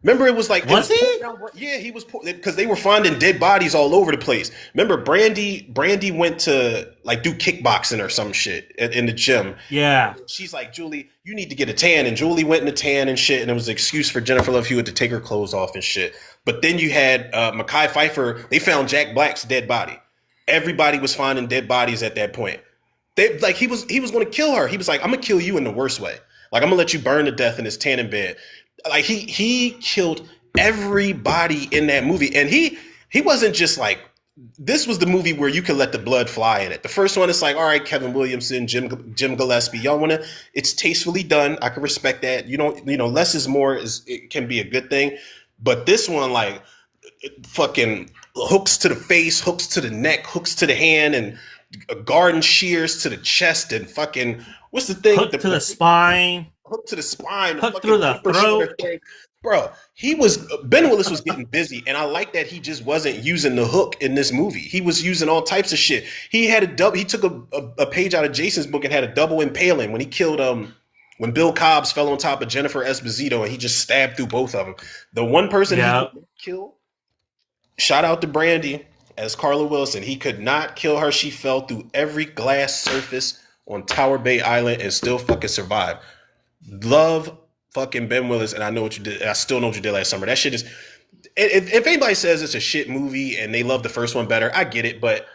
Remember, it was like was he? Yeah, he was because they were finding dead bodies all over the place. Remember, Brandy went to like do kickboxing or some shit in the gym. Yeah, she's like, Julie, you need to get a tan, and Julie went in a tan and shit, and it was an excuse for Jennifer Love Hewitt to take her clothes off and shit. But then you had Mekhi Phifer. They found Jack Black's dead body. Everybody was finding dead bodies at that point. He was going to kill her. He was like, I'm gonna kill you in the worst way. Like I'm gonna let you burn to death in this tanning bed. Like he killed everybody in that movie, and he wasn't just like, this was the movie where you could let the blood fly in it. The first one, it's like, all right, Kevin Williamson, Jim Gillespie, y'all wanna, it's tastefully done. I can respect that. Less is more, it can be a good thing. But this one, like, fucking hooks to the face, hooks to the neck, hooks to the hand, and garden shears to the chest, and fucking, what's the thing? Hook to the spine. Hook to the spine. Hook through the throat. Bro, Ben Willis was getting busy, and I like that he just wasn't using the hook in this movie. He was using all types of shit. He took a page out of Jason's book and had a double impaling when he killed when Bill Cobbs fell on top of Jennifer Esposito and he just stabbed through both of them. The one person he killed, shout out to Brandy as Carla Wilson. He could not kill her. She fell through every glass surface on Tower Bay Island and still fucking survived. Love fucking Ben Willis, and I Know What You Did. I Still Know What You Did Last Summer. That shit is. If anybody says it's a shit movie and they love the first one better, I get it, but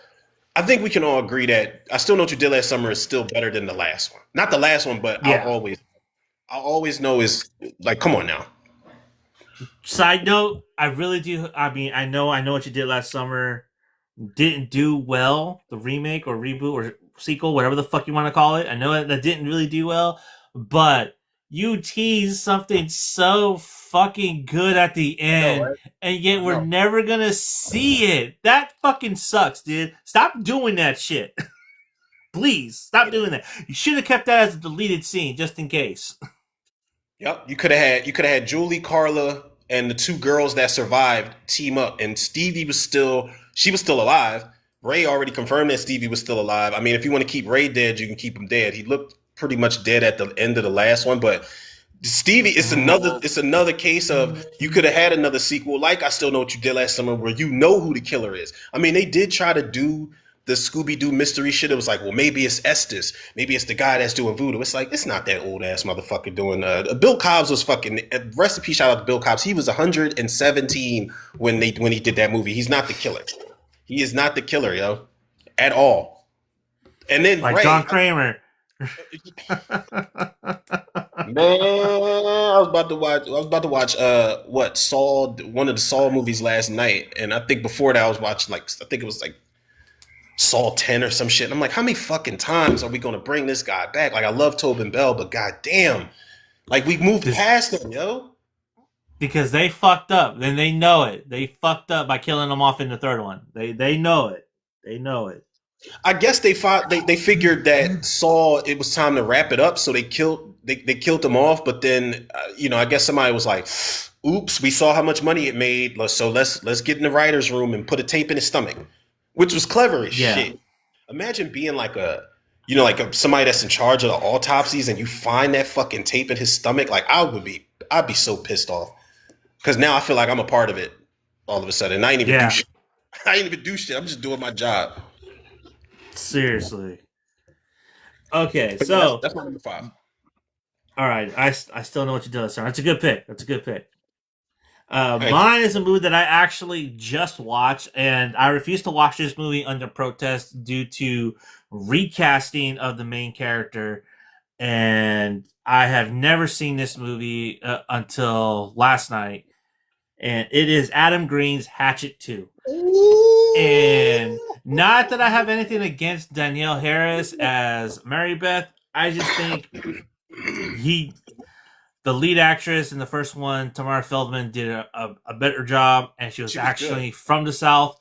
I think we can all agree that I Still Know What You Did Last Summer is still better than the last one. Not the last one, but yeah. I'll always know is like, come on now. Side note, I really do. I mean, I know What You Did Last Summer didn't do well. The remake or reboot or sequel, whatever the fuck you want to call it. I know that didn't really do well, but you teased something so fucking good at the I know, end, right? and yet I we're know. never gonna see it. That fucking sucks, dude. Stop doing that shit. Please stop doing that. You should have kept that as a deleted scene just in case. Yep, you could have had Julie, Carla, and the two girls that survived team up, and Stevie was still she was still alive. Ray already confirmed that Stevie was still alive. I mean, if you want to keep Ray dead, you can keep him dead. He looked pretty much dead at the end of the last one, but Stevie, it's another case of you could have had another sequel, like I Still Know What You Did Last Summer, where you know who the killer is. I mean, they did try to do the Scooby Doo mystery shit. It was like, well, maybe it's Estes, maybe it's the guy that's doing voodoo. It's like it's not that old ass motherfucker doing. Bill Cobbs was fucking. Rest in peace, shout out to Bill Cobbs. He was 117 when he did that movie. He's not the killer. He is not the killer, yo, at all. And then Like Ray, John Kramer. man, I was about to watch. I was about to watch. What Saw? One of the Saw movies last night, and I think before that I was watching like I think it was like Saw 10 or some shit. And I'm like, how many fucking times are we gonna bring this guy back? Like, I love Tobin Bell, but goddamn, like we moved past him, yo. Because they fucked up. Then they know it. They fucked up by killing him off in the third one. They know it. They know it. I guess they figured that Saw it was time to wrap it up, so they killed him off. But then I guess somebody was like, "Oops, we saw how much money it made, so let's get in the writers' room and put a tape in his stomach," which was clever as shit. Imagine being like somebody that's in charge of the autopsies and you find that fucking tape in his stomach. Like I'd be so pissed off because now I feel like I'm a part of it all of a sudden. I ain't even do shit. I ain't even do shit. I'm just doing my job. Seriously. Okay, But so that's my number 5. all right, I still know what you did, sir. That's a good pick. That's a good pick. Thank you. Mine is a movie that I actually just watched, and I refuse to watch this movie under protest due to recasting of the main character. And I have never seen this movie until last night, and it is Adam Green's Hatchet 2. And not that I have anything against Danielle Harris as Mary Beth. I just think the lead actress in the first one, Tamara Feldman, did a better job, and she was actually good. From the South.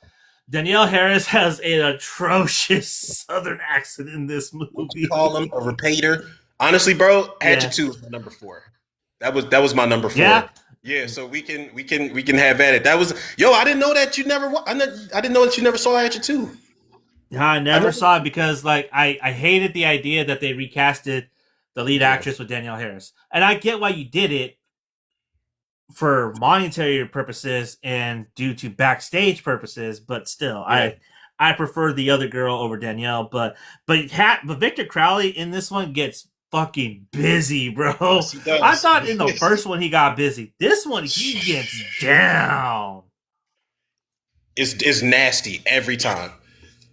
Danielle Harris has an atrocious Southern accent in this movie. Would you call him a repeater? Honestly, bro, Hatchet 2 is my number 4. That was my number 4. Yeah, so we can have at it. That was I didn't know that you never. I didn't know that you never saw Hatchet 2. I never saw it because I hated the idea that they recasted the lead actress with Danielle Harris, and I get why you did it for monetary purposes and due to backstage purposes, but still, I prefer the other girl over Danielle. But Victor Crowley in this one gets fucking busy, bro. Yes, I thought in the first one he got busy. This one he gets down. It's nasty every time,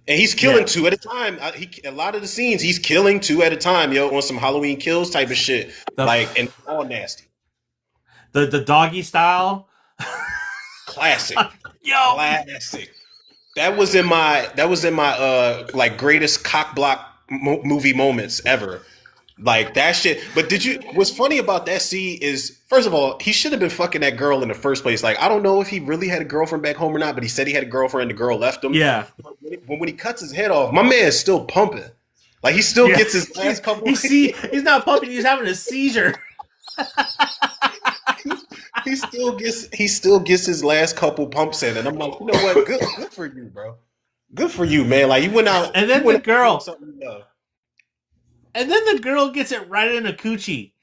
and he's killing 2 at a time. A lot of the scenes he's killing 2 at a time, on some Halloween Kills type of shit, and all nasty. The doggy style, classic, classic. That was in my like greatest cock block movie moments ever. Like that shit. But what's funny about that scene is, first of all, he should have been fucking that girl in the first place. Like, I don't know if he really had a girlfriend back home or not, but he said he had a girlfriend and the girl left him. Yeah. But when he cuts his head off, my man is still pumping. Like, he still gets his last couple. He's not pumping, he's having a seizure. he still gets his last couple pumps in, and I'm like, you know what? Good for you, bro. Good for you, man. Like, you went out, and then the girl, and then the girl gets it right in a coochie.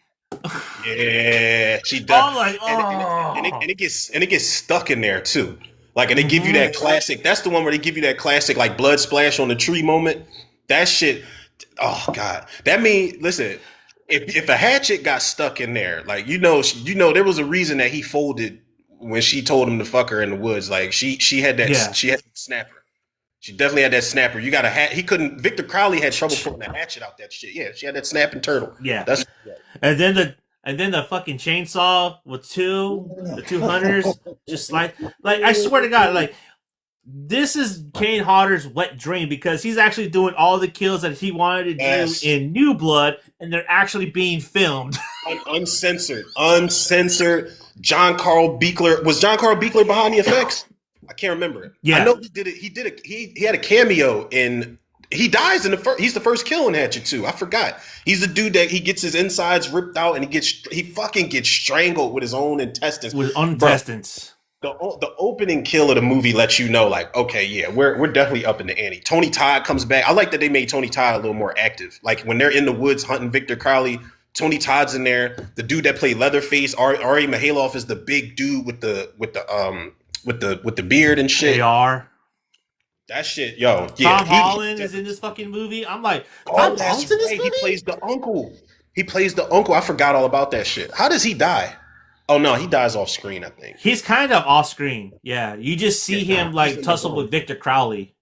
Yeah, she does. I'm like, and it gets stuck in there too. Like, and they give you that classic. That's the one where they give you that classic, like, blood splash on the tree moment. That shit. Oh God, that mean, listen. If a hatchet got stuck in there, like there was a reason that he folded when she told him to fuck her in the woods. Like she had that she had that snapper. She definitely had that snapper. You got a hat. He couldn't. Victor Crowley had trouble pulling the hatchet out that shit. Yeah, she had that snapping turtle. Yeah, and then the fucking chainsaw with the two hunters, just like I swear to God, like this is Kane Hodder's wet dream because he's actually doing all the kills that he wanted to do Yes. in New Blood, and they're actually being filmed. Uncensored. John Carl Beekler, was John Carl Beekler behind the effects? I can't remember. I Yeah, know he did it. He had a cameo in. He dies in the first. He's the first kill in Hatchet 2. I forgot. He's the dude that he gets his insides ripped out and he fucking gets strangled with his own intestines. with Bro, intestines. the opening kill of the movie lets you know, like, okay, yeah, we're definitely up in the ante. Tony Todd comes back. I like that they made Tony Todd a little more active. Like when they're in the woods hunting Victor Crowley, Tony Todd's in there. The dude that played Leatherface, Ari Mihailov, is the big dude with the beard and shit. AR. That shit, yo, yeah. Tom Holland is in this fucking movie. I'm like, Tom That's Holland's in this right. movie? He plays the uncle. He plays the uncle. I forgot all about that shit. How does he die? Oh no, he dies off screen, I think. He's kind of off screen. Yeah, you just see him like tussle with Victor Crowley.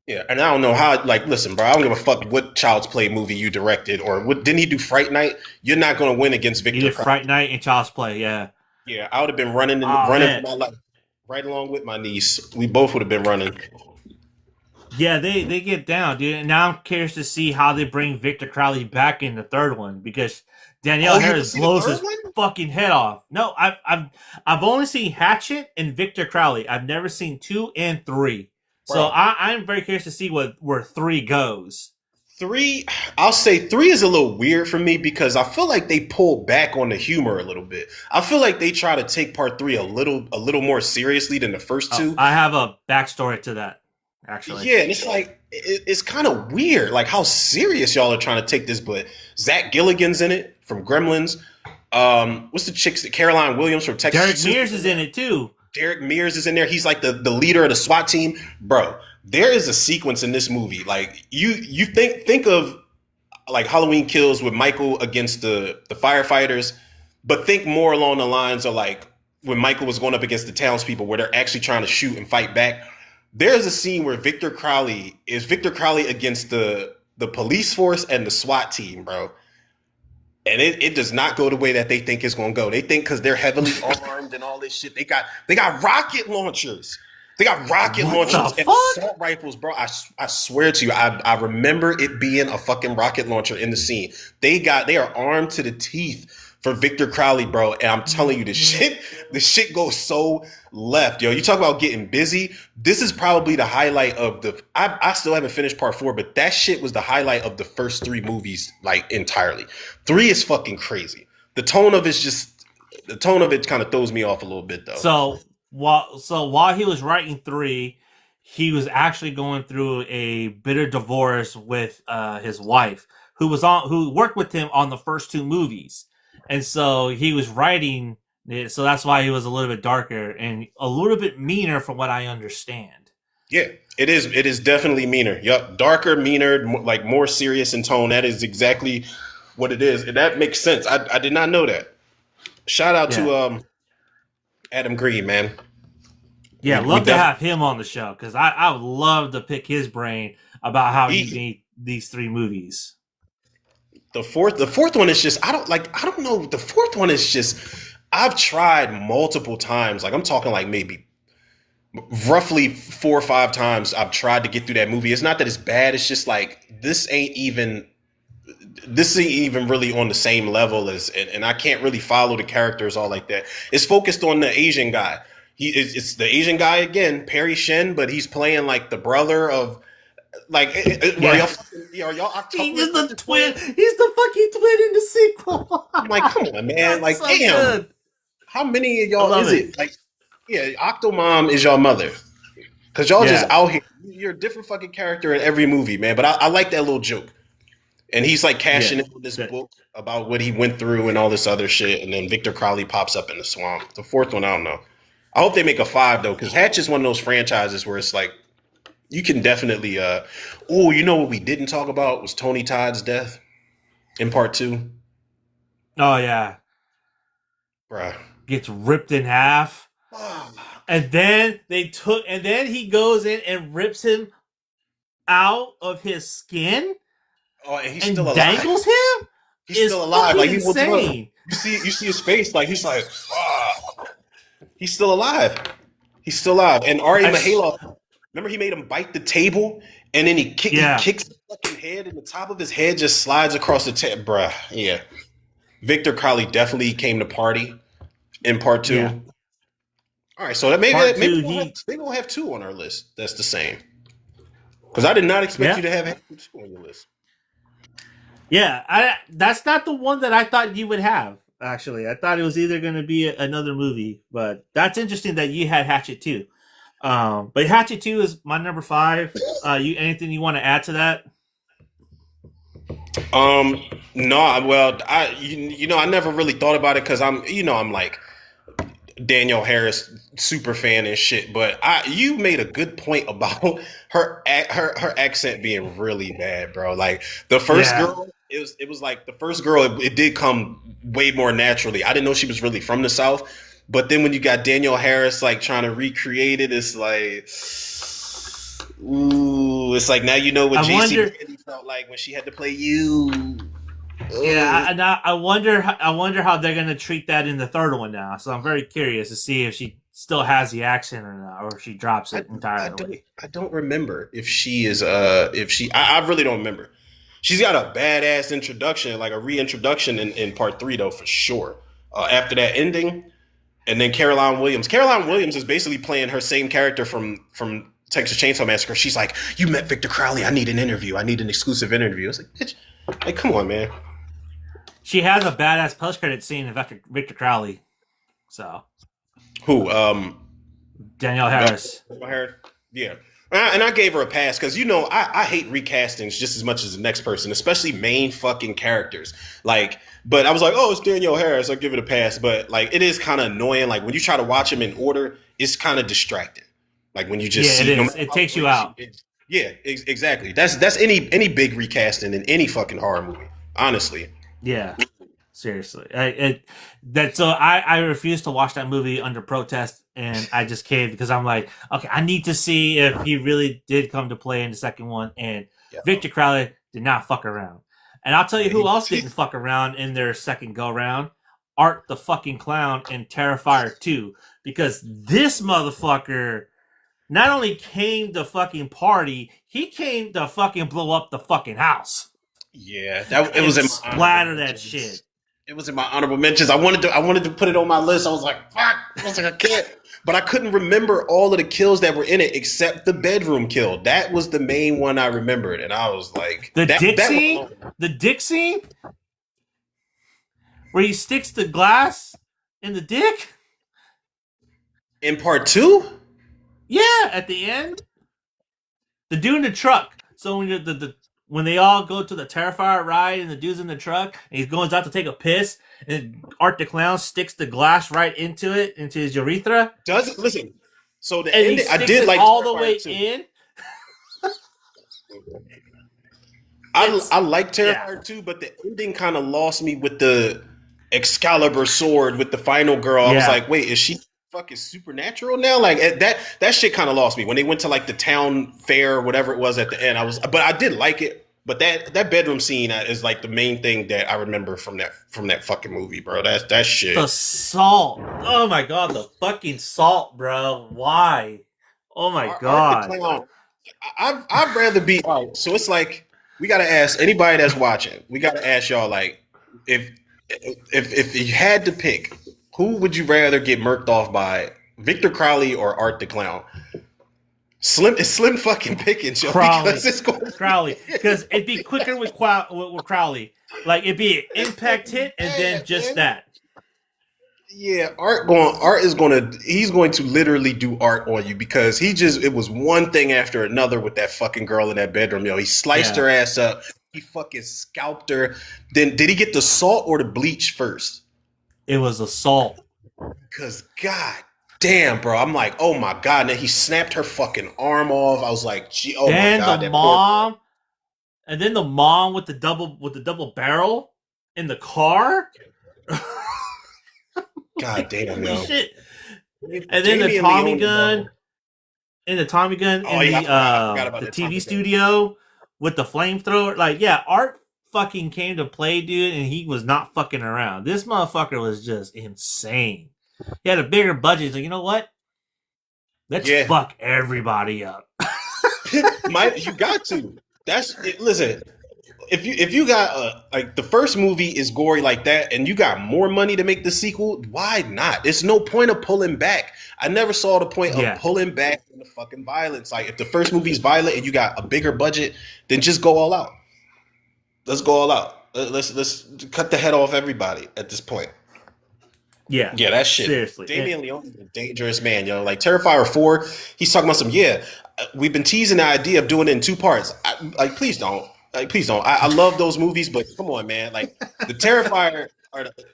Yeah, and I don't know how. Like, listen, bro, I don't give a fuck what Child's Play movie you directed or what. Didn't he do Fright Night? You're not going to win against Victor. He did Fright Night and Child's Play. Yeah. Yeah, I would have been running for my life, right along with my niece. We both would have been running. Yeah, they get down, dude. And now I'm curious to see how they bring Victor Crowley back in the third one because Danielle Harris blows his fucking head off. No, I've only seen Hatchet and Victor Crowley. I've never seen 2 and 3. Bro. So I'm very curious to see where 3 goes. 3, I'll say 3 is a little weird for me because I feel like they pull back on the humor a little bit. I feel like they try to take part 3 a little more seriously than the first 2. I have a backstory to that, actually. Yeah, and it's like it's kind of weird, like how serious y'all are trying to take this. But Zach Gilligan's in it from Gremlins. What's the chick's Caroline Williams from Texas? Derek Mears is in it too. Derek Mears is in there. He's like the leader of the SWAT team, bro. There is a sequence in this movie, like you think of like Halloween Kills with Michael against the firefighters, but think more along the lines of like when Michael was going up against the townspeople, where they're actually trying to shoot and fight back. There's a scene where Victor Crowley against the police force and the SWAT team, bro. And it does not go the way that they think it's going to go. They think because they're heavily armed and all this shit, they got rocket launchers. They got rocket launchers and assault rifles, bro. I swear to you, I remember it being a fucking rocket launcher in the scene. They are armed to the teeth for Victor Crowley, bro. And I'm telling you, the shit goes so left, yo. You talk about getting busy. This is probably the highlight of I still haven't finished part 4, but that shit was the highlight of the first 3 movies, like entirely. 3 is fucking crazy. The tone of it kind of throws me off a little bit, though. So while he was writing 3, he was actually going through a bitter divorce with his wife, who worked with him on the first 2 movies. And so he was writing it, so that's why he was a little bit darker and a little bit meaner from what I understand. Yeah, it is. It is definitely meaner. Yup, darker, meaner, like more serious in tone. That is exactly what it is. And that makes sense. I did not know that. Shout out to Adam Green, man. Yeah, love to have him on the show because I would love to pick his brain about how he made these 3 movies. The fourth one is just I don't know. The fourth one is just I've tried multiple times. Like I'm talking like maybe roughly 4 or 5 times I've tried to get through that movie. It's not that it's bad. It's just like this ain't even really on the same level as, and I can't really follow the characters all like that. It's focused on the Asian guy. It's the Asian guy again, Perry Shen, but he's playing like the brother of. Like, are y'all He's the twin. He's the fucking twin in the sequel. I'm like, come on, man. Like, so damn. Good. How many of y'all is it? Like, yeah, Octomom is y'all mother. Because y'all just out here. You're a different fucking character in every movie, man. But I like that little joke. And he's like cashing in with this book about what he went through and all this other shit. And then Victor Crowley pops up in the swamp. The 4th one, I don't know. I hope they make a 5, though. Because Hatch is one of those franchises where it's like, you can definitely, you know what we didn't talk about was Tony Todd's death in part 2. Oh, yeah. Bruh. Gets ripped in half. And then he goes in and rips him out of his skin. Oh, and he's still alive. Dangles him? He's still alive. Like he's insane. You see his face, like he's like, fuck. He's still alive. He's still alive. And Ari Mihailov. Remember, he made him bite the table, and then he Yeah, kicks the fucking head, and the top of his head just slides across the table, bruh. Yeah, Victor Crowley definitely came to party in part yeah. two. All right, so that Part maybe two, he, we'll have two on our list. That's the same. Because I did not expect you yeah, to have two on your list. yeah. That's not the one that I thought you would have. Actually, I thought it was either going to be another movie, but that's interesting that you had Hatchet 2. But Hatchet 2 is my number 5. You anything you want to add to that? Um, no, well, I never really thought about it because I'm like Danielle Harris super fan and shit. But you made a good point about her accent being really bad, bro. Like the first Yeah, girl, it was like the first girl. It did come way more naturally. I didn't know she was really from the South, but then when you got Danielle Harris like trying to recreate it, it's like. Ooh, it's like now you know what I JC wonder. Mandy felt like when she had to play you. Yeah, Ugh. I wonder. I wonder how they're gonna treat that in the third one now. So I'm very curious to see if she still has the accent or not, or if she drops I, it I don't entirely. I don't remember if she is if she I really don't remember. She's got a badass introduction, like a reintroduction in part three though for sure. After that ending, and then Caroline Williams. Caroline Williams is basically playing her same character from Texas Chainsaw Massacre. She's like, "You met Victor Crowley. I need an interview. I need an exclusive interview." It's like, bitch, like, come on, man. She has a badass post credit scene of Victor Crowley. So Who? Danielle Harris. Hair. Yeah. And I gave her a pass because I hate recastings just as much as the next person, especially main fucking characters. Like, but I was like, oh, it's Danielle Harris. I'll give it a pass. But like, it is kind of annoying. Like when you try to watch them in order, it's kind of distracting. Like when you just Yeah, it see, no is. matter It how takes you great she out. is. Yeah, exactly. That's any big recasting in any fucking horror movie. Honestly, Yeah. Seriously, I refused to watch that movie under protest, and I just caved because I'm like, okay, I need to see if he really did come to play in the second one. And yeah, Victor Crowley did not fuck around. And I'll tell you yeah. who else didn't fuck around in their second go round: Art the fucking Clown in Terrifier 2, because this motherfucker not only came to fucking party, he came to fucking blow up the fucking house Yeah, that it and was in my honorable splatter that shit. mentions. It was in my honorable mentions. I wanted to put it on my list. I was like, fuck. I was like, I can't. But I couldn't remember all of the kills that were in it except the bedroom kill. That was the main one I remembered, and I was like, The that dick that scene, one the dick scene, where he sticks the glass in the dick. in part two. Yeah, at the end, the dude in the truck. So when when they all go to the Terrifier ride and the dude's in the truck and he goes out to take a piss and Art the Clown sticks the glass right into it, into his urethra, Does it listen? So the and he ending, I sticks did it like all the way Terrifier too. in. I like Yeah, Terrifier too, but the ending kind of lost me with the Excalibur sword with the final girl. I was yeah. like, wait, is she fucking supernatural now? Like that shit kind of lost me when they went to like the town fair or whatever it was at the end. But I did like it. But that bedroom scene is like the main thing that I remember from that fucking movie, bro. That The shit. salt. Oh my god, the fucking salt, bro. Why? Oh my Art the god. Clown. I'd rather be. All right, so it's like we got to ask anybody that's watching. We got to ask y'all like if if you had to pick, who would you rather get murked off by, Victor Crowley or Art the Clown? Slim fucking pickings, yo, because Crowley. it's going. Crowley. Because it'd be quicker with, with Crowley. Like, it'd be an impact hit and then Bad, just man. that. Yeah, he's going to literally do art on you because it was one thing after another with that fucking girl in that bedroom, yo. He sliced Yeah. her ass up. He fucking scalped her. Then did he get the salt or the bleach first? It was assault. Cause god damn, bro. I'm like, oh my god. And then he snapped her fucking arm off. I was like, gee, oh my Then the god, that poor girl. mom, and then the mom with the double barrel in the car. God damn, Holy yo. shit. And then the Jamie and Tommy Leone, gun, bro. and the Tommy gun Oh in yeah, I forgot about the that TV Tommy gun. studio with the flamethrower. Like, yeah, Art fucking came to play, dude, and he was not fucking around. This motherfucker was just insane. He had a bigger budget. He's like, you know what? Let's Yeah. fuck everybody up. You got to. That's it. Listen, if you got like the first movie is gory like that, and you got more money to make the sequel, why not? There's no point of pulling back. I never saw the point of Yeah. pulling back from the fucking violence. Like if the first movie is violent and you got a bigger budget, then just go all out. Let's go all out. Let's cut the head off everybody at this point. Yeah. Yeah, that shit. Seriously. Damien Leone is a dangerous man, yo. Like Terrifier 4, he's talking about some, we've been teasing the idea of doing it in 2 parts. Please don't. Like, please don't. I love those movies, but come on, man. Like the Terrifier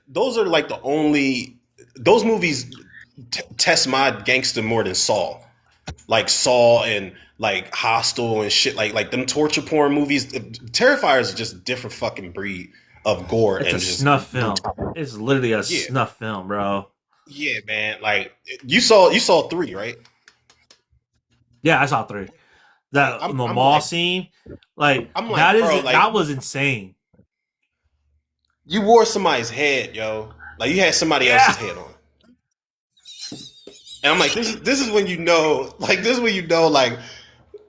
those are like the only those movies test my gangster more than Saw. Like Saw and like Hostel and shit. Like them torture porn movies. Terrifier is just a different fucking breed of gore. It's and a just snuff film. It's literally a snuff film, bro. Yeah, man. Like you saw 3, right? Yeah, I saw 3. The mall like, scene, like, I'm like, that is bro, like, that was insane. You wore somebody's head, yo. Like you had somebody else's head on. And I'm like, this is when you know, like this is when you know, like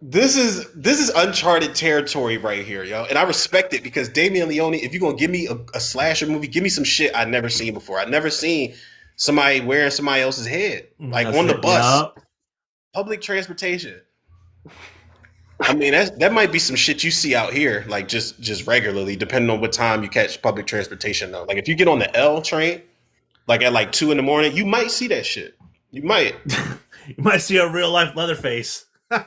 this is uncharted territory right here, yo. And I respect it because Damien Leone, if you're gonna give me a slasher movie, give me some shit I've never seen before. I've never seen somebody wearing somebody else's head, like on the bus, public transportation. I mean, that might be some shit you see out here, like just regularly, depending on what time you catch public transportation. Though, like if you get on the L train, like at like 2 a.m, you might see that shit. You might. You might see a real life Leatherface. Bro,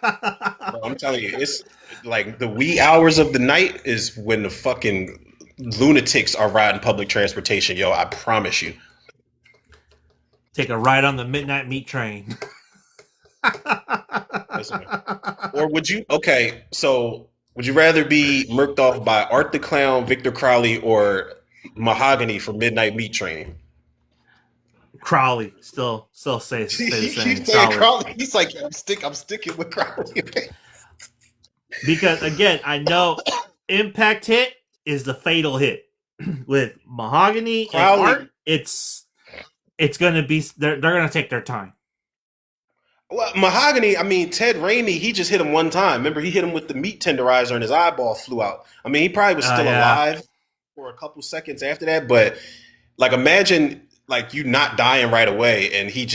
I'm telling you, it's like the wee hours of the night is when the fucking lunatics are riding public transportation, yo. I promise you. Take a ride on the midnight meat train. Listen, or would you? Okay, so would you rather be murked off by Art the Clown, Victor Crowley, or Mahogany from Midnight Meat Train? Crowley still say the same. Crowley. He's like, I'm sticking with Crowley. Because again, I know impact hit is the fatal hit. With Mahogany Crowley, and Art, it's gonna be they're gonna take their time. Well, Mahogany, I mean, Ted Raimi, he just hit him one time. Remember, he hit him with the meat tenderizer and his eyeball flew out. I mean, he probably was still alive for a couple seconds after that. But like, imagine like you not dying right away, and he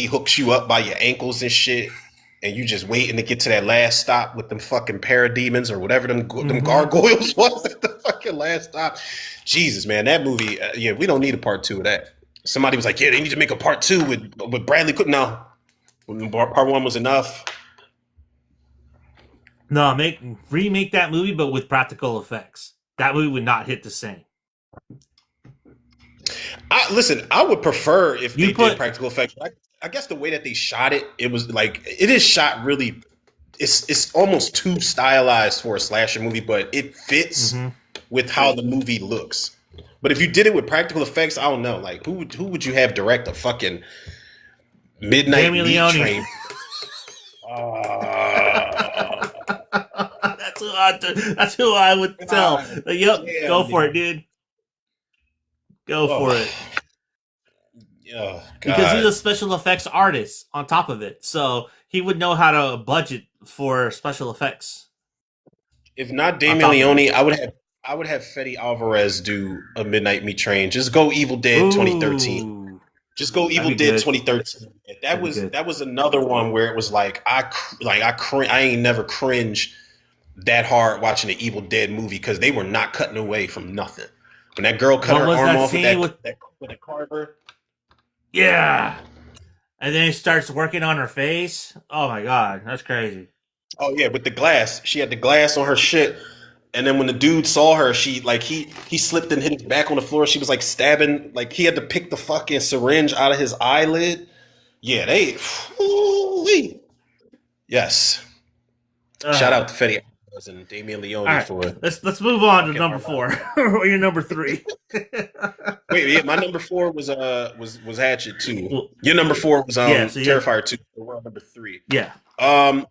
hooks you up by your ankles and shit, and you just waiting to get to that last stop with them fucking parademons or whatever them gargoyles was at the fucking last stop. Jesus, man, that movie. We don't need a part 2 of that. Somebody was like, they need to make a part 2 with Bradley Cooper. No. Part 1 was enough. No, remake that movie, but with practical effects. That movie would not hit the same. I would prefer if they did practical effects. I guess the way that they shot it, it was like it is shot really. It's almost too stylized for a slasher movie, but it fits with how the movie looks. But if you did it with practical effects, I don't know. Like who would you have direct a fucking Midnight Meat Train? That's who I would tell. Yep, go for it, dude. Go for it. Oh, because he's a special effects artist on top of it, so he would know how to budget for special effects. If not Damien Leone, I would have Fede Alvarez do a Midnight Meat Train. Just go Evil Dead 2013. Just go Evil Dead 2013. That was another one where it was like I ain't never cringed that hard watching an Evil Dead movie because they were not cutting away from nothing. When that girl cut her arm off with that carver. Yeah. And then he starts working on her face. Oh my god, that's crazy. Oh yeah, with the glass. She had the glass on her shit. And then when the dude saw her, he slipped and hit his back on the floor. She was like stabbing, like he had to pick the fucking syringe out of his eyelid. Yeah, yes. Shout out to Fede and Damien Leone for it. Let's move on to number 4. Or your number 3. Wait, my number 4 was Hatchet 2. Well, your number 4 was Terrifier 2. So we're on number 3. Yeah. Kind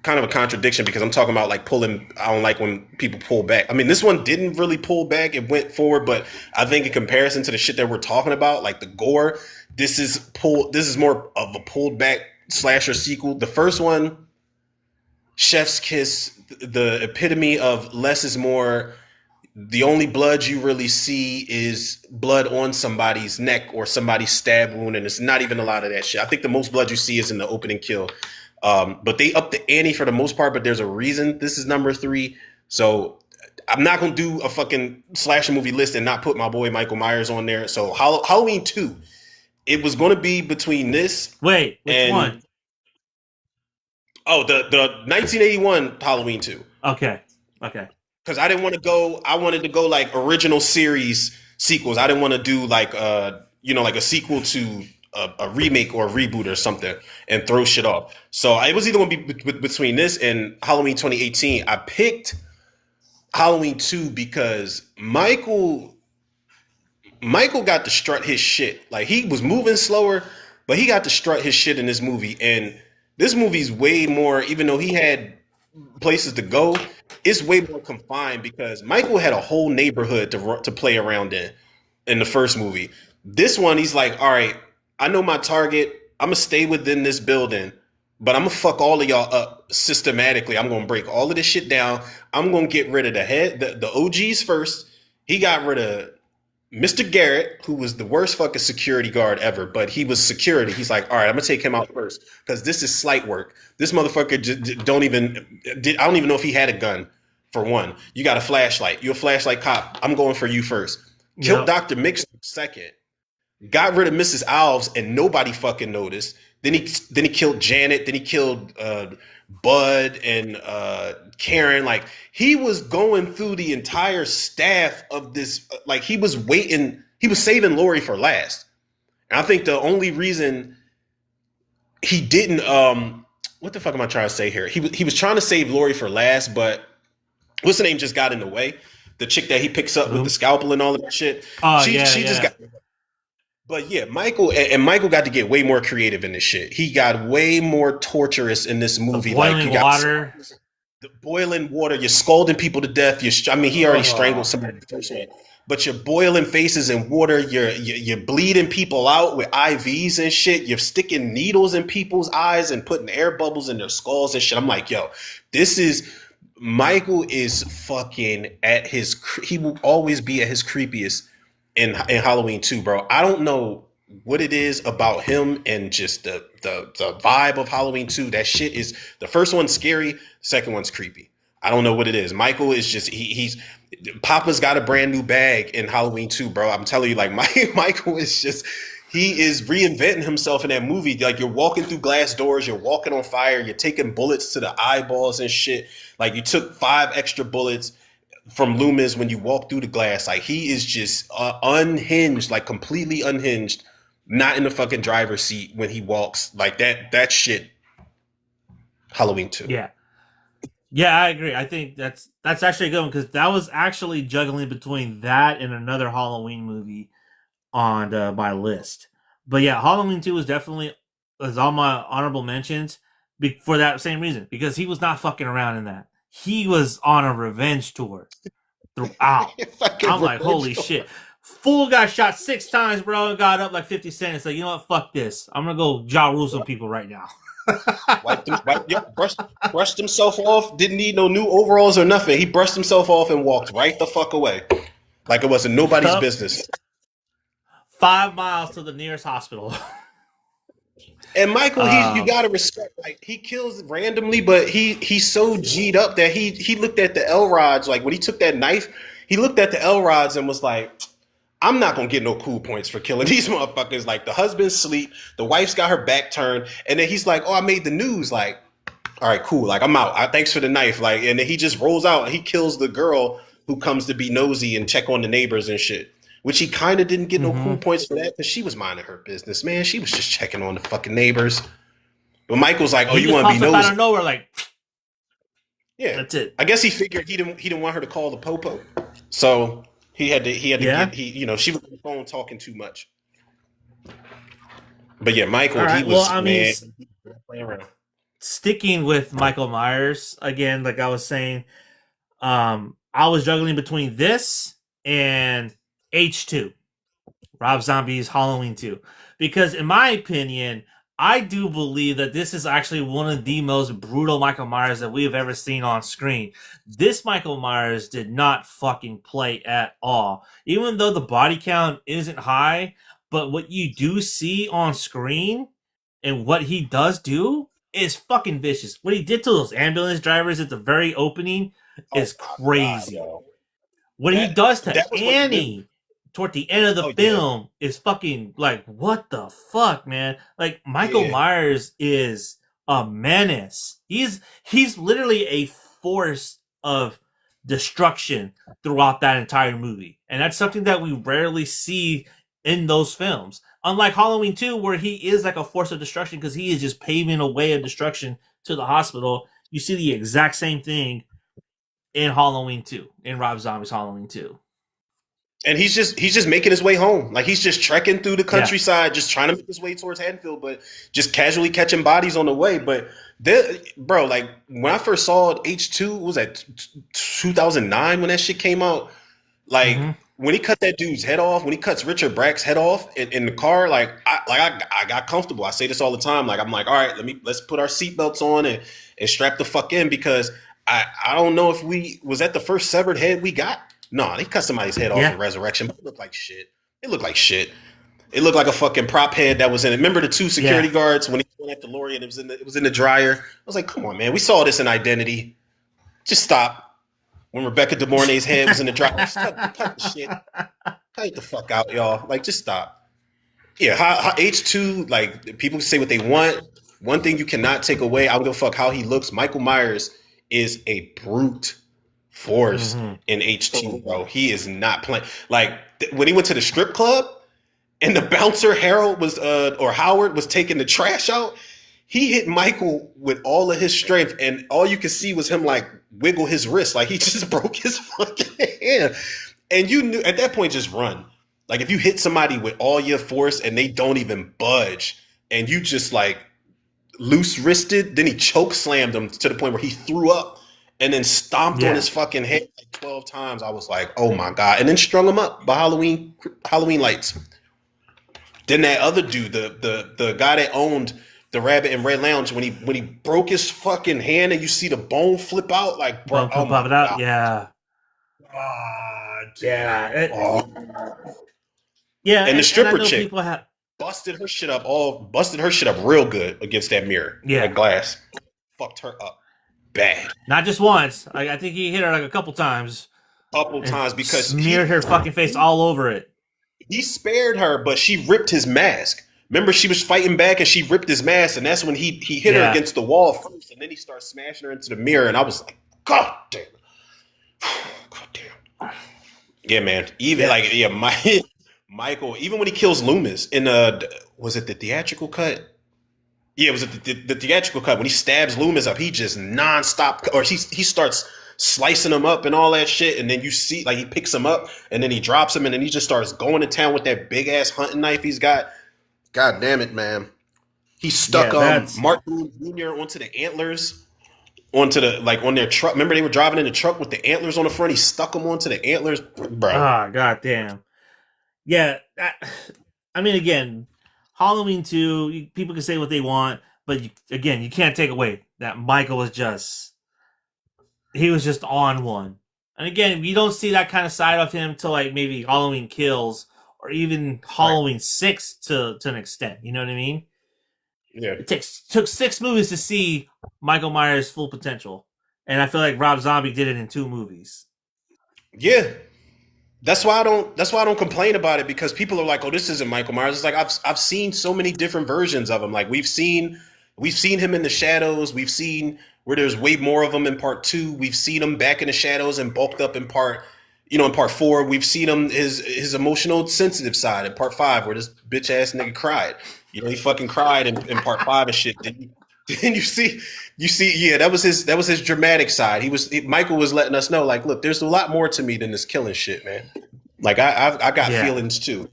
kind of a contradiction because I'm talking about like pulling. I don't like when people pull back. I mean, this one didn't really pull back; it went forward. But I think in comparison to the shit that we're talking about, like the gore, this is more of a pulled back slasher sequel. The first one, Chef's Kiss, the epitome of less is more. The only blood you really see is blood on somebody's neck or somebody's stab wound, and it's not even a lot of that shit. I think the most blood you see is in the opening kill. But they up the ante for the most part, but there's a reason this is number 3. So I'm not going to do a fucking slasher movie list and not put my boy Michael Myers on there. So Halloween 2, it was going to be between this. Wait, which one? Oh, the 1981 Halloween 2. Okay. Because I didn't want to go. I wanted to go like original series sequels. I didn't want to do like like a sequel to a remake or a reboot or something and throw shit off. So it was either going to be between this and Halloween 2018. I picked Halloween 2 because Michael got to strut his shit. Like he was moving slower, but he got to strut his shit in this movie. And this movie's way more, even though he had places to go, it's way more confined because Michael had a whole neighborhood to play around in the first movie. This one, he's like, all right, I know my target. I'm going to stay within this building, but I'm going to fuck all of y'all up systematically. I'm going to break all of this shit down. I'm going to get rid of the OGs first. He got rid of Mr. Garrett, who was the worst fucking security guard ever, but he was security. He's like, all right, I'm gonna take him out first because this is slight work. This motherfucker I don't even know if he had a gun. For one, you got a flashlight. You're a flashlight cop. I'm going for you first. Killed Dr. Mix second. Got rid of Mrs. Alves and nobody fucking noticed. Then he killed Janet. Then he killed Bud and Karen. Like he was going through the entire staff of this. Like he was waiting. He was saving Lori for last. And I think the only reason he didn't what the fuck am I trying to say here? He was trying to save Lori for last, but what's the name just got in the way? The chick that he picks up with the scalpel and all of that shit. She just got. But yeah, Michael got to get way more creative in this shit. He got way more torturous in this movie. Boiling water. The boiling water. You're scalding people to death. He already strangled somebody first, but you're boiling faces in water. You're bleeding people out with IVs and shit. You're sticking needles in people's eyes and putting air bubbles in their skulls and shit. I'm like, yo, Michael is fucking at his. He will always be at his creepiest in Halloween 2, bro. I don't know what it is about him and just the vibe of Halloween 2. That shit is, the first one's scary, the second one's creepy. I don't know what it is. Michael is just he's Papa's got a brand new bag in Halloween 2, bro. I'm telling you, like Michael is just. He is reinventing himself in that movie. Like you're walking through glass doors, you're walking on fire, you're taking bullets to the eyeballs and shit. Like you took 5 extra bullets from Loomis when you walk through the glass. Like he is just unhinged, like completely unhinged, not in the fucking driver's seat when he walks. Like that shit. Halloween 2. Yeah, I agree. I think that's actually a good one because that was actually juggling between that and another Halloween movie on my list. But yeah, Halloween 2 is on my honorable mentions for that same reason, because he was not fucking around in that. He was on a revenge tour throughout. I'm like, holy shit. Fool got shot 6 times, bro, and got up like 50 Cent. It's like, you know what? Fuck this. I'm going to go Ja Rule some people right now. Brushed himself off. Didn't need no new overalls or nothing. He brushed himself off and walked right the fuck away. Like it wasn't nobody's business. 5 miles to the nearest hospital. And Michael, you gotta respect. Like he kills randomly, but he's so G'd up that he looked at the L rods. Like when he took that knife, he looked at the L rods and was like, "I'm not gonna get no cool points for killing these motherfuckers." Like the husband's asleep, the wife's got her back turned, and then he's like, "Oh, I made the news." Like, all right, cool. Like I'm out. Thanks for the knife. Like, and then he just rolls out and he kills the girl who comes to be nosy and check on the neighbors and shit. Which he kind of didn't get no cool points for that because she was minding her business, man. She was just checking on the fucking neighbors. But Michael's like, "Oh, you want to be nosy?" Out of nowhere, like, yeah, that's it. I guess he figured he didn't want her to call the popo, so he had to get she was on the phone talking too much. But yeah, Michael, right, he was playing around. sticking with Michael Myers again, like I was saying, I was juggling between this and H2, Rob Zombie's Halloween 2. Because, in my opinion, I do believe that this is actually one of the most brutal Michael Myers that we have ever seen on screen. This Michael Myers did not fucking play at all. Even though the body count isn't high, but what you do see on screen and what he does do is fucking vicious. What he did to those ambulance drivers at the very opening Oh is my god, crazy. yo. What he That does to that was what really. Annie toward the end of the Oh yeah, film is fucking like, what the fuck, man? Like, Michael yeah. Myers is a menace. He's literally a force of destruction throughout that entire movie. And that's something that we rarely see in those films. Unlike Halloween 2, where he is like a force of destruction because he is just paving a way of destruction to the hospital. You see the exact same thing in Halloween 2, in Rob Zombie's Halloween 2. And he's just making his way home. Like he's just trekking through the Yeah. countryside, just trying to make his way towards Haddonfield, but just casually catching bodies on the way. But bro, like when I first saw H2, was that 2009 when that shit came out? Like Mm-hmm. when he cut that dude's head off, when he cuts Richard Brack's head off in the car, I got comfortable. I say this all the time. Like I'm like, all right, let's put our seatbelts on and strap the fuck in because I don't know if we was that the first severed head we got. No, they cut somebody's head off in Yeah. Resurrection, but it looked like shit. It looked like shit. It looked like a fucking prop head that was in it. Remember the two security Yeah. guards when he went after Lori and it was in the dryer? I was like, come on, man. We saw this in Identity. Just stop. When Rebecca De Mornay's head was in the dryer, just cut the shit. Cut the fuck out, y'all. Like, just stop. Yeah, how H2, like, people say what they want. One thing you cannot take away, I don't give a fuck how he looks. Michael Myers is a brute force Mm-hmm. in H2, bro. He is not playing. Like, when he went to the strip club and the bouncer Harold was, or Howard was taking the trash out, he hit Michael with all of his strength, and all you could see was him, like, wiggle his wrist. Like, he just broke his fucking hand. And you knew, at that point, just run. Like, if you hit somebody with all your force and they don't even budge, and you just, like, loose wristed, then he choke slammed him to the point where he threw up and then stomped on Yeah. his fucking head like 12 times. I was like, oh my God. And then strung him up by Halloween lights. Then that other dude, the guy that owned the Rabbit and Red Lounge, when he broke his fucking hand and you see the bone flip out, like, bro, Bump, oh pop my it out. God. Yeah. Yeah. Yeah. And the And I stripper know chick people have. busted her shit up real good against that mirror. Yeah. That glass. Fucked her up bad. Not just once. I think he hit her like a couple times Couple and times because smeared her fucking face all over it. he spared her, but she ripped his mask. Remember, she was fighting back and she ripped his mask, and that's when he hit her Yeah. against the wall first, and then he started smashing her into the mirror, and I was like, God damn. God damn. Yeah, man. Even Michael, even when he kills Loomis in was it the theatrical cut? Yeah, it was the theatrical cut. When he stabs Loomis up, he just nonstop, or he starts slicing him up and all that shit. And then you see, like, he picks him up and then he drops him and then he just starts going to town with that big ass hunting knife he's got. God damn it, man. He stuck Mark Boone Jr. onto the antlers, onto the, like, on their truck. Remember they were driving in the truck with the antlers on the front? He stuck them onto the antlers. Bro. Ah, goddamn. Yeah. I mean, again, Halloween 2, people can say what they want, but again, you can't take away that Michael was just. He was just on one. And again, you don't see that kind of side of him till like maybe Halloween Kills or even Halloween 6 to an extent. You know what I mean? Yeah. It took 6 movies to see Michael Myers' full potential. And I feel like Rob Zombie did it in 2 movies. Yeah. That's why I don't complain about it, because people are like, "Oh, this isn't Michael Myers." It's like I've seen so many different versions of him. Like we've seen him in the shadows. We've seen where there's way more of him in part 2. We've seen him back in the shadows and bulked up in part 4. We've seen him his emotional sensitive side in part 5, where this bitch ass nigga cried. He fucking cried in part 5 and shit. Then you see, yeah, that was his dramatic side. Michael was letting us know, like, look, there's a lot more to me than this killing shit, man. Like I got feelings too.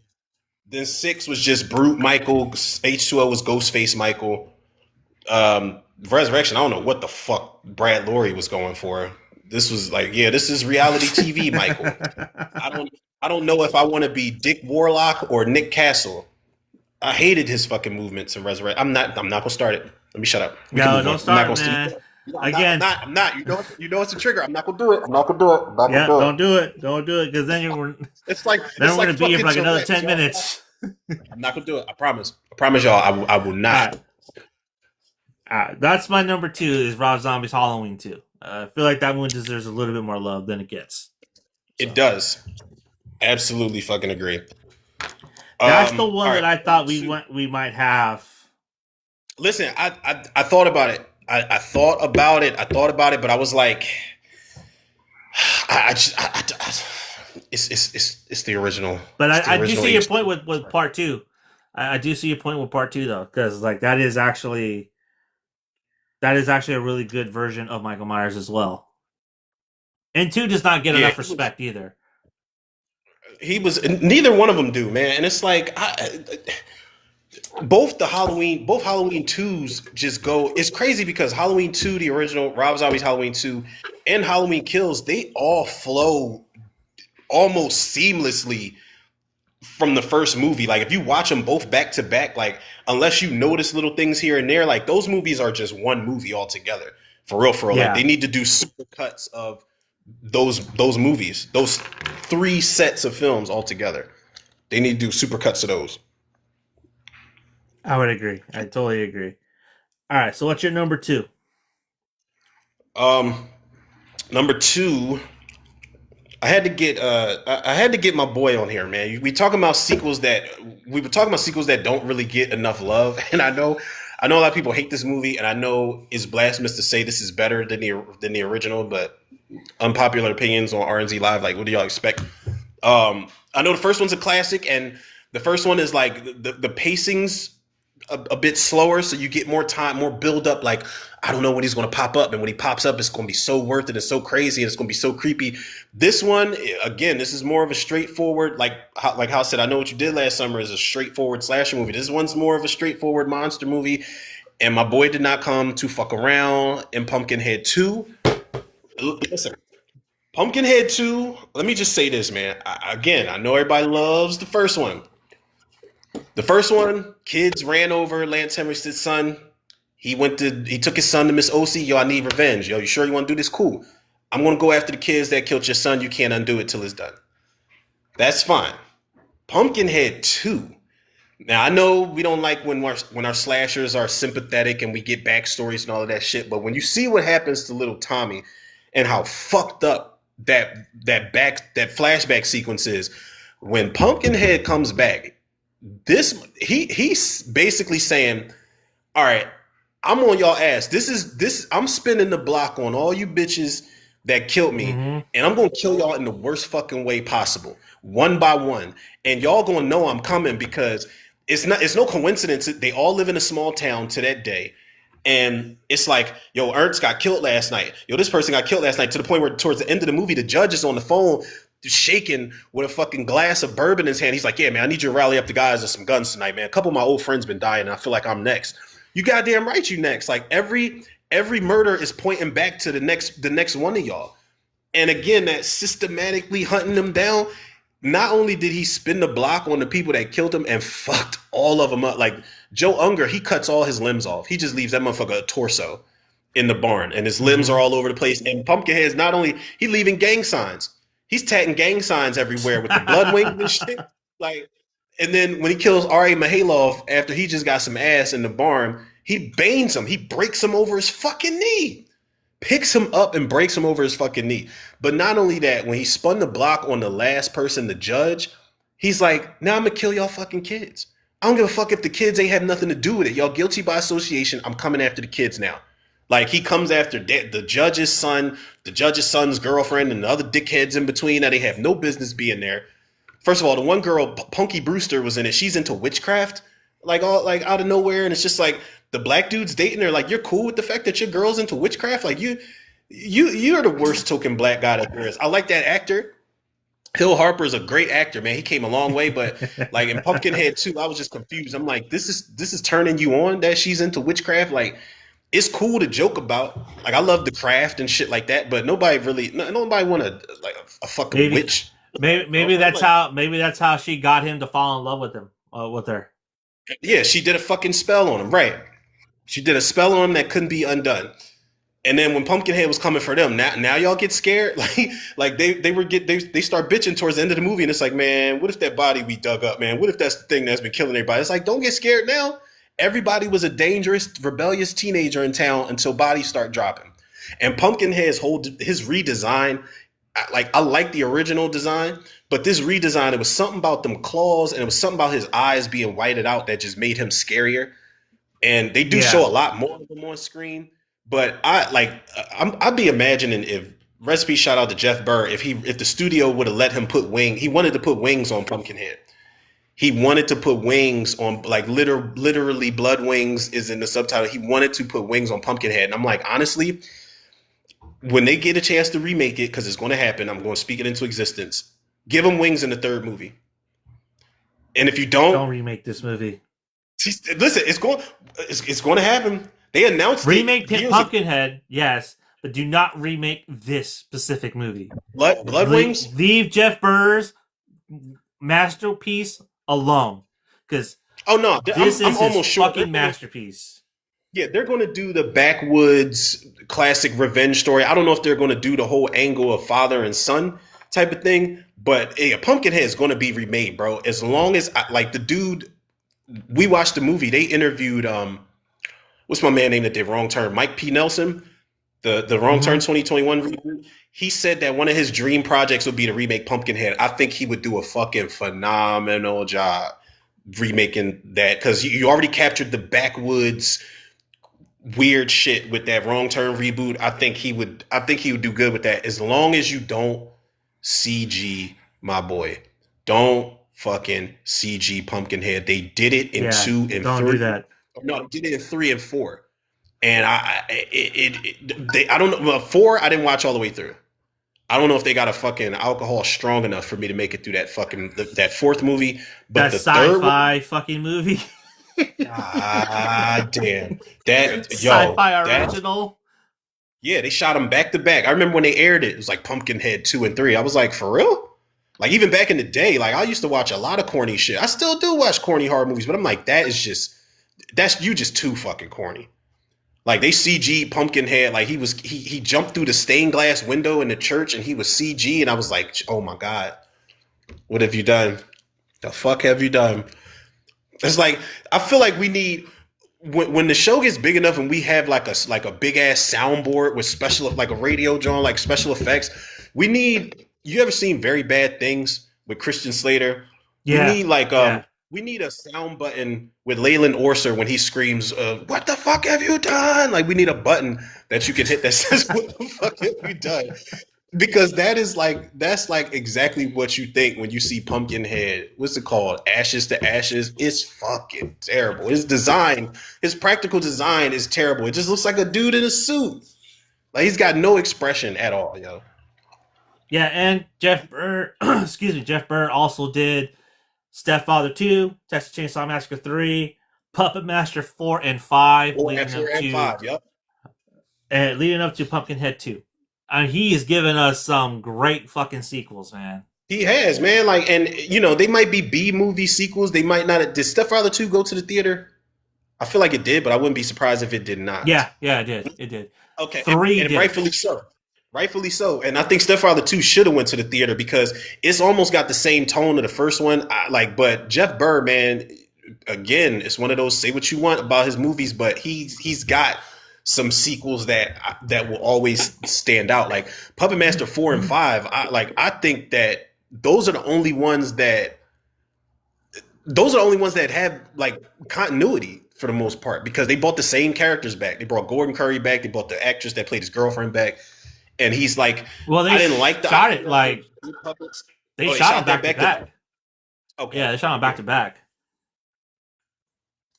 Then 6 was just brute Michael. H2O was Ghostface Michael. Resurrection, I don't know what the fuck Brad Lorry was going for. This was like, yeah, this is reality TV, Michael. I don't I don't know if I want to be Dick Warlock or Nick Castle. I hated his fucking movements in Resurrection. I'm not gonna start it. Let me shut up. We can No, move don't on. I'm not start, gonna man. st- Again, I'm not. You know it's a trigger. I'm not gonna do it. I'm not gonna do it. I'm not gonna yeah, do it. don't do it. Don't do it, because then you're then It's we're like gonna be here for fucking like another Tourette's, 10 y'all. minutes. I'm not gonna do it. I promise. I promise y'all. I will All not. right. That's my number 2 is Rob Zombie's Halloween 2. I feel like that one deserves a little bit more love than it gets. It So does. Absolutely fucking agree. that's the All one that right. I thought we might have. Listen, I thought about it. I thought about it. I thought about it, but I was like, it's the original. But It's the I do original see your H. point with part 2. I do see your point with part 2 though, because like that is actually a really good version of Michael Myers as well. And 2 does not get Yeah, enough respect either. he was. Neither one of them do, man. And it's like both Halloween twos just go. It's crazy because Halloween 2, the original Rob Zombie's Halloween 2, and Halloween Kills, they all flow almost seamlessly from the first movie. Like if you watch them both back to back, like unless you notice little things here and there, like those movies are just one movie altogether. For real, for real. Like Yeah, they need to do super cuts of those movies, those 3 sets of films altogether. They need to do super cuts of those. I would agree. I totally agree. All right, so what's your number 2? Um, Number 2, I had to get my boy on here, man. We were talking about sequels that don't really get enough love, and I know a lot of people hate this movie, and I know it's blasphemous to say this is better than the original, but unpopular opinions on RNZ Live, like what do y'all expect? I know the first one's a classic, and the first one is like the pacing's a bit slower, so you get more time, more build up. Like I don't know when he's going to pop up, and when he pops up, it's going to be so worth it and so crazy, and it's going to be so creepy. This one, again, this is more of a straightforward, like how I said, I Know What You Did Last Summer is a straightforward slasher movie. This one's more of a straightforward monster movie, and my boy did not come to fuck around in Pumpkinhead 2. Listen, Pumpkinhead 2, let me just say this, man. Again, I know everybody loves the first one. The first one, kids ran over Lance Henriksen's son. He took his son to Miss O.C. Yo, I need revenge. Yo, you sure you want to do this? Cool. I'm going to go after the kids that killed your son. You can't undo it till it's done. That's fine. Pumpkinhead 2. Now, I know we don't like when our slashers are sympathetic and we get backstories and all of that shit, but when you see what happens to little Tommy and how fucked up that flashback sequence is, when Pumpkinhead comes back, he's basically saying, all right, I'm on y'all ass. I'm spinning the block on all you bitches that killed me, and I'm gonna kill y'all in the worst fucking way possible, one by one. And y'all gonna know I'm coming because it's no coincidence that they all live in a small town to that day. And it's like, yo, Ernst got killed last night. Yo, this person got killed last night, to the point where towards the end of the movie, the judge is on the phone shaking with a fucking glass of bourbon in his hand. He's like, yeah, man, I need you to rally up the guys with some guns tonight, man. A couple of my old friends been dying, and I feel like I'm next. You goddamn right you next. Like every murder is pointing back to the next one of y'all. And again, that systematically hunting them down. Not only did he spin the block on the people that killed him and fucked all of them up, like Joe Unger, he cuts all his limbs off. He just leaves that motherfucker a torso in the barn, and his limbs are all over the place. And Pumpkinhead's not only he leaving gang signs, he's tatting gang signs everywhere with the blood wings and shit. Like, and then when he kills R.A. Mihalov after he just got some ass in the barn, he banes him. He breaks him over his fucking knee. Picks him up and breaks him over his fucking knee. But not only that, when he spun the block on the last person, the judge, he's like, now I'm gonna kill y'all fucking kids. I don't give a fuck if the kids ain't have nothing to do with it. Y'all guilty by association. I'm coming after the kids now. Like he comes after the judge's son, the judge's son's girlfriend, and the other dickheads in between that they have no business being there. First of all, the one girl, Punky Brewster, was in it. She's into witchcraft, like out of nowhere, and it's just like the black dude's dating her. Like, you're cool with the fact that your girl's into witchcraft? Like you're the worst token black guy that there is. I like that actor. Hill Harper's a great actor, man. He came a long way, but in Pumpkinhead 2, I was just confused. I'm like, this is turning you on that she's into witchcraft? Like, it's cool to joke about. Like I love the craft and shit like that, but nobody want to like a fucking Maybe, witch. maybe that's how she got him to fall in love with him, with her. Yeah, she did a fucking spell on him, right? She did a spell on him that couldn't be undone. And then when Pumpkinhead was coming for them, now y'all get scared. Like they start bitching towards the end of the movie, and it's like, man, what if that body we dug up, man? What if that's the thing that's been killing everybody? It's like, don't get scared now. Everybody was a dangerous, rebellious teenager in town until bodies start dropping. And Pumpkinhead's his redesign, I like the original design, but this redesign, it was something about them claws, and it was something about his eyes being whited out that just made him scarier. And they do show a lot more of him on screen. But I'd be imagining if recipe shout out to Jeff Burr if the studio would have let him put he wanted to put wings on Pumpkinhead. He wanted to put wings on like literally blood wings is in the subtitle. He wanted to put wings on Pumpkinhead, and I'm like, honestly, when they get a chance to remake it, because it's going to happen, I'm going to speak it into existence. Give him wings in the third movie, and if you don't remake this movie. Listen, it's going to happen. They announced remake Pumpkinhead, yes, but do not remake this specific movie. Blood Wings? Leave Jeff Burr's masterpiece alone, because this is almost his fucking masterpiece. Yeah, they're going to do the backwoods classic revenge story. I don't know if they're going to do the whole angle of father and son type of thing, but Pumpkinhead is going to be remade, bro. As long as the dude, we watched the movie. They interviewed what's my man name that did Wrong Turn? Mike P. Nelson, the Wrong Turn 2021 reboot. He said that one of his dream projects would be to remake Pumpkinhead. I think he would do a fucking phenomenal job remaking that, because you already captured the backwoods weird shit with that Wrong Turn reboot. I think he would do good with that, as long as you don't CG my boy. Don't fucking CG Pumpkinhead. They did it in 2 and 3. Don't do that. No, they did it in 3 and 4. And I don't know. Well, 4, I didn't watch all the way through. I don't know if they got a fucking alcohol strong enough for me to make it through that fucking that 4th movie. But that sci-fi fucking movie. Ah, damn. Sci-fi original. Yeah, they shot them back to back. I remember when they aired it was like Pumpkinhead 2 and 3. I was like, for real? Like, even back in the day, like, I used to watch a lot of corny shit. I still do watch corny horror movies, but I'm like, that's you just too fucking corny. Like, they CG Pumpkinhead, like he jumped through the stained glass window in the church and he was CG, and I was like, oh my God, what have you done? The fuck have you done? It's like, I feel like we need, when the show gets big enough and we have like a big ass soundboard with like a radio drawn, like special effects, we need, you ever seen Very Bad Things with Christian Slater? Yeah. We need a sound button with Leyland Orser when he screams, what the fuck have you done? Like, we need a button that you can hit that says, what the fuck have you done? Because that's like exactly what you think when you see Pumpkinhead. What's it called? Ashes to Ashes. It's fucking terrible. His practical design is terrible. It just looks like a dude in a suit. Like, he's got no expression at all, yo. Yeah, and Jeff Burr, Jeff Burr also did Stepfather 2, Texas Chainsaw Massacre 3, Puppet Master 4 and 5, leading up to Pumpkinhead 2. And he has given us some great fucking sequels, man. He has, man. Like, and you know, they might be B-movie sequels. They might not. Did Stepfather 2 go to the theater? I feel like it did, but I wouldn't be surprised if it did not. Yeah, it did. It did. Okay, 3 and rightfully so. Rightfully so. And I think Stepfather 2 should have went to the theater because it's almost got the same tone of the first one. But Jeff Burr, man, again, it's one of those, say what you want about his movies, but he's got some sequels that will always stand out. Like Puppet Master 4 and 5. I think that those are the only ones that have like continuity for the most part, because they brought the same characters back. They brought Gordon Curry back. They brought the actress that played his girlfriend back. And he's like, well, I didn't like the shot it like puppets. They shot it back to back. Okay. Yeah, they shot them back to back.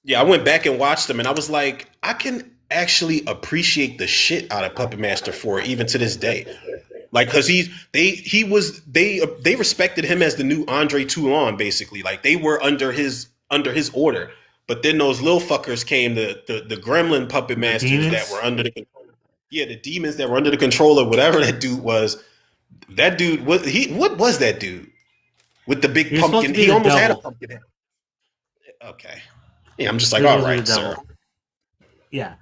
Yeah, I went back and watched them, and I was like, I can actually appreciate the shit out of Puppet Master 4 even to this day. Like, because they respected him as the new Andre Toulon, basically. Like, they were under his order. But then those little fuckers came, the gremlin puppet The masters that were demons. under the control. Yeah, the demons that were under the control of whatever that dude was. That dude what was that dude? With the big He was supposed pumpkin. to be He the almost had a devil. pumpkin head. Okay. Yeah, I'm just He like, was all supposed to be the right, sir. devil. Yeah,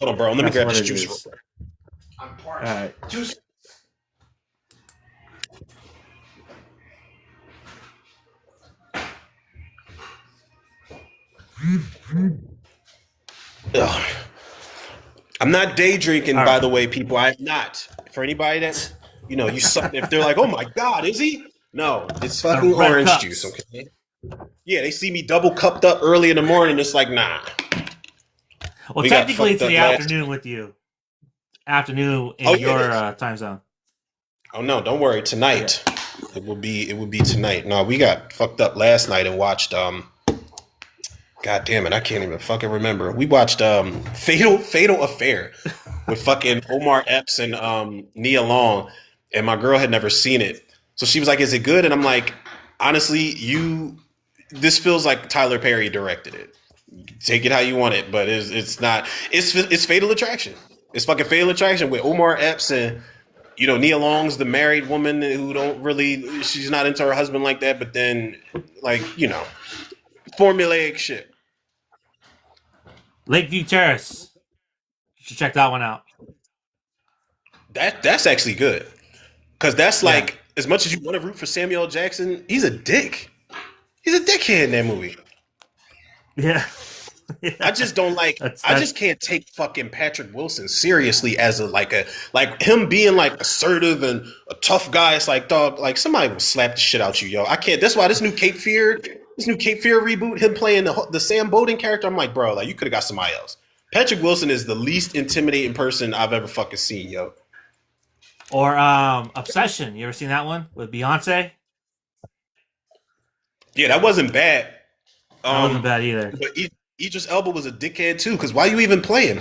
Hold on, bro. Let me that's grab what this it juice real is. quick. I'm All parched. right. Juice. Ugh. I'm not day drinking, All by right. the way, people. I'm not. For anybody that, you suck. If they're like, oh my God, is he? No, it's The fucking red orange juice, cups. okay? Yeah, they see me double cupped up early in the morning. It's like, nah. Well, We got technically, fucked it's up the last. afternoon with you. Afternoon Oh, in yeah, it your is. time zone. Oh, no, don't worry. Yeah. Tonight, it will be tonight. No, we got fucked up last night and watched, God damn it, I can't even fucking remember. We watched Fatal Affair with fucking Omar Epps and Nia Long, and my girl had never seen it. So she was like, "Is it good?" And I'm like, "Honestly, this feels like Tyler Perry directed it. Take it how you want it, but it's not. It's Fatal Attraction. It's fucking Fatal Attraction with Omar Epps and Nia Long's the married woman who don't really, she's not into her husband like that, but then like formulaic shit. Lakeview Terrace. You should check that one out. That's actually good. Because that's Yeah. like, as much as you want to root for Samuel L. Jackson, he's a dick. He's a dickhead in that movie. Yeah. I just don't like. I That's just can't take fucking Patrick Wilson seriously as like him being like assertive and a tough guy. It's like, dog, like somebody will slap the shit out you, yo. I can't. That's why this new Cape Fear reboot, him playing the Sam Bowden character. I'm like, bro, like you could have got somebody else. Patrick Wilson is the least intimidating person I've ever fucking seen, yo. or Obsession. You ever seen that one with Beyonce? Yeah, that wasn't bad. That wasn't Um, bad either. but Idris Elba was a dickhead too. Because why you even playing?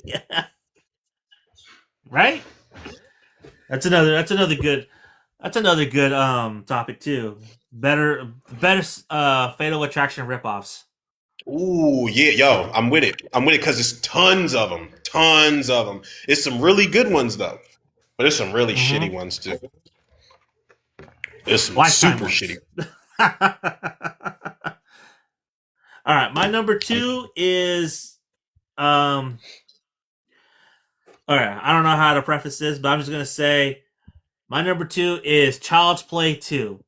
Yeah. Right? That's another good topic too. Better Fatal Attraction ripoffs. Ooh, yeah, yo, I'm with it. I'm with it because it's tons of them. Tons of them. It's some really good ones, though. But there's some really shitty ones, too. There's some Lifetime super ones. shitty. All right, my number 2 is all right, I don't know how to preface this, but I'm just gonna say my number 2 is Child's Play 2.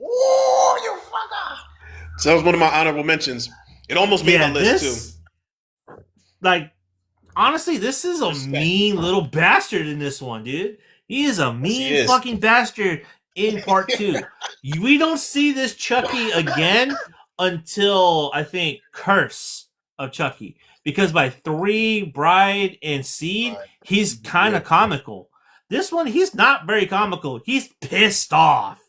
Ooh, you fucker. So that was one of my honorable mentions. It almost made my Yeah, list, this like honestly, this is a Respect. mean little bastard in this one, dude. He is a Yes, he mean is. fucking bastard in part 2. We don't see this Chucky again until I think Curse of Chucky. Because by 3, Bride, and Seed, he's kind of comical. This one, he's not very comical. He's pissed off.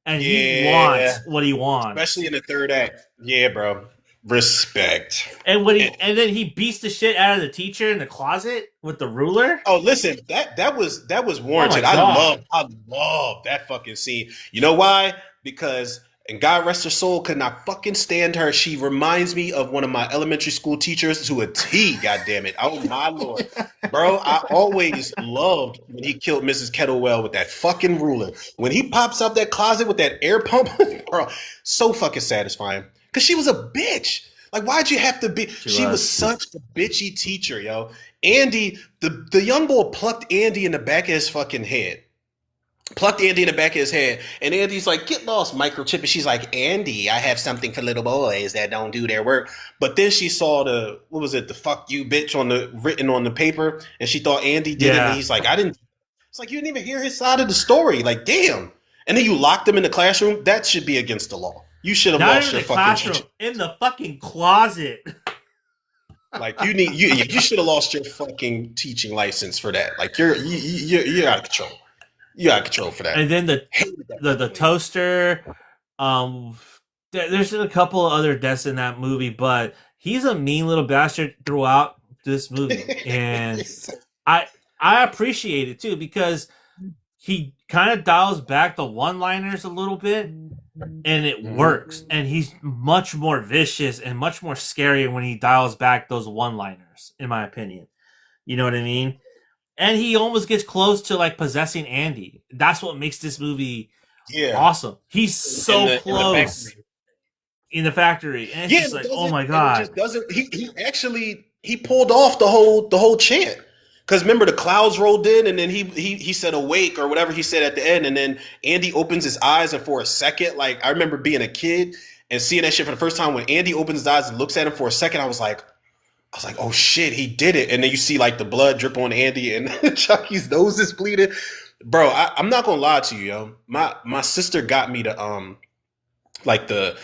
And he Yeah. wants what he wants. Especially in the third act. Yeah, bro. Respect. And then he beats the shit out of the teacher in the closet with the ruler. Oh, listen, that was warranted. Oh my God. I love that fucking scene. You know why? Because, and God rest her soul, could not fucking stand her. She reminds me of one of my elementary school teachers to a T. God damn it! Oh my lord, bro! I always loved when he killed Mrs. Kettlewell with that fucking ruler. When he pops out that closet with that air pump, bro, so fucking satisfying. Because she was a bitch. Like, why'd you have to be? She was such a bitchy teacher, yo. Andy, the young boy plucked Andy in the back of his fucking head. And Andy's like, get lost, microchip. And she's like, Andy, I have something for little boys that don't do their work. But then she saw the fuck you bitch written on the paper, and she thought Andy did it. And he's like, I didn't. It's like, you didn't even hear his side of the story. Like, damn. And then you locked him in the classroom. That should be against the law. You should have Not lost in your the fucking classroom, teacher. in the fucking closet. Like you should have lost your fucking teaching license for that. Like you're out of control. You're out of control for that. And then the toaster. There's a couple of other deaths in that movie, but he's a mean little bastard throughout this movie, and I appreciate it too because he kind of dials back the one-liners a little bit, and it works. And he's much more vicious and much more scary when he dials back those one-liners, in my opinion. You know what I mean? And he almost gets close to like possessing Andy. That's what makes this movie Yeah, awesome. He's so in the close factory. in the factory, and it's Yeah, just and it like, oh doesn't, my and it god. just doesn't. He actually he pulled off the whole chant. Because remember, the clouds rolled in, and then he said awake or whatever he said at the end, and then Andy opens his eyes, and for a second, like I remember being a kid and seeing that shit for the first time. When Andy opens his eyes and looks at him for a second, I was like, oh shit, he did it. And then you see like the blood drip on Andy, and Chucky's nose is bleeding. Bro, I'm not gonna lie to you, yo. My sister got me like the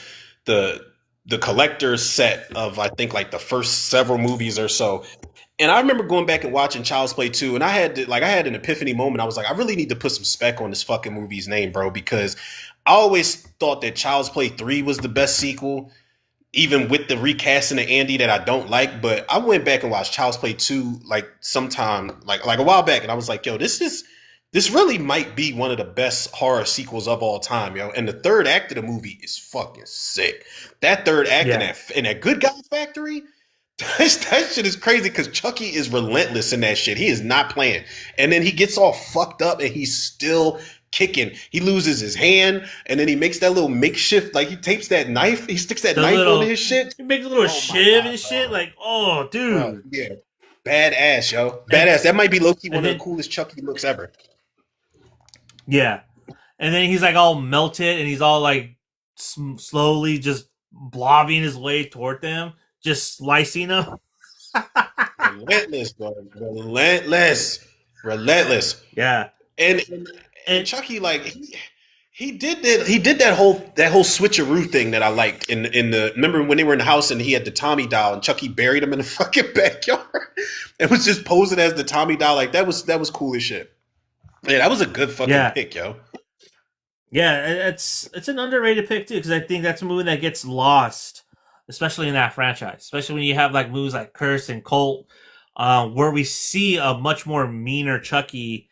the collector's set of I think like the first several movies or so. And I remember going back and watching Child's Play 2, and I had an epiphany moment. I was like, I really need to put some spec on this fucking movie's name, bro, because I always thought that Child's Play 3 was the best sequel, even with the recasting of Andy that I don't like. But I went back and watched Child's Play 2 like sometime like a while back, and I was like, yo, this really might be one of the best horror sequels of all time, yo. And the third act of the movie is fucking sick. That third act Yeah. in that Good Guy Factory, that shit is crazy because Chucky is relentless in that shit. He is not playing. And then he gets all fucked up and he's still kicking. He loses his hand and then he makes that little makeshift, like he tapes that knife, he sticks that The knife onto little his shit. he makes a little Oh my shiv god, and shit, bro. like, oh Bro, dude. yeah. Badass, yo. And Badass. That might be low key and one of the then coolest Chucky looks ever. yeah. And then he's like all melted and he's all like slowly just blobbing his way toward them, just slicing them. Relentless, bro. Relentless. Relentless. Yeah. And And Chucky, like he did that whole switcheroo thing that I liked in the remember when they were in the house and he had the Tommy doll and Chucky buried him in the fucking backyard. It was just posing as the Tommy doll. Like that was cool as shit. Yeah, that was a good fucking yeah. pick, yo. Yeah, it's an underrated pick too because I think that's a movie that gets lost, especially in that franchise. Especially when you have like movies like Curse and Cult, where we see a much more meaner Chucky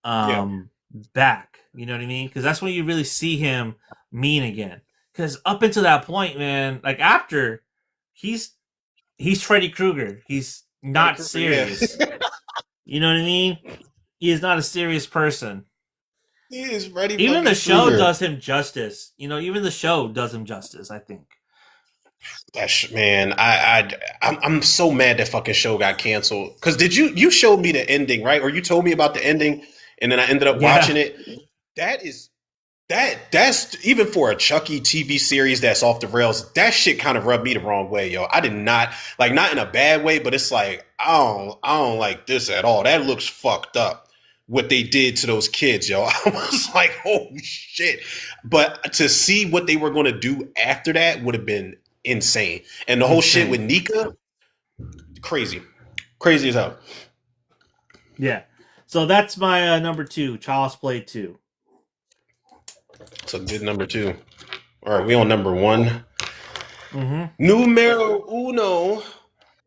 Yeah. back. You know what I mean? Because that's when you really see him mean again. Because up until that point, man, like after he's he's Freddy Krueger. He's Freddy not Krueger, yeah. serious. You know what I mean? He is not a serious person. He is Freddy Even fucking the show Krueger. does him justice. You know, even the show does him justice, I think. Man, I'm so mad that fucking show got canceled. Cause did you showed me the ending, right? Or you told me about the ending and then I ended up Yeah. watching it. That is that's even for a Chucky TV series that's off the rails. That shit kind of rubbed me the wrong way, yo. I did not like, not in a bad way, but it's like I don't like this at all. That looks fucked up. What they did to those kids, yo. I was like, oh shit. But to see what they were going to do after that would have been insane. And the whole shit with Insane. Nika, crazy, crazy as hell. Yeah. So that's my number 2, Child's Play 2. So good number 2. All right, we on number 1. Mm-hmm. Numero uno.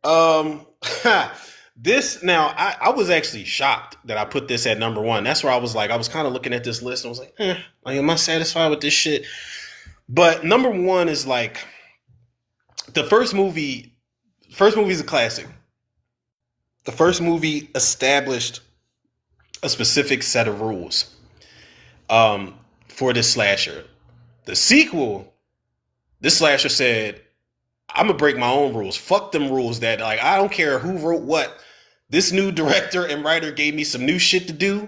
Um, this now I was actually shocked that I put this at number 1. That's where I was like, I was kind of looking at this list and I was like, like, am I satisfied with this shit? But number 1 is like the first movie. First movie is a classic. The first movie established a specific set of rules for this slasher. The sequel, this slasher said, I'm gonna break my own rules. Fuck them rules that like I don't care who wrote what. This new director and writer gave me some new shit to do.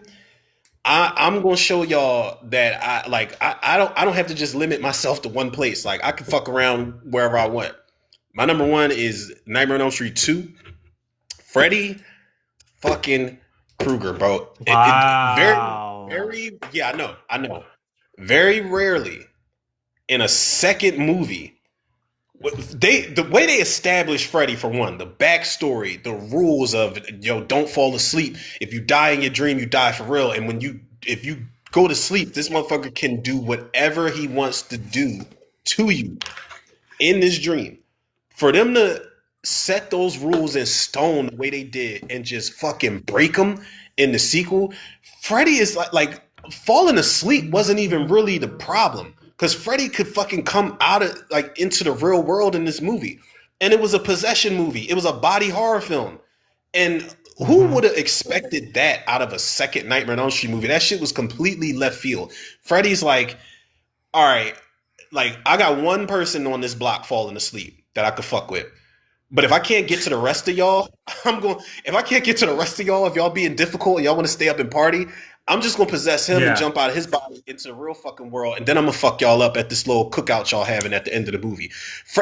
I'm gonna show y'all that I don't have to just limit myself to one place. Like I can fuck around wherever I want. My number 1 is Nightmare on Elm Street 2. Freddy fucking Krueger, bro. Wow. Very, yeah, I know. Very rarely in a second movie, the way they establish Freddy, for one, the backstory, the rules of don't fall asleep. If you die in your dream, you die for real. And if you go to sleep, this motherfucker can do whatever he wants to do to you in this dream. For them to set those rules in stone the way they did and just fucking break them in the sequel, Freddy is like falling asleep wasn't even really the problem because Freddy could fucking come out of like into the real world in this movie, and it was a possession movie. It was a body horror film, and who Mm-hmm. would have expected that out of a second Nightmare on Elm Street movie? That shit was completely left field. Freddy's like, all right, like I got one person on this block falling asleep that I could fuck with. But if I can't get to the rest of y'all, I'm going. If I can't get to the rest of y'all, if y'all being difficult and y'all want to stay up and party, I'm just gonna possess him and Yeah. jump out of his body into the real fucking world, and then I'm gonna fuck y'all up at this little cookout y'all having at the end of the movie.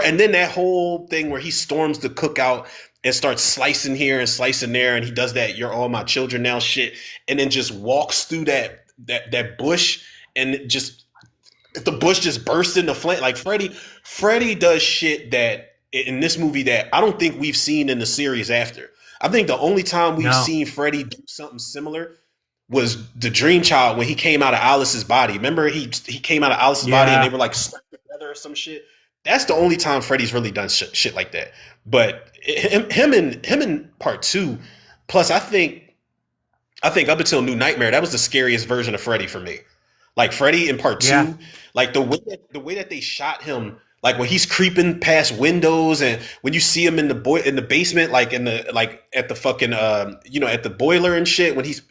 And then that whole thing where he storms the cookout and starts slicing here and slicing there, and he does that "you're all my children now" shit, and then just walks through that bush and just the bush just bursts into flame. Like Freddy does shit that in this movie that I don't think we've seen in the series after. I think the only time we've No. seen Freddy do something similar was the Dream Child when he came out of Alice's body. Remember he came out of Alice's body and they Yeah. were like stuck together or some shit. That's the only time Freddy's really done shit like that. But him in part two. Plus, I think up until New Nightmare, that was the scariest version of Freddy for me. Like Freddy in part Yeah. two, like the way that they shot him, like when he's creeping past windows, and when you see him in the basement, like in the like at the fucking at the boiler and shit, when he's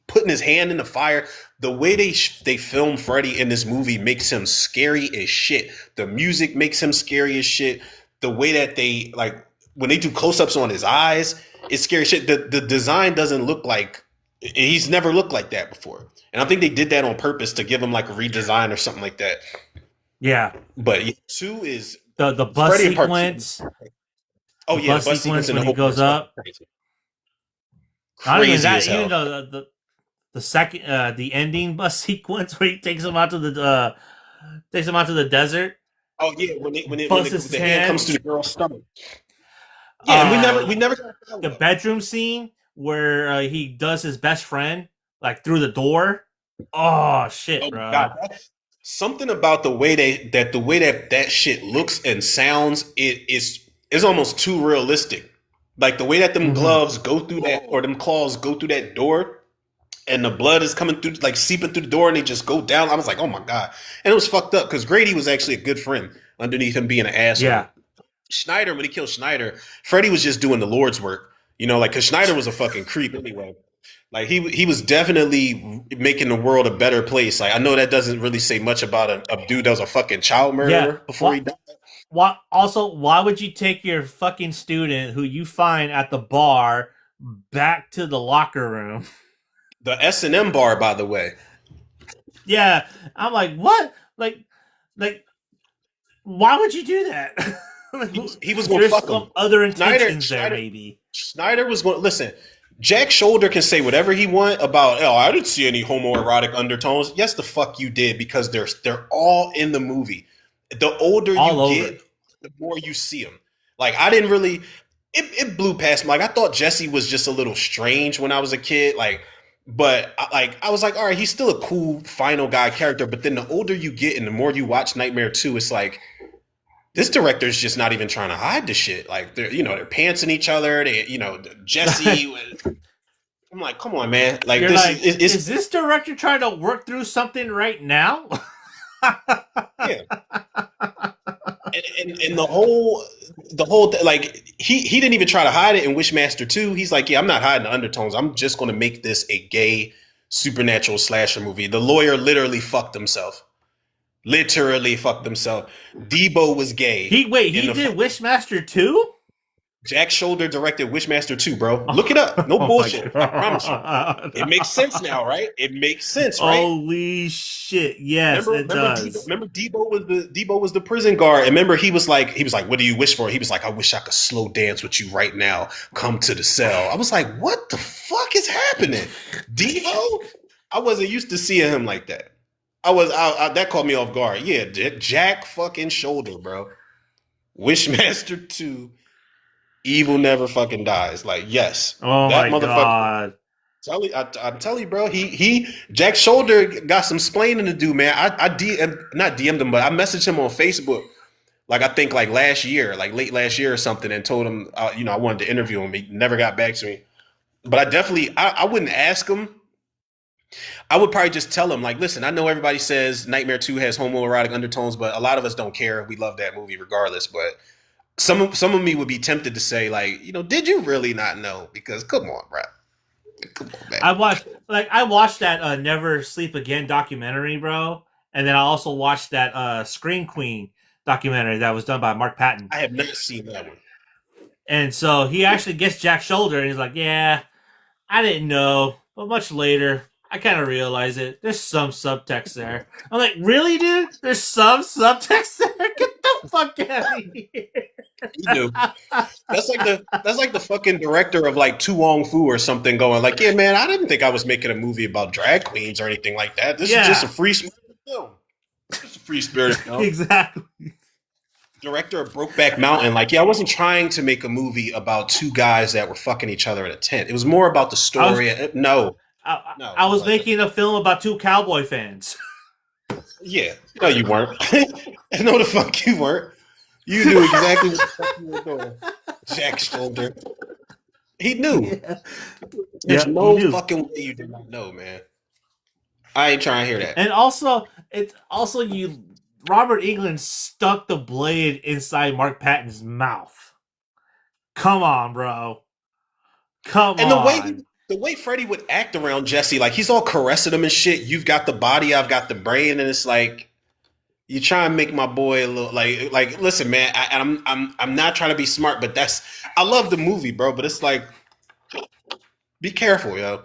putting his hand in the fire, the way they film Freddy in this movie makes him scary as shit. The music makes him scary as shit. The way that they like when they do close ups on his eyes, it's scary as shit. The design doesn't look like he's never looked like that before. And I think they did that on purpose to give him like a redesign or something like that. Yeah. But yeah, two is The bus Freddy in part sequence. two. Oh The yeah, bus the bus sequence sequence and when the he whole goes up. crazy. Not even Crazy that. as hell. Even the second the ending bus sequence where he takes him out to the desert, Oh yeah, when busts his the hand hand. comes through the girl's stomach. Yeah, and we never got a The follow-up. bedroom scene where he does his best friend like through the door. Oh shit, Oh my bro. god, that's something about the way that shit looks and sounds. It is almost too realistic. Like the way that them gloves go through that, or them claws go through that door, and the blood is coming through, like seeping through the door, and they just go down. I was like, oh my god, and it was fucked up because Grady was actually a good friend underneath him being an asshole. Yeah. Schneider, when he killed Schneider, Freddy was just doing the Lord's work, like because Schneider was a fucking creep anyway. Like he was definitely making the world a better place. Like I know that doesn't really say much about a dude that was a fucking child murderer before he died. Why would you take your fucking student who you find at the bar back to the locker room? The S&M bar, by the way. Yeah, I'm like, what? Like, why would you do that? He was going to There's fuck some him. other intentions there, Schneider, maybe. Schneider was going to listen. Jack Shoulder can say whatever he want about. Oh, I didn't see any homoerotic undertones. Yes, the fuck you did, because they're all in the movie. The older All you over. get, the more you see them. Like I didn't really. It blew past me. Like I thought Jesse was just a little strange when I was a kid. But I was like, all right, he's still a cool final guy character. But then the older you get and the more you watch Nightmare 2, it's like this director's just not even trying to hide the shit. Like they're pantsing each other. Jesse. I'm like, come on, man. Like You're this like, is this director trying to work through something right now? yeah. And the whole like he didn't even try to hide it in Wishmaster 2. He's like, yeah, I'm not hiding the undertones. I'm just going to make this a gay supernatural slasher movie. The lawyer literally fucked himself. Debo was gay. He did Wishmaster 2? Jack Shoulder directed Wishmaster 2, bro. Look it up. No bullshit. I promise you. It makes sense now, right? It makes sense, right? Holy shit! Yes, it does. Remember Debo was the prison guard. And remember he was like, what do you wish for? He was like, I wish I could slow dance with you right now. Come to the cell. I was like, what the fuck is happening, Debo? I wasn't used to seeing him like that. That caught me off guard. Yeah, Jack fucking Shoulder, bro. Wishmaster 2. Evil never fucking dies. Like, yes. Oh my god. I'm telling you, bro. He Jack Shoulder got some splaining to do, man. I not DM'd him, but I messaged him on Facebook. Like I think like last year, like late last year or something, and told him I wanted to interview him. He never got back to me. But I wouldn't ask him I would probably just tell him, like, listen, I know everybody says Nightmare 2 has homoerotic undertones, but a lot of us don't care. We love that movie regardless. But some of me would be tempted to say, like, did you really not know? Because come on, bro. Come on, man. I watched that Never Sleep Again documentary, bro, and then I also watched that Scream Queen documentary that was done by Mark Patton. I have never seen that one. And so he actually gets Jack's shoulder, and he's like, "Yeah, I didn't know, but much later, I kind of realized it. There's some subtext there." I'm like, "Really, dude? There's some subtext there? Get the fuck out of here!" You do. That's like the fucking director of like Tu Wong Fu or something going like, yeah, man, I didn't think I was making a movie about drag queens or anything like that. This is just a Yeah, free spirited film. Just a free spirited film. exactly. Director of Brokeback Mountain, like, yeah, I wasn't trying to make a movie about two guys that were fucking each other in a tent. It was more about the I was story. No, I, no, I it was wasn't. making a film about two cowboy fans. Yeah, no, you weren't. No, the fuck you weren't. You knew exactly what the fuck you were doing. Jack Shoulder. He knew. Yeah, There's yeah, he no knew. fucking way you did not know, man. I ain't trying to hear that. And also, it's also you. Robert England stuck the blade inside Mark Patton's mouth. Come on, bro. Come And on. the way Freddie would act around Jesse, like he's all caressing him and shit. You've got the body, I've got the brain, and it's like you try and make my boy a little like. Listen, man, I'm not trying to be smart, but I love the movie, bro. But it's like, be careful, yo.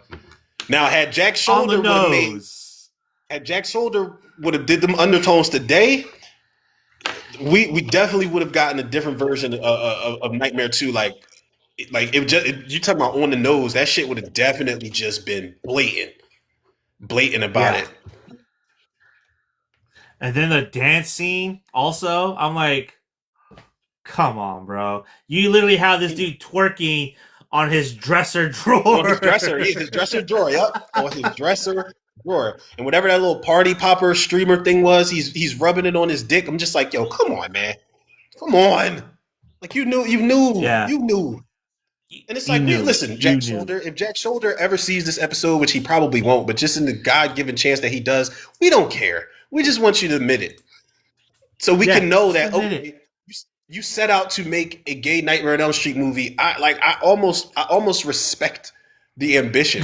Now, On the nose. Had Jack Shoulder would have did them undertones today, we definitely would have gotten a different version of Nightmare 2. Like you talking about on the nose, that shit would have definitely just been blatant about Yeah. it. And then the dance scene, also, I'm like, come on, bro. You literally have this dude twerking on his dresser On his drawer. dresser, yeah, his dresser drawer, yep, on his dresser drawer, and whatever that little party popper streamer thing was, he's rubbing it on his dick. I'm just like, yo, come on, man, come on, like Yeah. you knew. And it's You like, knew. listen, You Jack knew. Shoulder, if Jack Shoulder ever sees this episode, which he probably won't, but just in the God given chance that he does, we don't care. We just want you to admit it. So we Yeah. can know Just that, admit it. okay, you set out to make a gay Nightmare on Elm Street movie. I almost respect the ambition.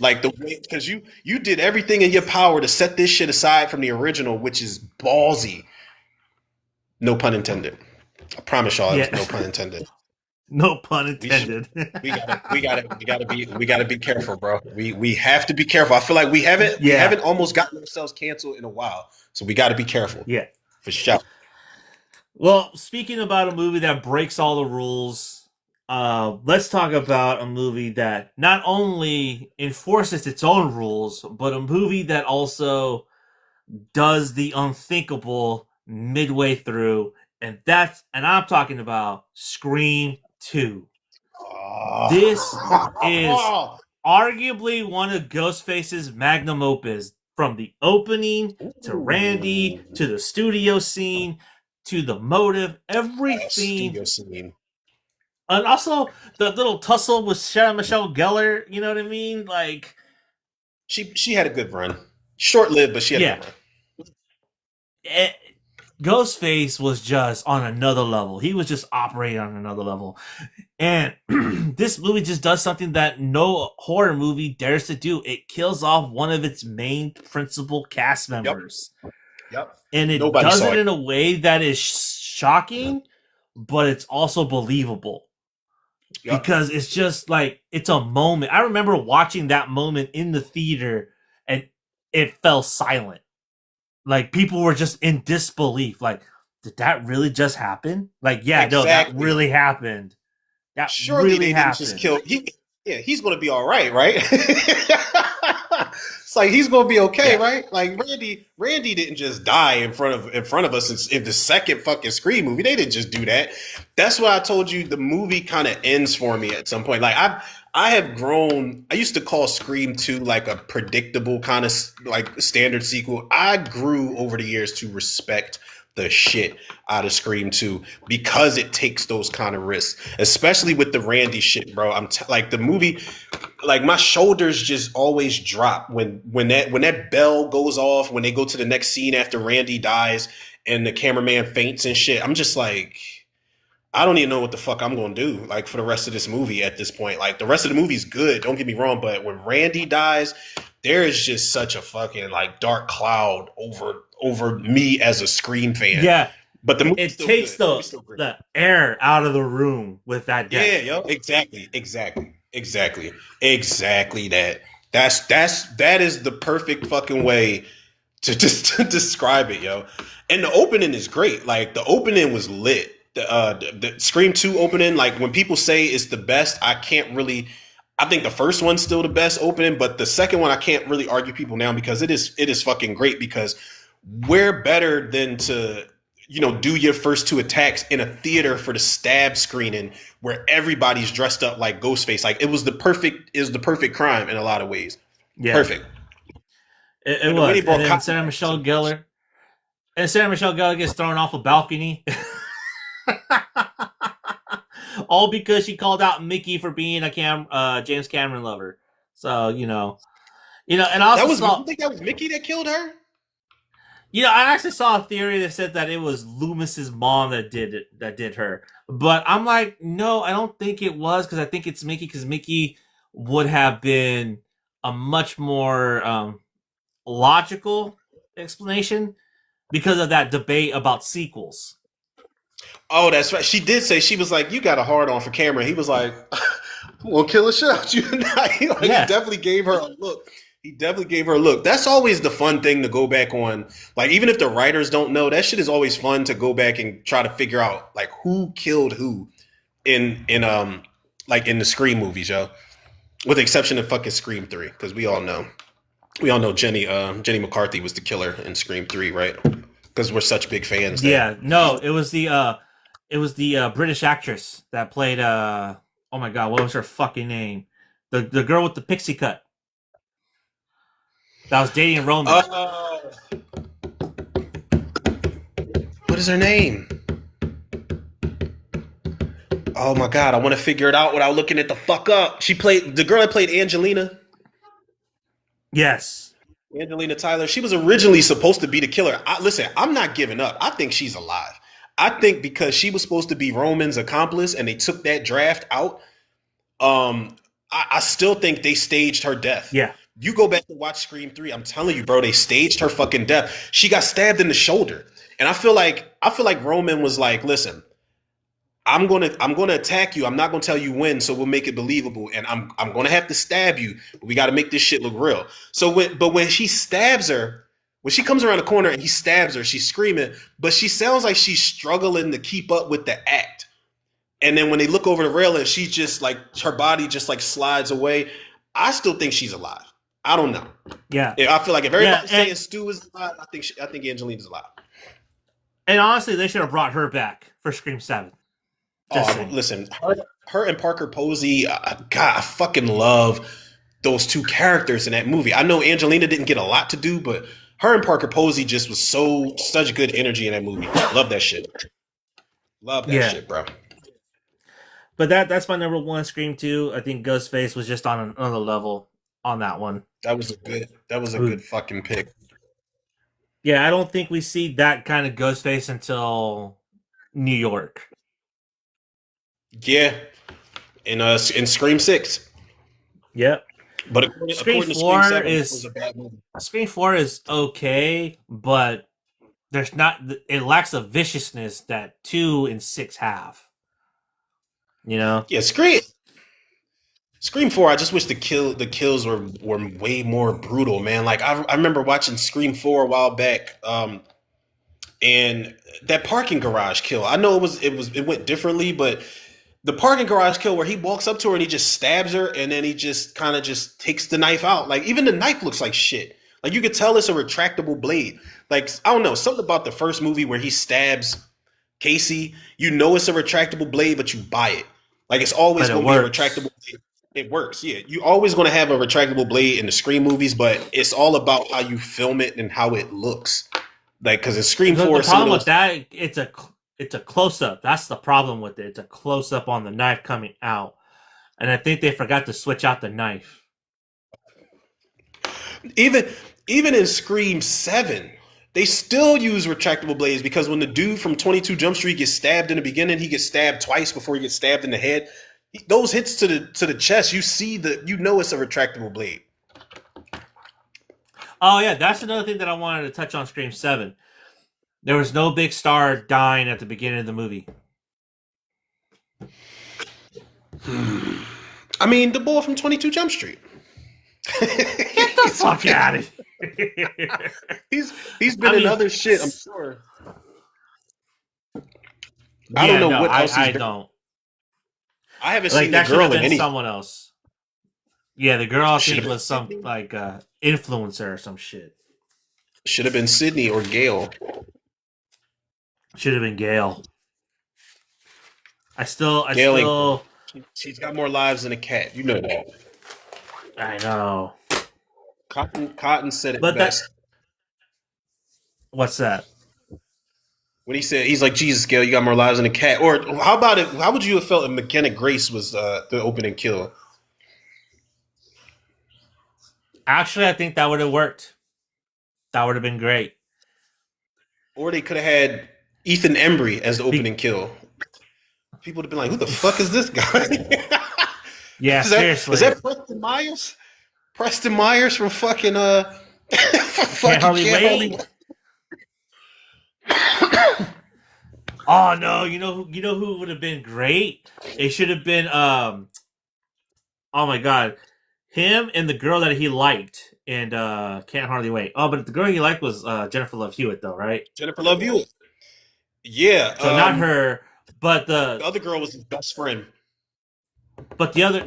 Like the way, because you did everything in your power to set this shit aside from the original, which is ballsy. No pun intended. I promise y'all, it was Yeah. no pun intended. No pun We should, intended. we gotta be careful, bro. We have to be careful. I feel like we Yeah. haven't almost gotten ourselves canceled in a while, so we got to be careful Yeah. for sure. Well, speaking about a movie that breaks all the rules, let's talk about a movie that not only enforces its own rules, but a movie that also does the unthinkable midway through, and I'm talking about Scream 2. This is Oh. arguably one of Ghostface's magnum opus, from the opening to Randy Ooh. to the studio scene to the motive, everything. Studio scene. And also the little tussle with Sarah Michelle Gellar, you know what I mean? Like, She had a good run, short lived, but she had a yeah, good run. it, Ghostface was just on another level. He was just operating on another level. And this movie just does something that no horror movie dares to do. It kills off one of its main principal cast members. Yep. And it Nobody does saw it it. in a way that is shocking, but it's also believable. Yep. Because it's just like, it's a moment. I remember watching that moment in the theater and it fell silent. Like, people were just in disbelief. Like, did that really just happen? Like, yeah, no, that Exactly. really happened. That Surely really they didn't just happened. kill. He's going to be all right? It's like he's going to be okay, Yeah. right? Like Randy didn't just die in front of us in the second fucking Scream movie. They didn't just do that. That's why I told you the movie kind of ends for me at some point. Like I have grown. I used to call Scream 2 like a predictable kind of like standard sequel. I grew over the years to respect the shit out of Scream 2 because it takes those kind of risks, especially with the Randy shit, bro. Like the movie, like my shoulders just always drop when that bell goes off, when they go to the next scene after Randy dies and the cameraman faints and shit. I'm just like, I don't even know what the fuck I'm gonna do like for the rest of this movie at this point. Like the rest of the movie's good, don't get me wrong, but when Randy dies, there is just such a fucking like dark cloud over me as a Scream fan. Yeah, But the movie's it still takes good. The movie's still great. the air out of the room with that death. Yeah, yo, exactly that. That is the perfect fucking way to just to describe it, yo. And the opening is great. Like the opening was lit. The Scream 2 opening, like when people say it's the best, I can't really. I think the first one's still the best opening, but the second one I can't really argue people now because it is fucking great because we're better than to do your first two attacks in a theater for the stab screening where everybody's dressed up like Ghostface. Like it was the perfect crime in a lot of ways. Yeah, Perfect. it was. And then Sarah Michelle Gellar. And Sarah Michelle Gellar gets thrown off a balcony. All because she called out Mickey for being a James Cameron lover. So, and I also You think that was Mickey that killed her? I actually saw a theory that said that it was Loomis's mom that did her. But I'm like, no, I don't think it was because I think it's Mickey because Mickey would have been a much more logical explanation because of that debate about sequels. Oh, that's right. She did say, she was like, you got a hard on for Cameron. He was like, I'm gonna kill a shit out you tonight. He definitely gave her a look. That's always the fun thing to go back on. Like, even if the writers don't know, that shit is always fun to go back and try to figure out like who killed who in the Scream movies, yo. With the exception of fucking Scream 3, because we all know Jenny McCarthy was the killer in Scream 3, right? Because we're such big fans. Yeah, no, it was the British actress that played oh my god, what was her fucking name? The girl with the pixie cut. That was dating Roman. What is her name? Oh my god, I want to figure it out without looking it the fuck up. She played the girl that played Angelina. Yes. Angelina Tyler. She was originally supposed to be the killer. Listen, I'm not giving up. I think she's alive. I think because she was supposed to be Roman's accomplice and they took that draft out, I still think they staged her death. Yeah. You go back and watch Scream 3, I'm telling you, bro, they staged her fucking death. She got stabbed in the shoulder. And I feel like Roman was like, listen, I'm gonna attack you. I'm not gonna tell you when, so we'll make it believable. And I'm gonna have to stab you, but we gotta make this shit look real. So when she stabs her, when she comes around the corner and he stabs her, she's screaming, but she sounds like she's struggling to keep up with the act. And then when they look over the railing, she's just like, her body just like slides away. I still think she's alive. I don't know. Yeah. I feel like if everybody's saying Stu is alive, I think Angelina's alive. And honestly, they should have brought her back for Scream 7. Listen, her and Parker Posey, God, I fucking love those two characters in that movie. I know Angelina didn't get a lot to do, but her and Parker Posey just was such good energy in that movie. Love that shit. Love that shit, bro. But that's my number one Scream 2. I think Ghostface was just on another level on that one. That was a good fucking pick. Yeah, I don't think we see that kind of Ghostface until New York. Yeah, in Scream 6. Yep. But Scream 4 is a bad movie. Scream 4 is okay, but there's not. It lacks the viciousness that 2 and 6 have. Yeah, Scream 4. I just wish the kills were way more brutal, man. Like I remember watching Scream 4 a while back, and that parking garage kill. I know it went differently, but the parking garage kill where he walks up to her and he just stabs her and then he just kind of just takes the knife out. Like even the knife looks like shit. Like you could tell it's a retractable blade. Like I don't know, something about the first movie where he stabs Casey, it's a retractable blade, but you buy it. Like it's always going to be a retractable blade. It works, yeah. You always going to have a retractable blade in the Scream movies, but it's all about how you film it and how it looks. Like, because in Scream The 4, some of problem with those. that, it's a close up. That's the problem with it. It's a close up on the knife coming out, and I think they forgot to switch out the knife. Even even in Scream 7, they still use retractable blades because when the dude from 22 Jump Street gets stabbed in the beginning, he gets stabbed twice before he gets stabbed in the head. Those hits to the chest, you know it's a retractable blade. Oh yeah, that's another thing that I wanted to touch on Scream 7. There was no big star dying at the beginning of the movie. I mean, the boy from 22 Jump Street. Get the fuck out of here. He's been in other shit, I'm sure. I don't know what else he's been. Don't. I haven't Like seen the that should girl have in been anything. someone else. Yeah, the girl I Should think have was some been like influencer or some shit. Should have been Sydney or Gail. Should have been Gail. Gail she's got more lives than a cat. You know that. I know. Cotton said it But best. What's that? When he said, he's like, Jesus, Gail, you got more lives than a cat. Or how about it? How would you have felt if McKenna Grace was the opening kill? Actually, I think that would have worked. That would have been great. Or they could have had Ethan Embry as the opening kill. People would have been like, who the fuck is this guy? Yeah, seriously. Is that Preston Myers? Preston Myers from fucking Can't hardly wait. Oh no, you know who would have been great? It should have been oh my god. Him and the girl that he liked and Can't Hardly Wait. Oh, but the girl he liked was Jennifer Love Hewitt though, right? Jennifer Love Hewitt. Yeah. So not her, but the other girl was his best friend. But the other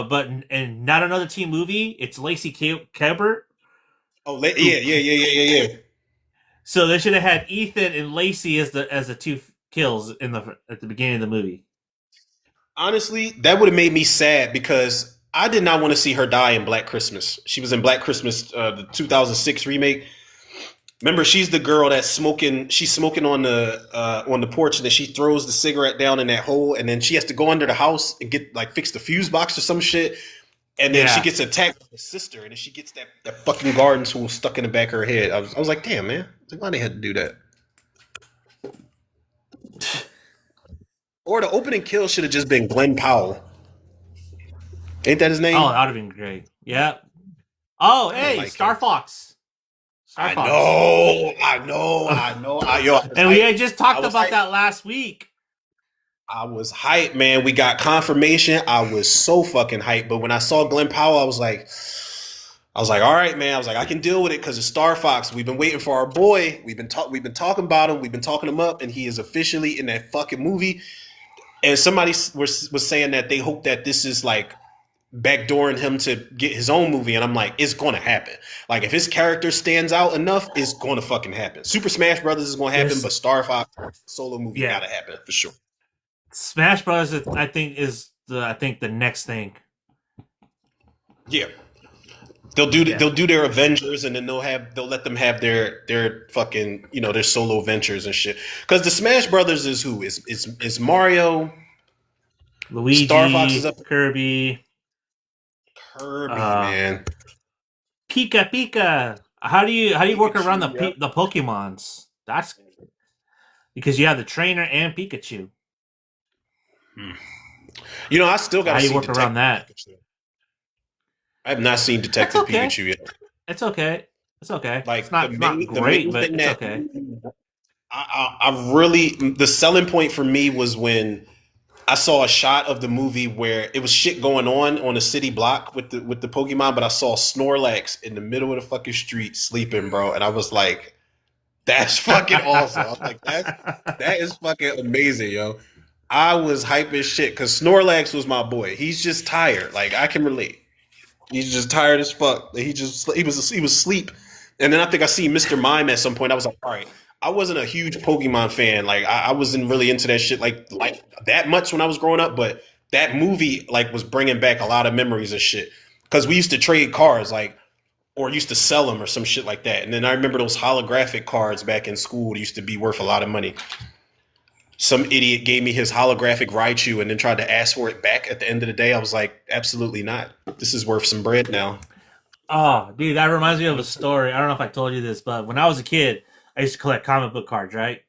but in Not Another Teen Movie, it's Lacey Kebert. Oh, yeah. So they should have had Ethan and Lacey as the two kills at the beginning of the movie. Honestly, that would have made me sad because I did not want to see her die in Black Christmas. She was in Black Christmas, the 2006 remake. Remember, she's the girl that's smoking. She's smoking on the porch, and then she throws the cigarette down in that hole, and then she has to go under the house and get fix the fuse box or some shit. And then she gets attacked by her sister, and then she gets that fucking garden tool stuck in the back of her head. I was like, damn, man, why they had to do that? Or the opening kill should have just been Glenn Powell. Ain't that his name? Oh, that would have been great. Yeah. Oh, hey, Star Fox. I know. And we had just talked about that last week. I was hyped, man. We got confirmation. I was so fucking hyped. But when I saw Glenn Powell, I was like, all right, man. I was like, I can deal with it because it's Star Fox. We've been waiting for our boy. We've been talking about him. We've been talking him up, and he is officially in that fucking movie. And somebody was saying that they hope that this is backdooring him to get his own movie, and I'm like, it's gonna happen. Like, if his character stands out enough, it's gonna fucking happen. Super Smash Brothers is gonna happen, but Star Fox solo movie gotta happen for sure. Smash Brothers, I think, is the next thing. Yeah, they'll do their Avengers, and then they'll let them have their fucking their solo ventures and shit. Because the Smash Brothers is who is Mario, Luigi, Star Fox is up, Kirby, man. Pika. How do you work around the Pokemons? That's because you have the trainer and Pikachu. I still got to see how you work around that. I have not seen Detective Pikachu yet. It's okay. Like, it's not great, but it's okay. I really, the selling point for me was when I saw a shot of the movie where it was shit going on a city block with the Pokemon, but I saw Snorlax in the middle of the fucking street sleeping, bro, and I was like, that's fucking awesome. I was like, that is fucking amazing, yo. I was hype as shit because Snorlax was my boy. He's just tired. Like, I can relate. He's just tired as fuck. He was asleep. And then I think I see Mr. Mime at some point. I was like, all right. I wasn't a huge Pokemon fan. Like, I wasn't really into that shit like that much when I was growing up. But that movie was bringing back a lot of memories and shit. Because we used to trade cards. Like, or used to sell them or some shit like that. And then I remember those holographic cards back in school that used to be worth a lot of money. Some idiot gave me his holographic Raichu and then tried to ask for it back at the end of the day. I was like, absolutely not. This is worth some bread now. Oh, dude, that reminds me of a story. I don't know if I told you this, but when I was a kid, I used to collect comic book cards, right?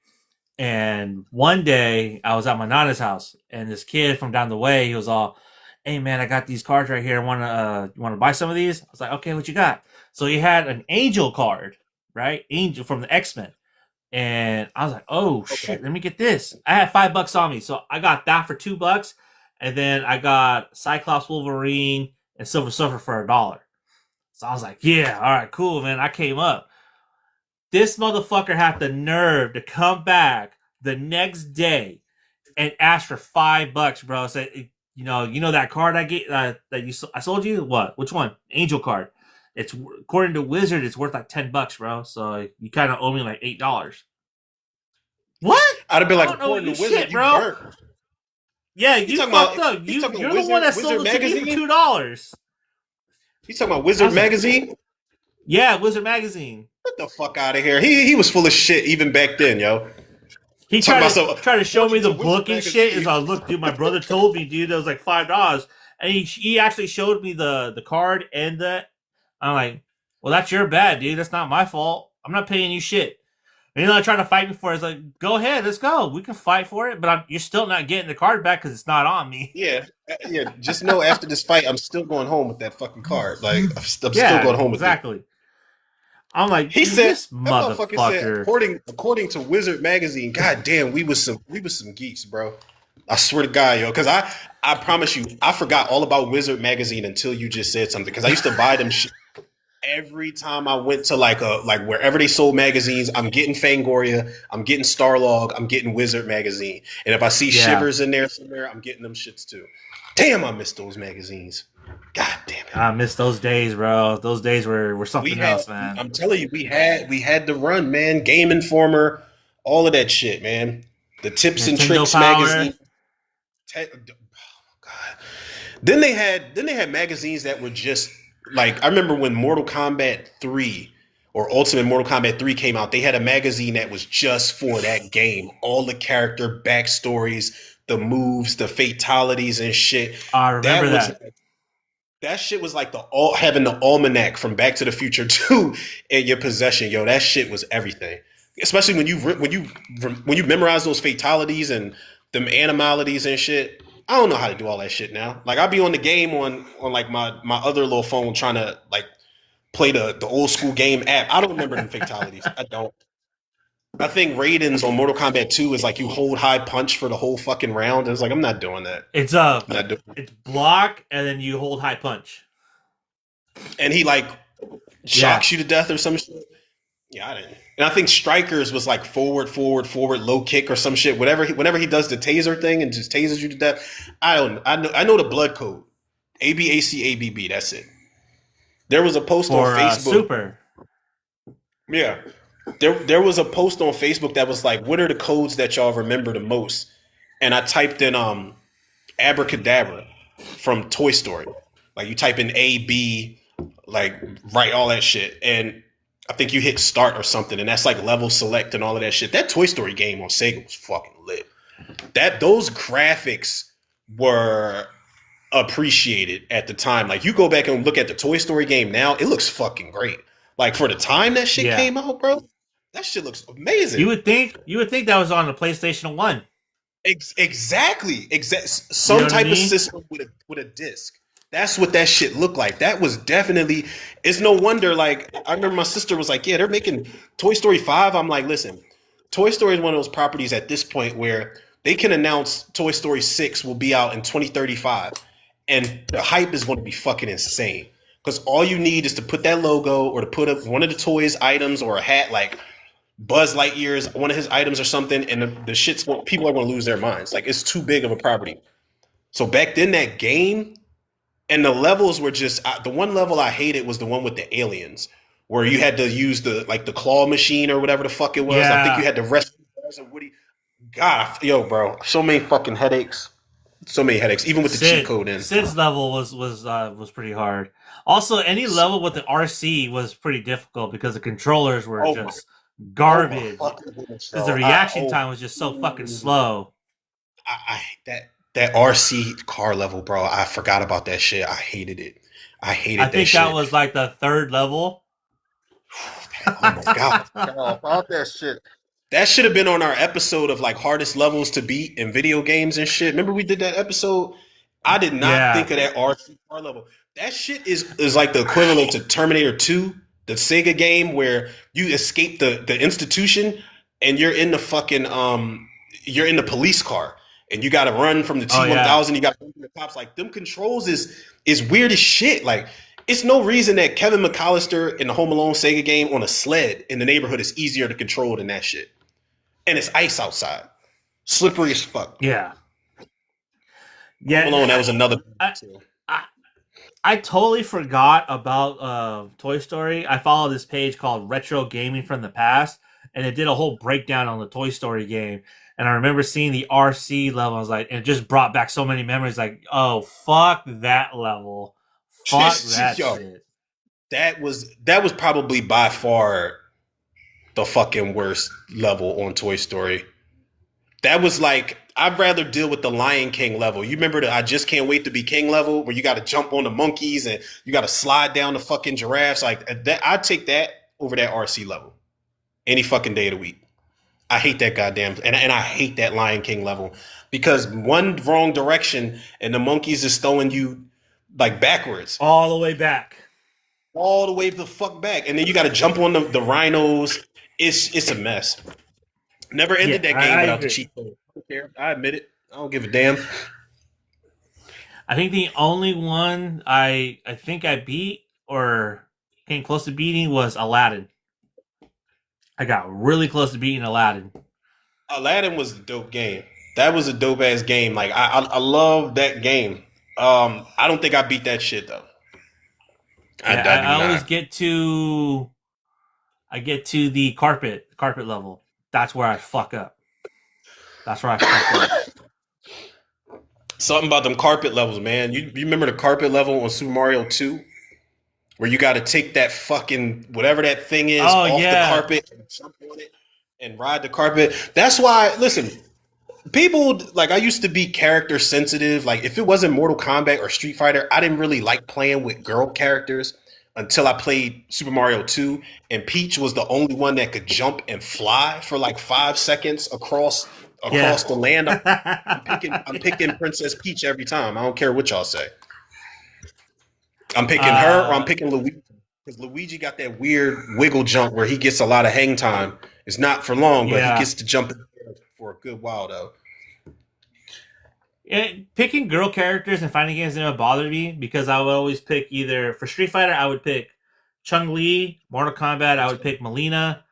And one day I was at my nana's house, and this kid from down the way, he was all, "Hey man, I got these cards right here. Want to buy some of these?" I was like, "Okay, what you got?" So he had an Angel card, right? Angel from the X-Men, and I was like, "Oh Okay. shit, let me get this." I had $5 on me, so I got that for $2, and then I got Cyclops, Wolverine, and Silver Surfer for $1. So I was like, "Yeah, all right, cool, man." I came up. This motherfucker had the nerve to come back the next day and ask for $5, bro. Said, you know that card I get I sold you. What? Which one? Angel card. It's according to Wizard, it's worth like $10, bro. So you kind of owe me like $8. What? I'd have been I like, don't know according you to Wizard, shit, you bro. burnt. Yeah, You you talking fucked about up. you talking about You're the one that Wizard sold it to me for magazine? $2. You talking about I Wizard was like, magazine? yeah, Wizard magazine. Get the fuck out of here. He was full of shit even back then, yo. He Talking about some tried to show me according the to Wizard book and shit. Is magazine. I look, dude. My brother told me, dude, that was like $5, and he actually showed me the card and the. I'm like, well, that's your bad, dude. That's not my fault. I'm not paying you shit. And you know, trying to fight me for it. It's like, go ahead, let's go. We can fight for it, but you're still not getting the card back because it's not on me. Yeah, yeah. Just know after this fight, I'm still going home with that fucking card. Like I'm still Yeah, going home with it. exactly. I'm like, He dude, said this that motherfucker said motherfucker. according to Wizard magazine. God damn, we was some geeks, bro. I swear to God, yo, because I promise you, I forgot all about Wizard magazine until you just said something. Because I used to buy them shit every time I went to like wherever they sold magazines. I'm getting Fangoria, I'm getting Starlog, I'm getting Wizard magazine, and if I see Yeah, Shivers in there somewhere, I'm getting them shits too. Damn, I miss those magazines. God damn it. I miss those days, bro. Those days were We something had, else, man. I'm telling you, we had the run, man. Game Informer, all of that shit, man. The Tips and Nintendo Tricks Power. magazine. Oh God. Then they had magazines that were just like I remember when Mortal Kombat 3 or Ultimate Mortal Kombat 3 came out, they had a magazine that was just for that game. All the character backstories, the moves, the fatalities and shit. I remember That was that. that shit was like the all having the almanac from Back to the Future 2 in your possession, yo. That shit was everything. Especially when you memorize those fatalities and them animalities and shit. I don't know how to do all that shit now. Like I'll be on the game on like my other little phone trying to like play the old school game app. I don't remember them fatalities. I don't. I think Raiden's on Mortal Kombat 2 is like you hold high punch for the whole fucking round. And it's like I'm not doing that. It's I'm not doing it. it's block and then you hold high punch. And he like Yeah, shocks you to death or some shit. Yeah, I didn't. And I think Strikers was like forward, forward, forward, low kick or some shit. Whenever he does the taser thing and just tasers you to death, I don't. I know the blood code. ABACABB. That's it. There was a post on for Facebook. super. Yeah, there was a post on Facebook that was like, "What are the codes that y'all remember the most?" And I typed in abracadabra from Toy Story. Like you type in A B, like write all that shit, and I think you hit start or something, and that's like level select and all of that shit. That Toy Story game on Sega was fucking lit. Those graphics were appreciated at the time. Like you go back and look at the Toy Story game now, it looks fucking great. Like for the time that shit Yeah, came out, bro, that shit looks amazing. you would think that was on the PlayStation One. Exactly. You know Some what I type of mean? system with a disc. That's what that shit looked like. That was definitely. It's no wonder. Like I remember my sister was like, "Yeah, they're making Toy Story 5." I'm like, "Listen, Toy Story is one of those properties at this point where they can announce Toy Story 6 will be out in 2035, and the hype is going to be fucking insane." Because all you need is to put that logo or to put up one of the toys items or a hat like Buzz Lightyear's one of his items or something, and the shit's people are going to lose their minds. Like it's too big of a property. So back then, that game and the levels were just the one level I hated was the one with the aliens, where you had to use the claw machine or whatever the fuck it was. I think you Yeah, had to rescue Buzz and Woody. God, yo, bro, so many fucking headaches. So many headaches, even with the cheat code in. Sid's level was pretty hard. Also, any level with the RC was pretty difficult because the controllers were Oh my, just oh my garbage. fucking goodness, Because the bro. reaction time was just so fucking slow. I that RC car level, bro. I forgot about that shit. I hated it. I I hated that think that shit. was like the third level. Oh my god, about that shit. That should have been on our episode of like hardest levels to beat in video games and shit. Remember we did that episode? I did not Yeah. think of that RC car level. That shit is like the equivalent to Terminator 2, the Sega game where you escape the institution and you're in the fucking you're in the police car and you got to run from the Oh yeah. T-1000. You got to run from the cops. Like them controls is weird as shit. Like it's no reason that Kevin McAllister in the Home Alone Sega game on a sled in the neighborhood is easier to control than that shit. And it's ice outside, slippery as fuck. Yeah. Home Alone, that Yeah. was another. I, I totally forgot about Toy Story. I follow this page called Retro Gaming from the Past, and it did a whole breakdown on the Toy Story game. And I remember seeing the RC level. I was like, and it just brought back so many memories. Like, oh fuck that level, fuck that Yo, shit. that was probably by far the fucking worst level on Toy Story. That was like I'd rather deal with the Lion King level. You remember the I just can't wait to be king level where you got to jump on the monkeys and you got to slide down the fucking giraffes like that. I'd take that over that RC level any fucking day of the week. I hate that goddamn and I hate that Lion King level because one wrong direction and the monkeys is throwing you like backwards All the way back. all the way the fuck back, and then you got to jump on the rhinos. It's a mess. Never ended Yeah, that game I without the agree. cheat code. I don't care. I admit it. I don't give a damn. I think the only one I think I beat or came close to beating was Aladdin. I got really close to beating Aladdin. Aladdin was a dope game. That was a dope ass game. Like I love that game. I don't think I beat that shit though. I Yeah, do I always not. get to the carpet level. That's where I fuck up. That's where I fuck up. Something about them carpet levels, man. You remember the carpet level on Super Mario 2? Where you got to take that fucking whatever that thing is Oh off the yeah, carpet and jump on it and ride the carpet. That's why, listen, people like I used to be character sensitive. Like if it wasn't Mortal Kombat or Street Fighter, I didn't really like playing with girl characters until I played Super Mario 2 and Peach was the only one that could jump and fly for like 5 seconds yeah. across the land. I'm picking Princess Peach every time. I don't care what y'all say. I'm picking her or I'm uh, picking Luigi. Because Luigi got that weird wiggle jump where he gets a lot of hang time. It's not for long, but he yeah. gets to jump in the air for a good while though. Picking girl characters and fighting games never bothered me because I would always pick either for Street Fighter I would pick Chung Li, Mortal Kombat I would pick Melina,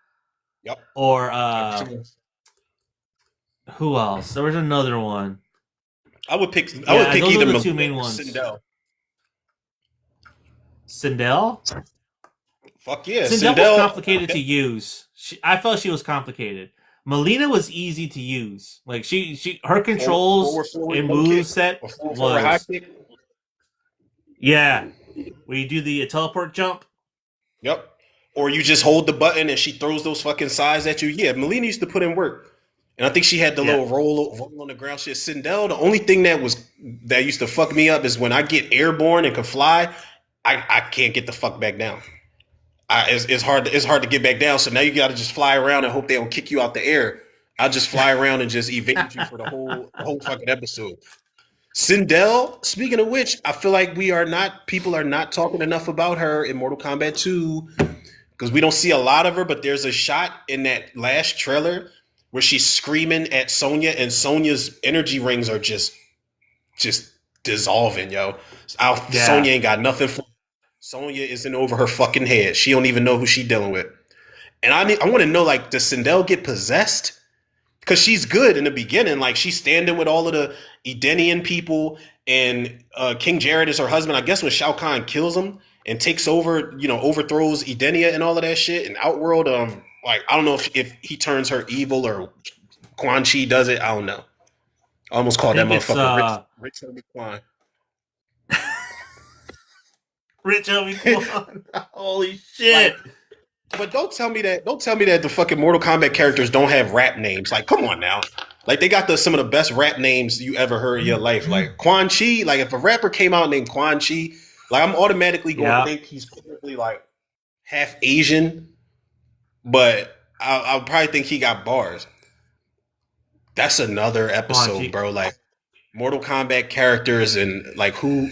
Yep. or who else? There was another one. I would Yeah, pick those either are the two Melina main or ones. Sindel. Sindel. Fuck yeah. Sindel was Sindel. complicated to use. I felt she was complicated. Melina was easy to use. Like her controls Forward and low move kick set or forward high was kick. yeah. Where you do the teleport jump. Yep. Or you just hold the button and she throws those fucking sides at you. Yeah, Melina used to put in work. And I think she had the Yeah, little roll on the ground shit. Sindel, the only thing that used to fuck me up is when I get airborne and can fly, I can't get the fuck back down. It's hard to get back down. So now you got to just fly around and hope they don't kick you out the air. I'll just fly around and just evade you for the whole fucking episode. Sindel, speaking of which, I feel like people are not talking enough about her in Mortal Kombat 2 because we don't see a lot of her, but there's a shot in that last trailer where she's screaming at Sonya and Sonya's energy rings are just dissolving, yo. yeah, Sonya ain't got nothing for Sonya isn't over her fucking head. She don't even know who she dealing with. And I want to know, like, does Sindel get possessed? Because she's good in the beginning. Like, she's standing with all of the Edenian people, and King Jared is her husband. I guess when Shao Kahn kills him and takes over, overthrows Edenia and all of that shit. And Outworld, like, I don't know if he turns her evil or Quan Chi does it. I don't know. I almost I called that think it's motherfucker Rich Homie Quan. Rich Homie Quan. Holy Like, shit! but don't tell me that. Don't tell me that the fucking Mortal Kombat characters don't have rap names. Like, come on now. Like, they got some of the best rap names you ever heard in your life. Like Quan Chi. Like, if a rapper came out named Quan Chi, like, I'm automatically going to Yeah, think he's probably like half Asian, but I'll probably think he got bars. That's another Quan episode, Chi. bro. Like Mortal Kombat characters and like who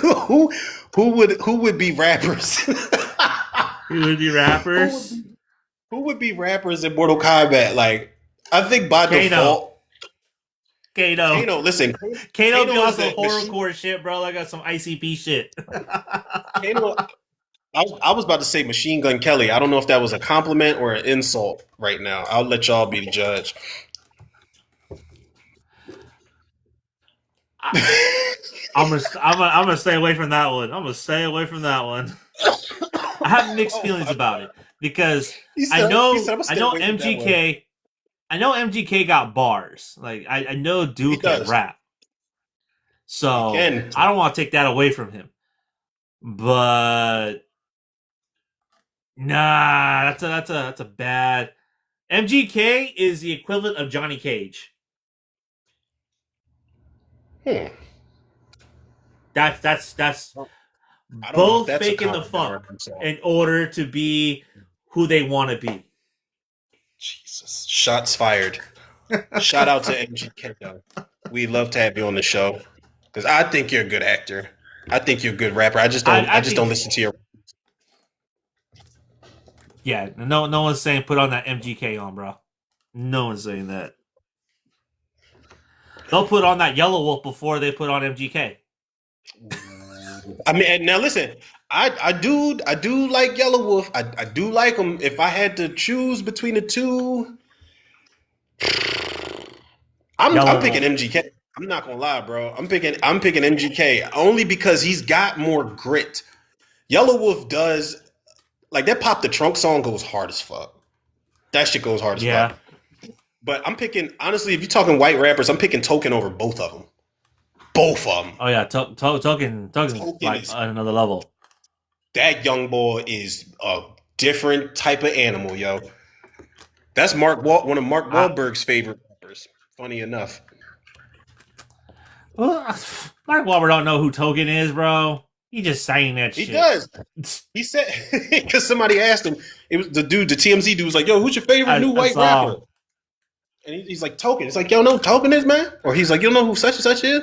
who who would be rappers? Who would be who would rappers? be who would be rappers in Mortal Kombat? Like I think by Kano. default, Kano. Kano. Listen, Kano be Kano on is some the machine. horrorcore shit, bro. Like some ICP shit. Kano. I was about to say Machine Gun Kelly. I don't know if that was a compliment or an insult right now. I'll let y'all be the judge. I'm gonna stay away from that one. I'm gonna stay away from that one. I have mixed Oh feelings my about god. it because He I said, he know said, I'm gonna I stay know away from that one. MGK. I know MGK got bars. Like I know He dude can does. rap. He So can. I don't want to take that away from him. But nah, that's a bad. MGK is the equivalent of Johnny Cage. Hmm. That's I don't know if both that's a faking the compliment or funk an insult. in order to be who they want to be. Jesus. Shots fired. Shout out to MGK though. We'd love to have you on the show. Because I think you're a good actor. I think you're a good rapper. I I just think don't listen to your yeah. No one's saying put on that MGK on, bro. No one's saying that. They'll put on that Yellow Wolf before they put on MGK. I mean, and now listen, I do like Yellow Wolf. I do like him. If I had to choose between the two, I'm Yellow picking Wolf. MGK. I'm not gonna lie, bro. I'm picking MGK only because he's got more grit. Yellow Wolf does like that pop the trunk song goes hard as fuck. That shit goes hard as fuck. Yeah. But I'm picking honestly, if you're talking white rappers, I'm picking Token over both of them. Both of them. Oh yeah. Token Token like is on another level. that young boy is a different type of animal, yo. That's one of Mark I, Wahlberg's favorite rappers. Funny enough, well, Mark Wahlberg don't know who Token is, bro. He just saying that he shit. does. He said because somebody asked him. It was the TMZ dude was like, "Yo, who's your favorite new I white saw. rapper?" And he's like, "Token." It's like, "Yo, know who Token is, man?" Or he's like, "You don't know who such and such is?"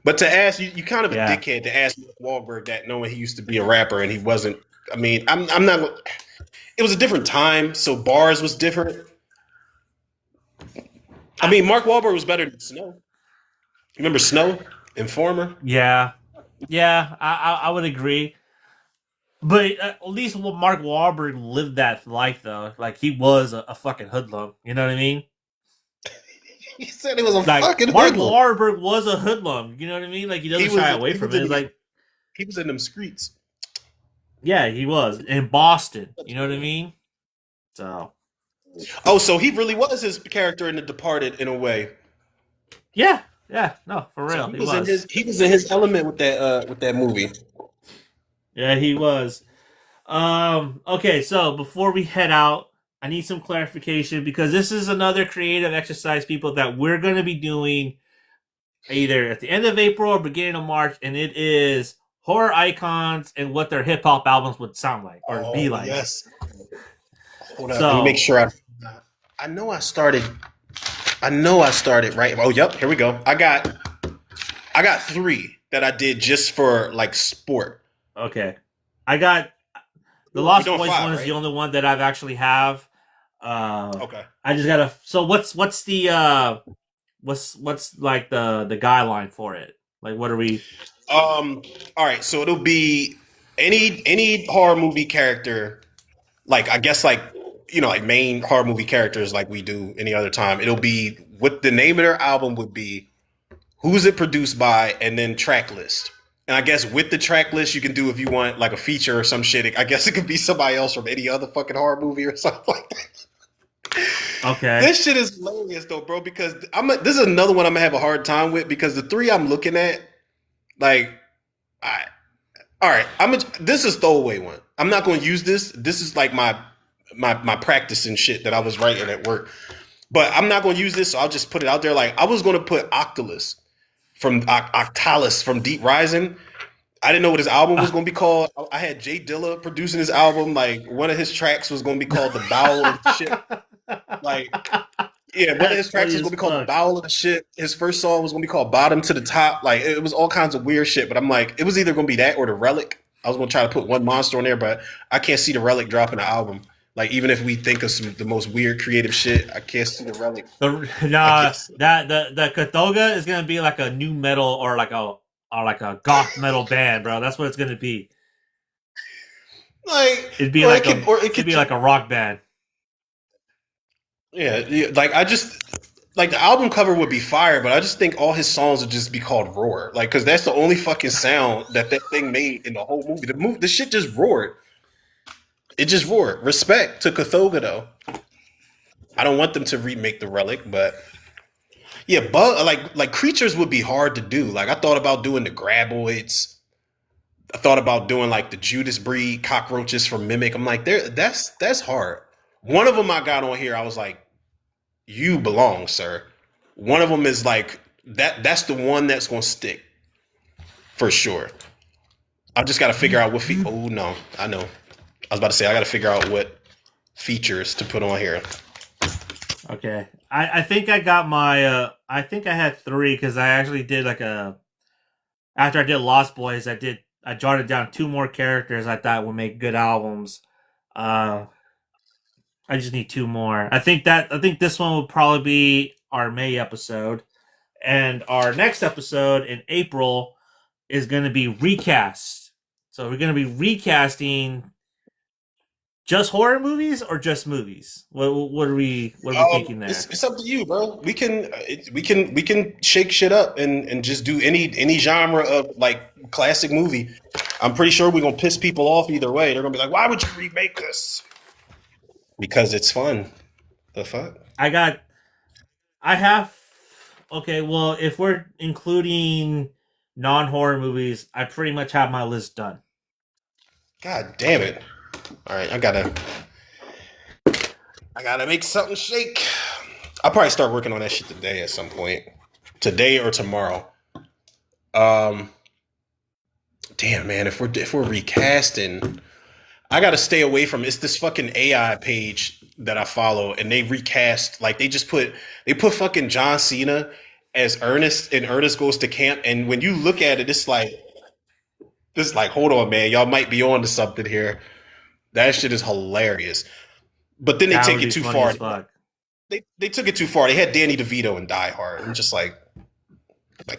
But to ask you kind of a Yeah. dickhead to ask Mark Wahlberg that, knowing he used to be a rapper and he wasn't. I mean, I'm not. It was a different time, so bars was different. I mean, Mark Wahlberg was better than Snow. You remember Snow, Informer? Yeah. Yeah. I would agree. But at least Mark Wahlberg lived that life though. Like he was a fucking hoodlum. You know what I mean? He said it was a Like fucking Mark hoodlum. Wahlberg was a hoodlum. You know what I mean? Like he doesn't shy away from it. It's like he was in them streets. yeah, he was in Boston. You know what I mean? So Oh, so he really was his character in The Departed in a way. yeah, no, for So real, he he was was. in his element with that movie. Yeah, he was. Okay, so before we head out, I need some clarification because this is another creative exercise, people, that we're going to be doing either at the end of April or beginning of March, and it is horror icons and what their hip hop albums would sound like or be like. Yes. Hold on, let me So, make sure I know I started right. Oh, yep, here we go. I got 3 that I did just for like sport. okay, I got the We're Lost doing Boys 5, one is right? the only one that I've actually have. Okay. I just gotta. So what's the what's like the guideline for it? Like, what are we? All right, so it'll be any horror movie character, like I guess like like main horror movie characters like we do any other time. It'll be what the name of their album would be, who's it produced by, and then track list. And I guess with the track list, you can do if you want like a feature or some shit. I guess it could be somebody else from any other fucking horror movie or something like that. Okay. This shit is hilarious though, bro. Because this is another one I'm gonna have a hard time with because the three I'm looking at, like, I all right. This is throwaway one. I'm not going to use this. This is like my practice and shit that I was writing at work. But I'm not going to use this, so I'll just put it out there. Like I was going to put Octalus from Deep Rising. I didn't know what his album was going to be called. I had Jay Dilla producing his album. Like one of his tracks was going to be called "The Bowel of the Shit." Like yeah, one of his That's tracks funny was as gonna be called "The fuck. Bowel of the Shit." His first song was gonna be called "Bottom to the Top." Like it was all kinds of weird shit. But I'm like, it was either gonna be that or the Relic. I was gonna try to put one monster on there, but I can't see the Relic dropping an album. Like even if we think of the most weird creative shit, I can't see the Relic. I Nah, guess the Kathoga is gonna be like a new metal or like a goth metal band, bro. That's what it's gonna be. like, It'd be like or it it'd could be just like a rock band. yeah. Like I just like the album cover would be fire, but I just think all his songs would just be called Roar. Like because that's the only fucking sound that thing made in the whole movie. The shit just roared. It just roared. Respect to Kathoga though. I don't want them to remake the Relic, but yeah, like creatures would be hard to do. Like I thought about doing the Graboids. I thought about doing like the Judas breed cockroaches from Mimic. I'm like, that's hard. One of them I got on here. I was like, you belong, sir. One of them is like that. That's the one that's gonna stick for sure. I just got to figure out what. Oh no, I know. I was about to say I got to figure out what features to put on here. Okay, I think I got my. I think I had three because I actually did like a. After I did Lost Boys, I jotted down two more characters I thought would make good albums. Uh, I just need two more. I think this one will probably be our May episode, and our next episode in April is going to be recast. So we're going to be recasting just horror movies or just movies. What are we thinking there? It's up to you, bro. We can shake shit up and just do any genre of like classic movie. I'm pretty sure we're gonna piss people off either way. They're gonna be like, "Why would you remake this?" Because it's fun. The fuck? I got I have okay, well, if we're including non-horror movies, I pretty much have my list done. God damn it! All right, I gotta make something shake. I'll probably start working on that shit today at some point, today or tomorrow. Um, damn man, if we're recasting, I gotta stay away from it's this fucking AI page that I follow, and they recast like they put fucking John Cena as Ernest, and Ernest goes to camp, and when you look at it, it's like hold on, man, y'all might be on to something here. That shit is hilarious. But then they That take would it be too funny far. as fuck. They took it too far. They had Danny DeVito in Die Hard. I'm just like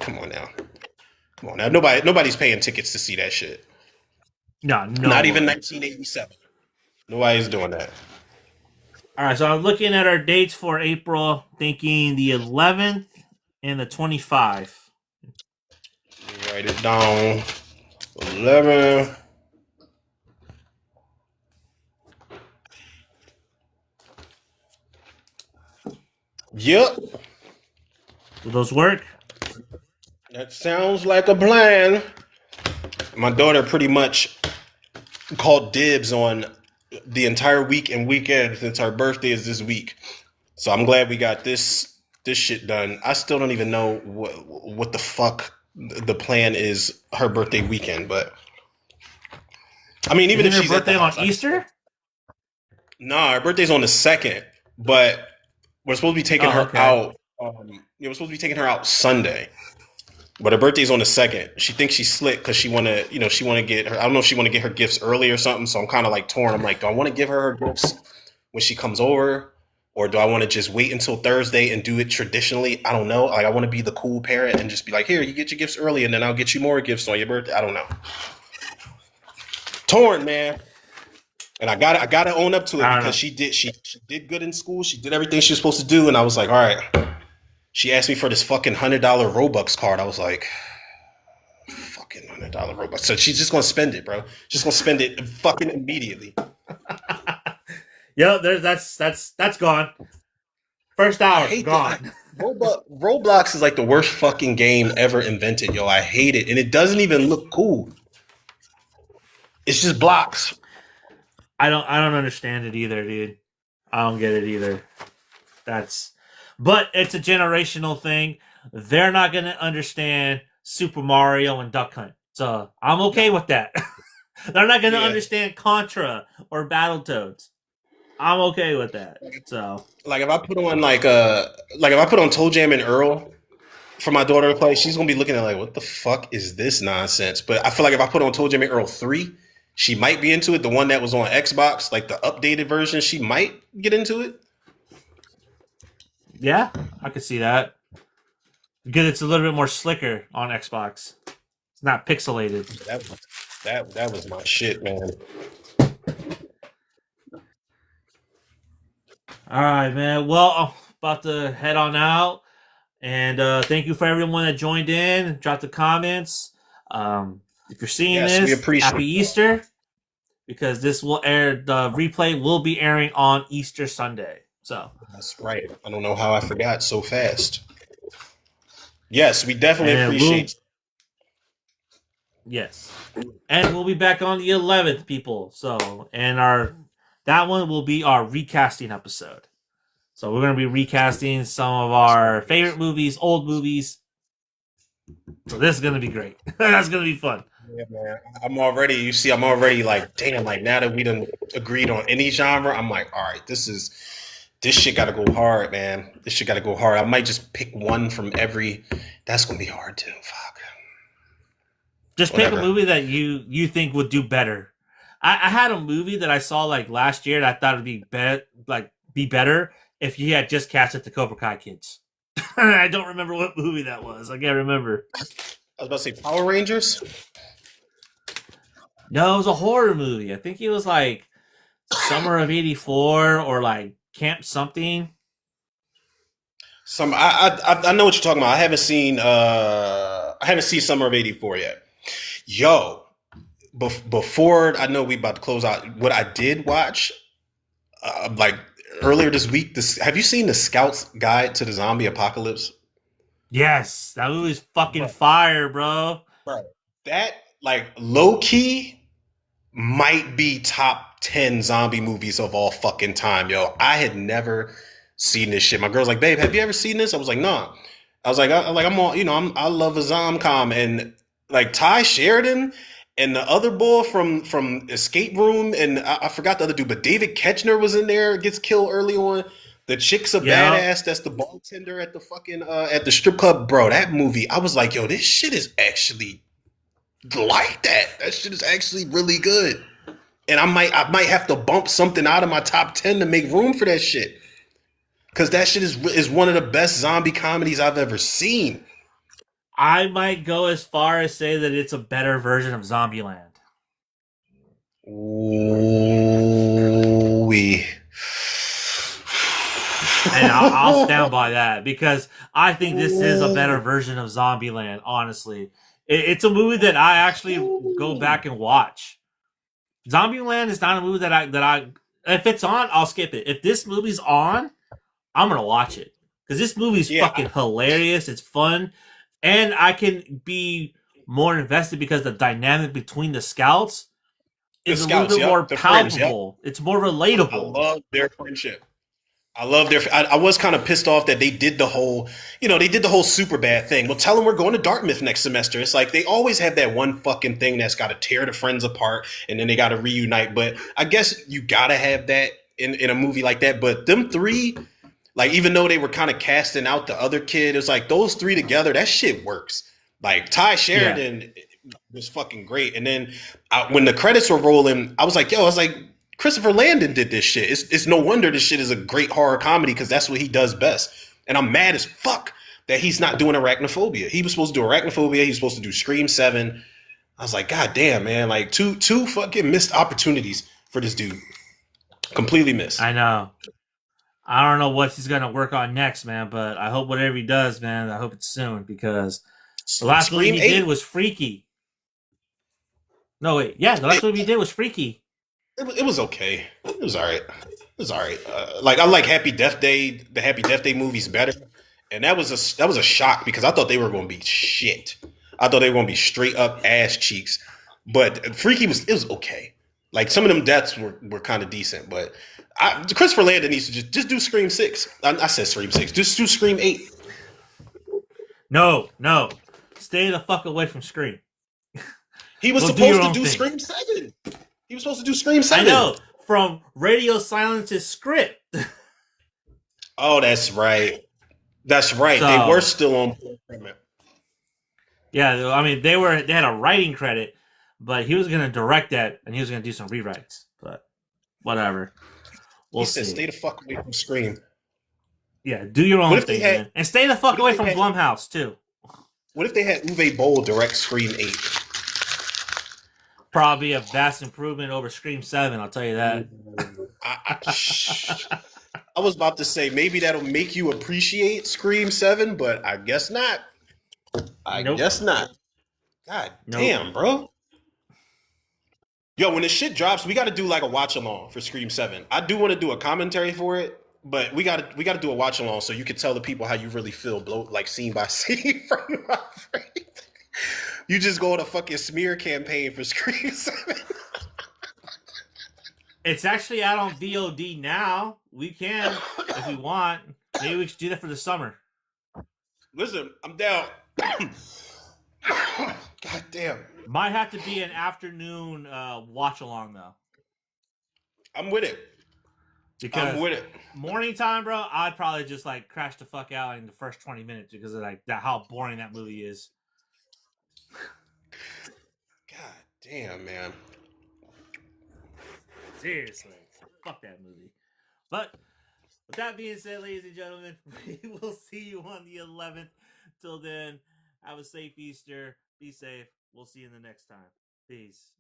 come on now, come on now. Nobody's paying tickets to see that shit. No, no Not one. even 1987. Nobody's doing that. All right, so I'm looking at our dates for April, thinking the 11th and the 25th. Write it down. 11. Yep, Will those work? that sounds like a plan. My daughter pretty much called dibs on the entire week and weekend since our birthday is this week. So I'm glad we got this shit done. I still don't even know what the fuck the plan is her birthday weekend, but I mean, even Isn't if her she's at the birthday on house, Easter? nah, her birthday's on the 2nd, but we're supposed to be taking Oh, her okay. out. We're supposed to be taking her out Sunday, but her birthday's on the 2nd. She thinks she's slick because she want to get her. I don't know if she want to get her gifts early or something. So I'm kind of like torn. I'm like, do I want to give her gifts when she comes over, or do I want to just wait until Thursday and do it traditionally? I don't know. Like I want to be the cool parent and just be like, here, you get your gifts early, and then I'll get you more gifts on your birthday. I don't know. Torn, man. And I gotta own up to it because she did good in school. She did everything she was supposed to do, and I was like, all right. She asked me for this fucking $100 Robux card. I was like, fucking $100 Robux. So she's just gonna spend it, bro. She's gonna spend it fucking immediately. Yep, that's gone. First I hour hate that. gone. Roblox is like the worst fucking game ever invented, yo. I hate it, and it doesn't even look cool. It's just blocks. I don't understand it either, dude. I don't get it either. That's but it's a generational thing. They're not gonna understand Super Mario and Duck Hunt. So I'm No, okay with that. They're not gonna yeah. understand Contra or Battletoads. I'm okay with that. So Like if I put on like if I put on Toe Jam and Earl for my daughter to play, she's gonna be looking at like, what the fuck is this nonsense? But I feel like if I put on Toe Jam and Earl 3, she might be into it. The one that was on Xbox, like the updated version, she might get into it. yeah, I could see that. Because it's a little bit more slicker on Xbox. It's not pixelated. That was that was my shit, man. All right, man. Well, I'm about to head on out. And thank you for everyone that joined in, dropped the comments. If you're seeing Yes, we this, appreciate happy it. Easter, because this will air. The replay will be airing on Easter Sunday. So, That's right. I don't know how I forgot so fast. Yes, we definitely and we'll appreciate yes, and we'll be back on the 11th, people. So, and that one will be our recasting episode. So we're gonna be recasting some of our favorite movies, old movies. So this is gonna be great. That's gonna be fun. Yeah, man. I'm already like, damn, like now that we done agreed on any genre, I'm like, all right, this shit gotta go hard, man. This shit gotta go hard. I might just pick one from every. That's gonna be hard too. Fuck. Just pick a Whatever. movie that you think would do better. I had a movie that I saw like last year that I thought would be better if you had just cast it the Cobra Kai kids. I don't remember what movie that was. I can't remember. I was about to say Power Rangers. No, it was a horror movie. I think it was like Summer of '84 or like Camp something. I know what you're talking about. I haven't seen Summer of '84 yet. Yo, before I know we about to close out, what I did watch, like earlier this week, have you seen the Scout's Guide to the Zombie Apocalypse? Yes, that movie's fucking Bro, fire, bro. bro, that like low key might be top 10 zombie movies of all fucking time, yo. I had never seen this shit. My girl's like, babe, have you ever seen this? I was like, nah. I was like, I'm all, I love a zomcom, and like Ty Sheridan and the other boy from Escape Room, and I forgot the other dude, but David Ketchner was in there, gets killed early on. The chick's a Yeah, badass. That's the bartender at the fucking at the strip club, bro. That movie, I was like, yo, this shit is actually like that. That shit is actually really good. And I might have to bump something out of my top 10 to make room for that shit. Cause that shit is one of the best zombie comedies I've ever seen. I might go as far as say that it's a better version of Zombieland. Ooh, And I'll stand by that because I think this is a better version of Zombieland. Honestly, it's a movie that I actually go back and watch. Zombieland is not a movie that I if it's on, I'll skip it. If this movie's on, I'm gonna watch it because this movie's Yeah, fucking hilarious. It's fun, and I can be more invested because the dynamic between the scouts the is a little scouts, bit yep, more the friends, yep. palpable. It's more I relatable. love their friendship. I love their. I was kind of pissed off that they did the whole, they did the whole super bad thing. Well, tell them we're going to Dartmouth next semester. It's like they always have that one fucking thing that's got to tear the friends apart, and then they got to reunite. But I guess you gotta have that in a movie like that. But them three, like even though they were kind of casting out the other kid, it's like those three together, that shit works. Like Ty Yeah, Sheridan was fucking great, and then when the credits were rolling, I was like, Christopher Landon did this shit. It's no wonder this shit is a great horror comedy because that's what he does best. And I'm mad as fuck that he's not doing Arachnophobia. He was supposed to do Arachnophobia. He was supposed to do Scream 7. I was like, God damn, man. Like two fucking missed opportunities for this dude. Completely missed. I know. I don't know what he's gonna work on next, man. But I hope whatever he does, man, I hope it's soon because the last movie Scream he 8. did was Freaky. No, wait, yeah, the last movie he did was Freaky. It was okay. It was all right. was all right. Like I like Happy Death Day, the Happy Death Day movies better, and that was a shock because I thought they were going to be shit. I thought they were going to be straight up ass cheeks, but Freaky was okay. Like some of them deaths were kind of decent, but Christopher Landon needs to just do Scream 6. I said Scream 6. Just do Scream 8. No, stay the fuck away from Scream. He was Go do your supposed to own do thing. Scream 7. He was supposed to do Scream 7. I know, from Radio Silence's script. Oh, that's right. That's right. So, They were still on. yeah, I mean, they had a writing credit, but he was gonna direct that, and he was gonna do some rewrites. But whatever, we'll He said, see. "Stay the fuck away from Scream." Yeah, do your own What if thing, they had- man, and stay the fuck what if away they from had- Blumhouse too. What if they had Uwe Boll direct Scream 8? Probably a vast improvement over Scream 7. I'll tell you that. I was about to say maybe that'll make you appreciate Scream 7, but I guess not. I Nope. guess not. God Nope. damn, bro. Yo, when this shit drops, we got to do like a watch along for Scream 7. I do want to do a commentary for it, but we got to do a watch along so you can tell the people how you really feel, like scene by scene from my friend. You just go on a fucking smear campaign for Scream 7. It's actually out on VOD now. We can, if we want. Maybe we should do that for the summer. Listen, I'm down. God damn. Might have to be an afternoon watch along though. I'm with it. Because I'm with it. morning time, bro, I'd probably just like crash the fuck out in the first 20 minutes because of like how boring that movie is. God damn, man. Seriously. Fuck that movie. But with that being said, ladies and gentlemen, we will see you on the 11th. Till then, have a safe Easter. Be safe. We'll see you in the next time. Peace.